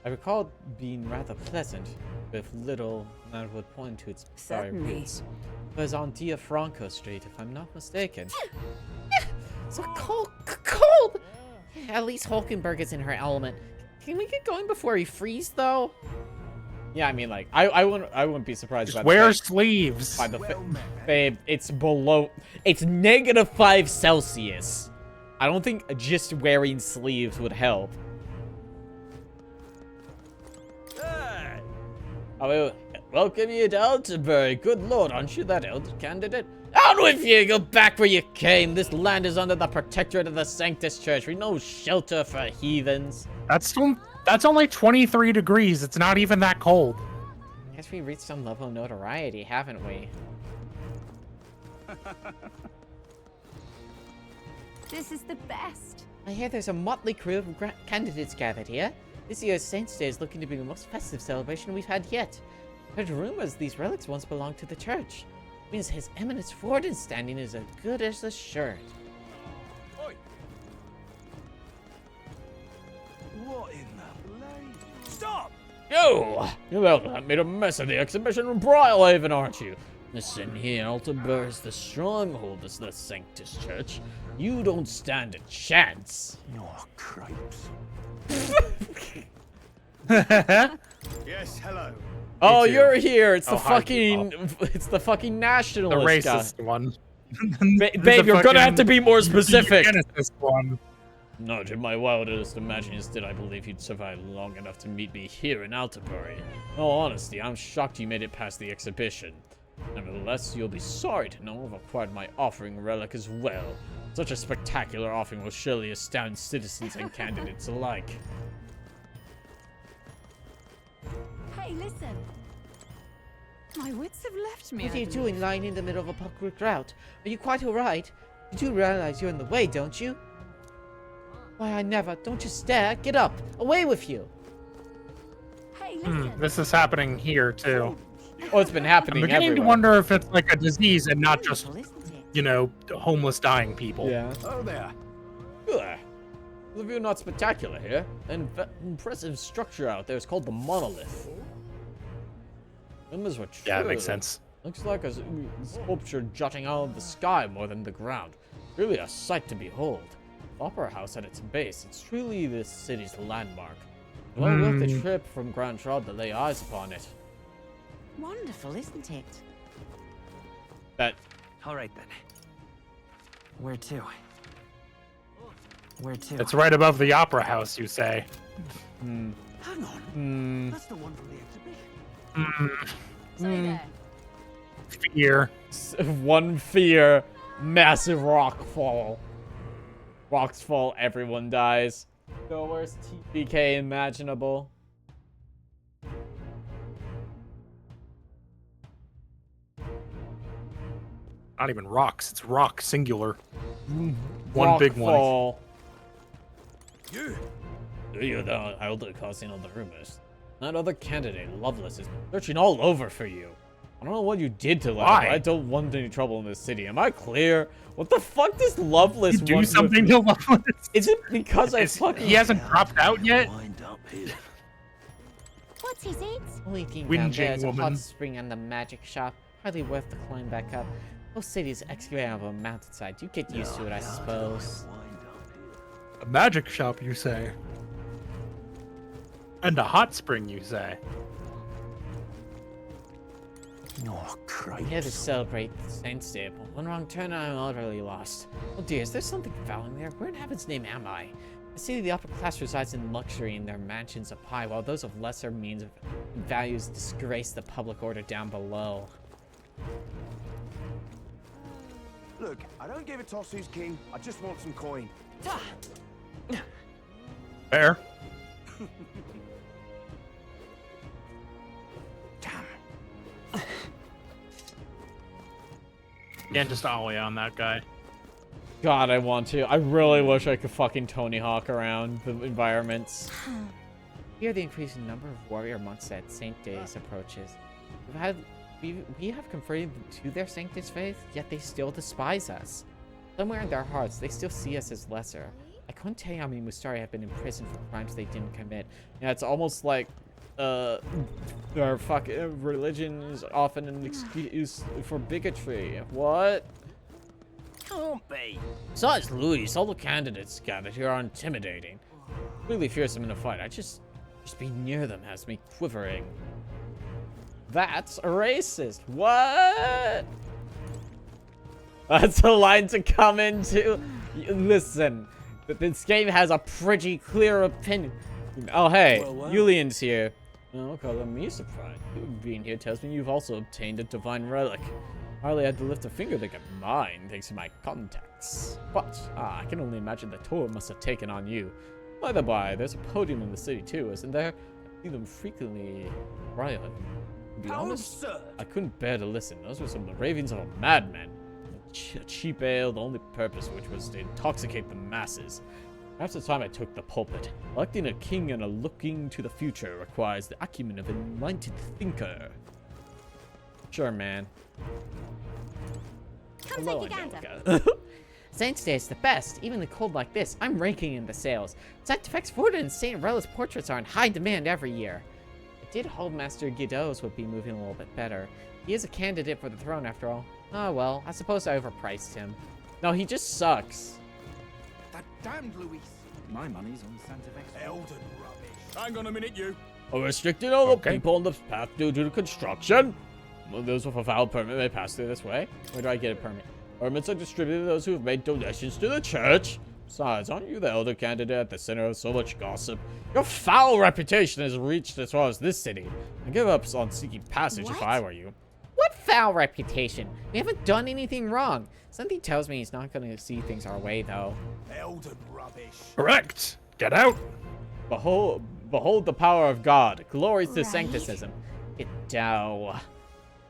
I recall it being rather pleasant, with little that would point to its sorry Certainly. roots. It was on Dia Franco Street, if I'm not mistaken. So cold! At least Hulkenberg is in her element. Can we get going before we freeze, though? Yeah, I mean, like, I wouldn't be surprised. Just by wear the sleeves. By the babe, it's -5 Celsius. I don't think just wearing sleeves would help. Oh, welcome you to Altenbury. Good lord, aren't you that elder candidate? On with you! Go back where you came. This land is under the protectorate of the Sanctus Church. We no shelter for heathens. That's only 23 degrees. It's not even that cold. Guess we reached some level of notoriety, haven't we? This is the best. I hear there's a motley crew of candidates gathered here. This year's Saints' Day is looking to be the most festive celebration we've had yet. Heard rumors these relics once belonged to the church. Means His Eminence Warden's standing is as good as assured. What in the blade? Stop! Yo! You have made a mess of the exhibition in Brylehaven, aren't you? Listen here, Altenburg is the stronghold of the Sanctus Church. You don't stand a chance. Oh, cripes. Yes, hello. Oh, you're here. It's Oh, the hi, fucking it's the fucking nationalist The guy. racist one. Babe, you're gonna have to be more specific. Eugenicist one. Not in my wildest imaginings did I believe you'd survive long enough to meet me here in Altenbury. In all honesty, I'm shocked you made it past the exhibition. Nevertheless, you'll be sorry to know I've acquired my offering relic as well. Such a spectacular offering will surely astound citizens and candidates alike. Hey, listen. My wits have left me. What are you doing lying in the middle of a public route? Are you quite alright? You do realize you're in the way, don't you? Why, I never. Don't just stare. Get up. Away with you. Hey, listen. This is happening here, too. Oh, it's been happening I'm beginning everywhere. to wonder if it's like a disease and not just, you know, homeless dying people. Yeah. Oh, there. Ugh. The view not spectacular here. An impressive structure out there is called the Monolith. Numbers were true. Yeah, that makes sense. Looks like a sculpture jutting out of the sky more than the ground. Really a sight to behold. The Opera House at its base, it's truly this city's landmark. Well worth the trip from Grand Trod to lay eyes upon it. Wonderful, isn't it? That. All right then. Where to? Where to? It's right above the Opera House, you say. Hang on. That's the one from the exhibition. Say Fear. One fear. Massive rock fall. Rocks fall, everyone dies. The worst TPK imaginable. Not even rocks. It's rock, singular. One Rock big one. fall. You. Do you know how the causing all the rumors? That other candidate, Loveless, is searching all over for you. I don't know what you did to Loveless. Why? I don't want any trouble in this city. Am I clear? What the fuck does Loveless You do want something to Loveless? Is it because I fucking... He hasn't dropped out yet? Wind up here. What's his eats? Only thing Whinging down there is a woman. hot spring and the magic shop. Hardly worth the climb back up. Most cities excavate out of a mountainside. You get used to it, I suppose. A magic shop, you say? And a hot spring, you say? Oh, I'm here to celebrate Saints' Day, but one wrong turn and I'm utterly lost. Oh dear, is there something foul in there? Where in heaven's name am I? I see the upper class resides in luxury in their mansions up high, while those of lesser means of values disgrace the public order down below. Look, I don't give a toss who's king. I just want some coin. Fair. Can't just ollie on that guy. God, I want to. I really wish I could fucking Tony Hawk around the environments. Here, the increasing number of warrior monks at Saint Days approaches. We have converted them to their Sanctus faith, yet they still despise us. Somewhere in their hearts, they still see us as lesser. I couldn't tell you how many Mustari have been imprisoned for crimes they didn't commit. Yeah, it's almost like, their fucking religion is often an excuse for bigotry. What? Can't be. Besides Luis, all the candidates gathered here are intimidating. Really fearsome in a fight. Just being near them has me quivering. That's a racist. What? That's a line to come into. Listen, this game has a pretty clear opinion. Oh, hey, Julian's here. Oh, color me surprised. You being here tells me you've also obtained a divine relic. Hardly had to lift a finger to get mine, thanks to my contacts. But, I can only imagine the toll it must have taken on you. By the by, there's a podium in the city too, isn't there? I see them frequently. Right. To be honest, I couldn't bear to listen. Those were some of the ravings of a madman. A cheap ale, the only purpose of which was to intoxicate the masses. Perhaps the time I took the pulpit. Electing a king and a looking to the future requires the acumen of an enlightened thinker. Sure, man. Come Hello, take a gander. Angelica. Saints Day is the best. Even in cold like this, I'm raking in the sales. Sanctifex Fortin and Saint Rella's portraits are in high demand every year. I did hope Master Guido's would be moving a little bit better. He is a candidate for the throne after all. Oh well, I suppose I overpriced him. No, he just sucks. That damned Luis. My money's on Sanctifex. Elden rubbish. Hang on a minute, you. Are restricting all the people on the path due to the construction? Well, those with a valid permit may pass through this way. Where do I get a permit? Permits are distributed to those who have made donations to the church. Besides, aren't you the elder candidate at the center of so much gossip? Your foul reputation has reached as far as this city. I'd give up on seeking passage if I were you. What foul reputation? We haven't done anything wrong. Something tells me he's not going to see things our way, though. Elden rubbish. Correct. Get out. Behold the power of God. Glory to sancticism. Giddo.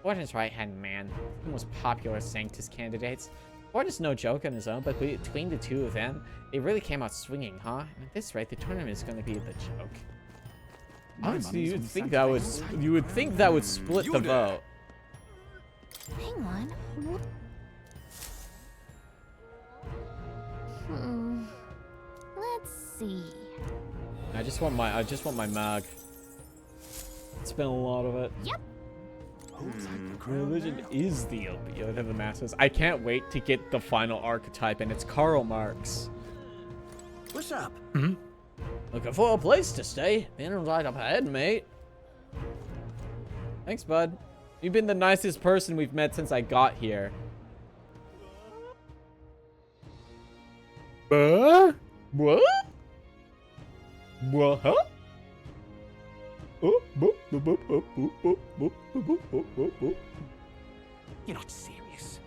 Fortin's right-hand man. The most popular Sanctus candidates. Fortin's no joke on his own, but between the two of them, they really came out swinging, huh? And at this rate, the tournament is going to be the joke. Honestly, you would think that would split the vote. Hang on. Let's see. I just want my mag. Spent a lot of it. Yep. Religion is the opioid of the masses. I can't wait to get the final archetype, and it's Karl Marx. What's up? Looking for a place to stay? Been right up ahead, mate. Thanks, bud. You've been the nicest person we've met since I got here. What? What? Huh? You're not serious.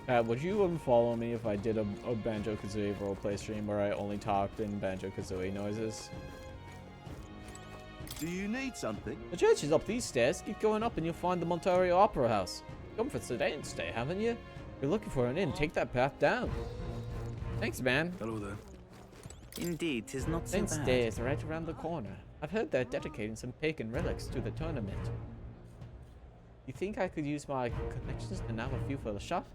Would you unfollow me if I did a Banjo-Kazooie roleplay stream where I only talked in Banjo-Kazooie noises? Do you need something? The church is up these stairs. Keep going up and you'll find the Montario Opera House. Come for Saint Day, haven't you? If you're looking for an inn, take that path down. Thanks, man. Hello there. Indeed, 'tis not so Saint's bad. Day is right around the corner. I've heard they're dedicating some pagan relics to the tournament. You think I could use my connections to nab a few for the shop?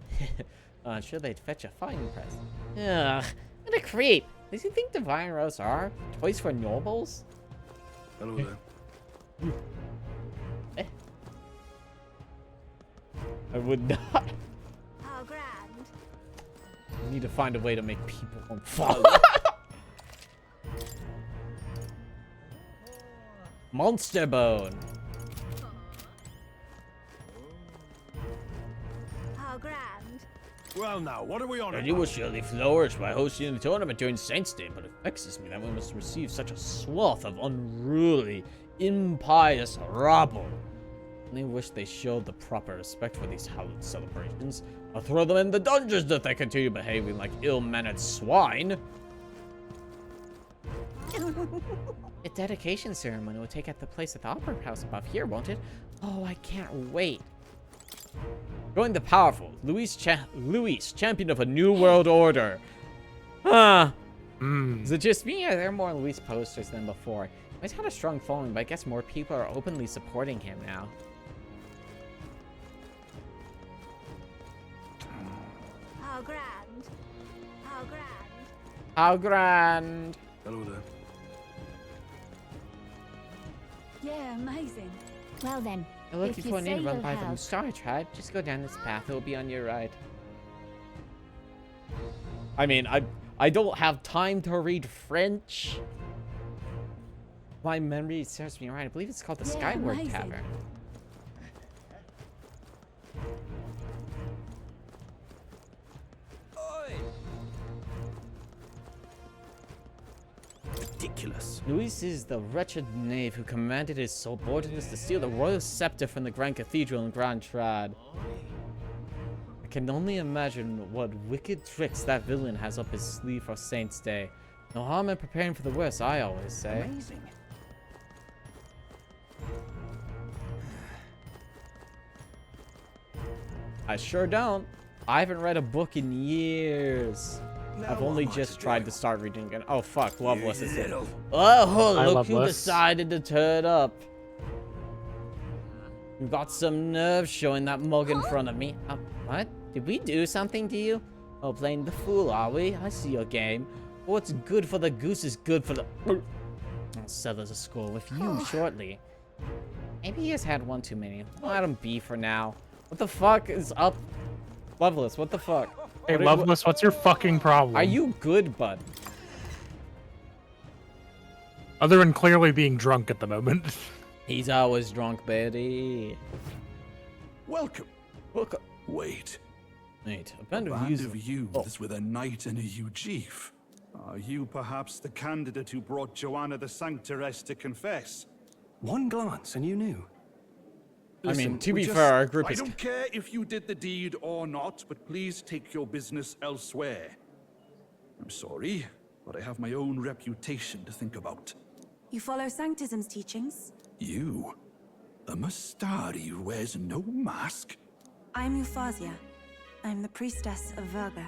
I'm sure they'd fetch a fine price. Ugh, what a creep. Does he think Divine Rose are toys for nobles? Hello there. I would not. How grand. I need to find a way to make people on fire. Monster Bone. How grand. Well now, what are we on And about? you will surely flourish by hosting the tournament during Saints' Day, but it vexes me that we must receive such a swath of unruly, impious rabble. I only wish they showed the proper respect for these hallowed celebrations. I'll throw them in the dungeons if they continue behaving like ill-mannered swine. The dedication ceremony will take at the place at the Opera House above here, won't it? Oh, I can't wait. Join the powerful, Luis, champion of a new world order. Huh. Is it just me, or are there more Luis posters than before? He's had a strong following, but I guess more people are openly supporting him now. How grand. How grand. How grand. Hello there. Yeah, amazing. Well then, You're looking if you for an say inn run you'll by the help. Mustari tribe, just go down this path. It will be on your right. I mean, I don't have time to read French. My memory serves me right. I believe it's called the Yeah, Skyward amazing. Tavern. Ridiculous. Luis is the wretched knave who commanded his subordinates to steal the royal scepter from the Grand Cathedral in Grand Trad. I can only imagine what wicked tricks that villain has up his sleeve for Saints' Day. No harm in preparing for the worst, I always say. Amazing. I sure don't. I haven't read a book in years. I've only just tried to start reading again. Oh fuck, Loveless is here. Oh, look who decided to turn up. You got some nerve showing that mug in front of me. What? Did we do something to you? Oh, playing the fool, are we? I see your game. What's good for the goose is good for the... I'll settle a score with you shortly. Maybe he has had one too many. Let him be for now. What the fuck is up? Loveless, what the fuck? Hey, Loveless, what's your fucking problem? Are you good, bud? Other than clearly being drunk at the moment. He's always drunk, Betty. Welcome. Welcome. Wait. A band of youths with a knight and a Ujief. Are you perhaps the candidate who brought Joanna the Sanctoress to confess? One glance and you knew. Listen, I mean, to be fair, our group I is... don't care if you did the deed or not, but please take your business elsewhere. I'm sorry, but I have my own reputation to think about. You follow Sanctism's teachings? You? A Mastari who wears no mask? I'm Euphazia. I'm the priestess of Verga.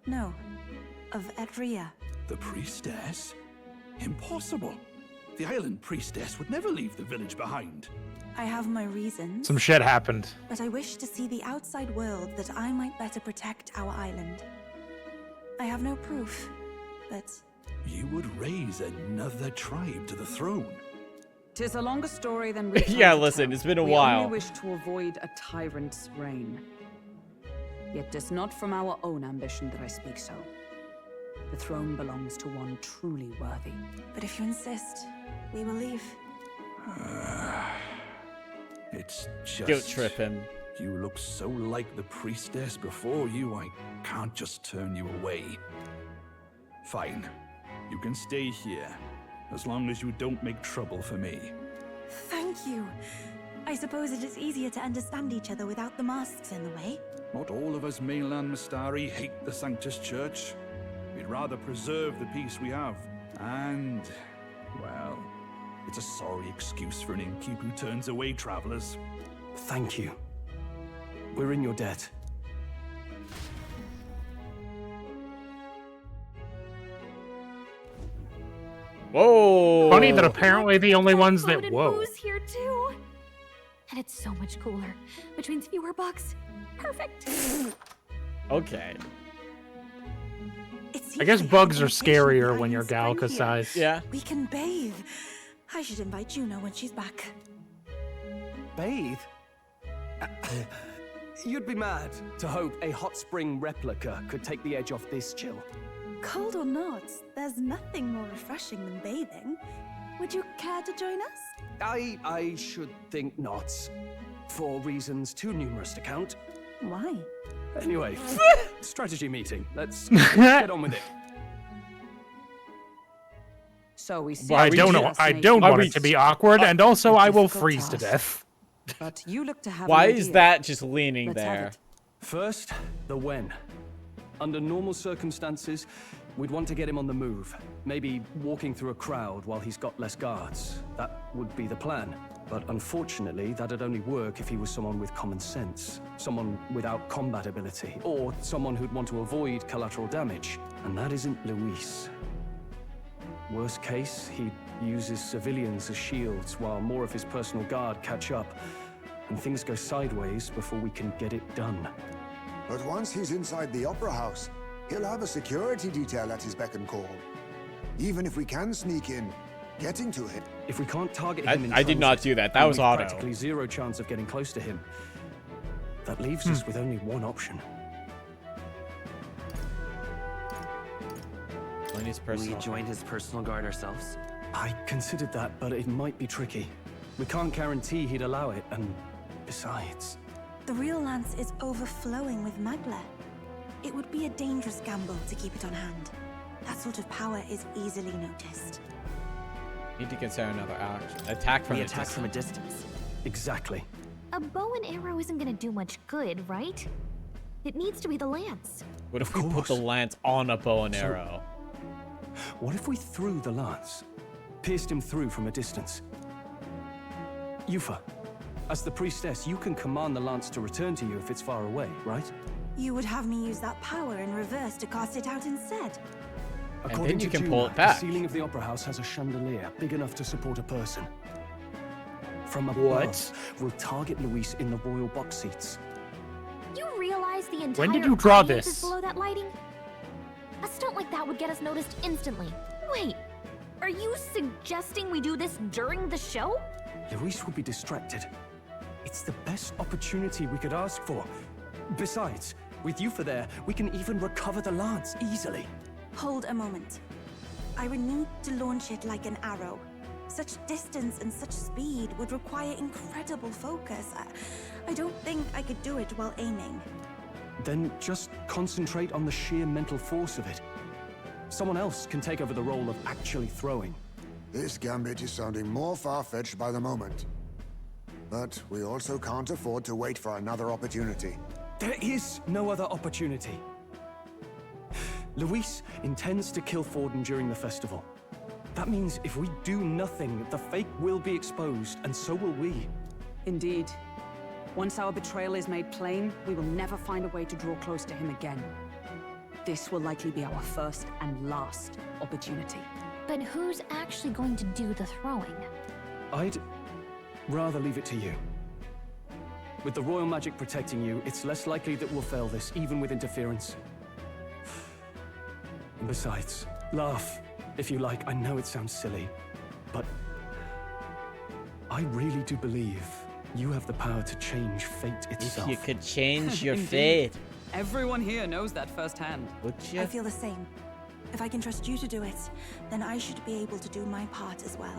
No, of Edria. The priestess? Impossible. The island priestess would never leave the village behind. I have my reasons. Some shit happened. But I wish to see the outside world that I might better protect our island. I have no proof, but... You would raise another tribe to the throne. 'Tis a longer story than we Yeah, listen, it's been a while. We only wish to avoid a tyrant's reign. Yet 'tis not from our own ambition that I speak so. The throne belongs to one truly worthy. But if you insist, we will leave. It's just... Guilt trip him. You look so like the priestess before you, I can't just turn you away. Fine. You can stay here, as long as you don't make trouble for me. Thank you. I suppose it is easier to understand each other without the masks in the way. Not all of us mainland Mastari hate the Sanctus Church. We'd rather preserve the peace we have. And, well, it's a sorry excuse for an innkeep who turns away travelers. Thank you. We're in your debt. Whoa! Funny that apparently the only ones that... Whoa. Booze here too. And it's so much cooler, which means fewer bugs. Perfect. Okay. I guess bugs are scarier when you're Galca size. Yeah. We can bathe. I should invite Juno when she's back. Bathe? You'd be mad to hope a hot spring replica could take the edge off this chill. Cold or not, there's nothing more refreshing than bathing. Would you care to join us? I should think not. For reasons too numerous to count. Why? Anyway, strategy meeting. Let's get on with it. So we see. Well, I don't want it to be awkward, and also I will freeze to death. But you look to have. Why is that just leaning Let's have there? it. First, the when. Under normal circumstances, we'd want to get him on the move. Maybe walking through a crowd while he's got less guards. That would be the plan. But unfortunately, that'd only work if he was someone with common sense. Someone without combat ability. Or someone who'd want to avoid collateral damage. And that isn't Luis. Worst case, he'd use his civilians as shields while more of his personal guard catch up. And things go sideways before we can get it done. But once he's inside the Opera House, he'll have a security detail at his beck and call. Even if we can sneak in, getting to him. If we can't target him in I did not do that. That was auto. Practically zero chance of getting close to him. That leaves us with only one option. We join his personal guard ourselves? I considered that, but it might be tricky. We can't guarantee he'd allow it, and besides... The real lance is overflowing with Magla. It would be a dangerous gamble to keep it on hand. That sort of power is easily noticed. Need to consider another attack from a distance. Exactly. A bow and arrow isn't gonna do much good, right? It needs to be the lance. What if we put the lance on a bow and arrow? What if we threw the lance? Pierced him through from a distance? Yufa, As the priestess, you can command the lance to return to you if it's far away, right? You would have me use that power in reverse to cast it out instead. According you to can pull Juna, it back. the ceiling of the Opera House has a chandelier big enough to support a person. From above, What? we'll target Luis in the royal box seats. You realize the entire When did you draw audience is this? below that lighting? A stunt like that would get us noticed instantly. Wait, are you suggesting we do this during the show? Luis will be distracted. It's the best opportunity we could ask for. Besides, with Yufa there, we can even recover the lance easily. Hold a moment. I would need to launch it like an arrow. Such distance and such speed would require incredible focus. I don't think I could do it while aiming. Then just concentrate on the sheer mental force of it. Someone else can take over the role of actually throwing. This gambit is sounding more far-fetched by the moment. But we also can't afford to wait for another opportunity. There is no other opportunity. Luis intends to kill Forden during the festival. That means if we do nothing, the fake will be exposed, and so will we. Indeed. Once our betrayal is made plain, we will never find a way to draw close to him again. This will likely be our first and last opportunity. But who's actually going to do the throwing? I'd rather leave it to you. With the royal magic protecting you, it's less likely that we'll fail this, even with interference. And besides, laugh, if you like. I know it sounds silly, but I really do believe you have the power to change fate itself. If you could change your Indeed. fate. Everyone here knows that firsthand. Would you? I feel the same. If I can trust you to do it, then I should be able to do my part as well.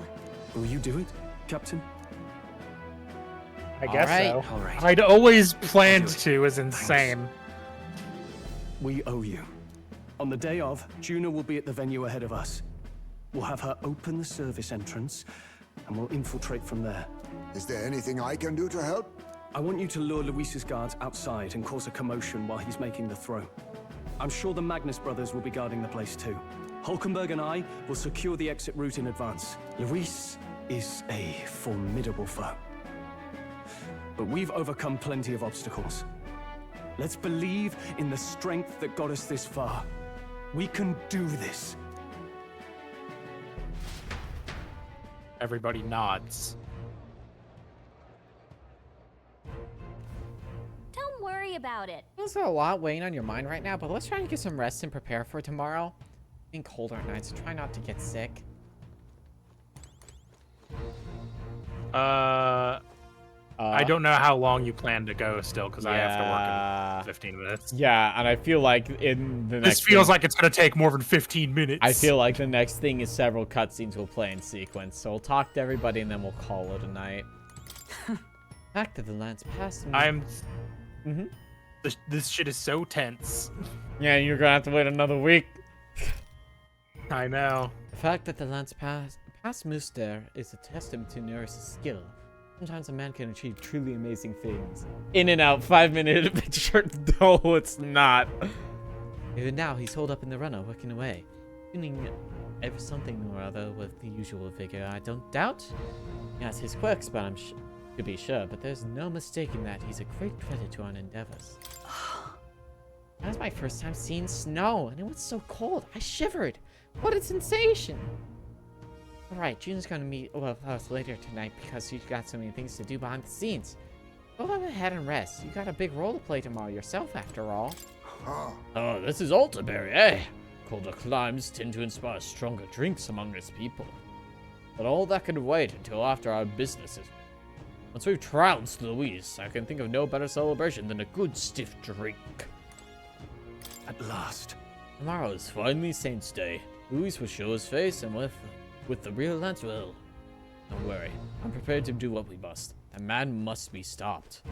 Will you do it, Captain? I guess so. All right. I'd always planned to is insane. We owe you. On the day of, Juna will be at the venue ahead of us. We'll have her open the service entrance, and we'll infiltrate from there. Is there anything I can do to help? I want you to lure Luis's guards outside and cause a commotion while he's making the throw. I'm sure the Magnus brothers will be guarding the place too. Hulkenberg and I will secure the exit route in advance. Luis is a formidable foe. But we've overcome plenty of obstacles. Let's believe in the strength that got us this far. We can do this. Everybody nods. Don't worry about it. There's a lot weighing on your mind right now, but let's try and get some rest and prepare for tomorrow. It's been colder at night, so try not to get sick. I don't know how long you plan to go still, because I have to work in 15 minutes. Yeah, and I feel like in the next This feels like it's going to take more than 15 minutes. I feel like the next thing is several cutscenes will play in sequence, so we'll talk to everybody and then we'll call it a night. Back to the lance past me. I'm... This shit is so tense. Yeah, you're gonna have to wait another week. I know. The fact that the lance past Muster is a testament to Neris's skill. Sometimes a man can achieve truly amazing things. In and out, 5-minute adventure. No, it's not. Even now, he's holed up in the runner, working away. Doing ever something or other with the usual vigor, I don't doubt. He has his quirks, but I'm to be sure, but there's no mistaking that he's a great credit to our endeavors. That was my first time seeing snow, and it was so cold. I shivered. What a sensation. Alright, June's gonna meet with us later tonight because she's got so many things to do behind the scenes. Go ahead and rest. You got a big role to play tomorrow yourself, after all. Oh, this is Altaberry, eh? Colder climes tend to inspire stronger drinks among its people. But all that can wait until after our businesses. Once we've trounced Luis, I can think of no better celebration than a good stiff drink. At last. Tomorrow is finally Saint's Day. Luis will show his face, and with the real lance, well, don't worry. I'm prepared to do what we must. The man must be stopped.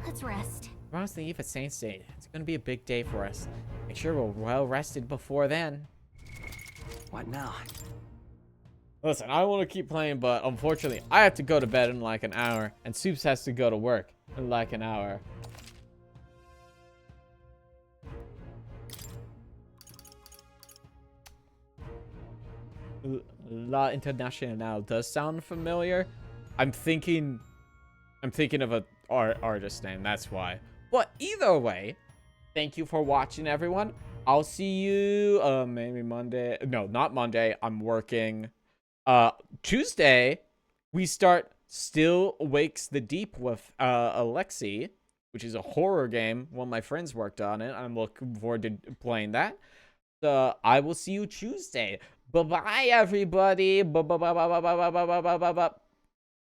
Let's rest. Tomorrow's the eve of Saint's Day. It's gonna be a big day for us. Make sure we're well rested before then. What now? Listen, I want to keep playing, but unfortunately, I have to go to bed in like an hour, and Soups has to go to work in like an hour. La Internationale does sound familiar. I'm thinking I'm thinking of a artist name, that's why. But either way, thank you for watching, everyone. I'll see you maybe Monday. No, not Monday. I'm working. Tuesday, we start Still Wakes the Deep with Alexi, which is a horror game. One of my friends worked on it. I'm looking forward to playing that. I will see you Tuesday. Bye-bye, everybody. Bye-bye.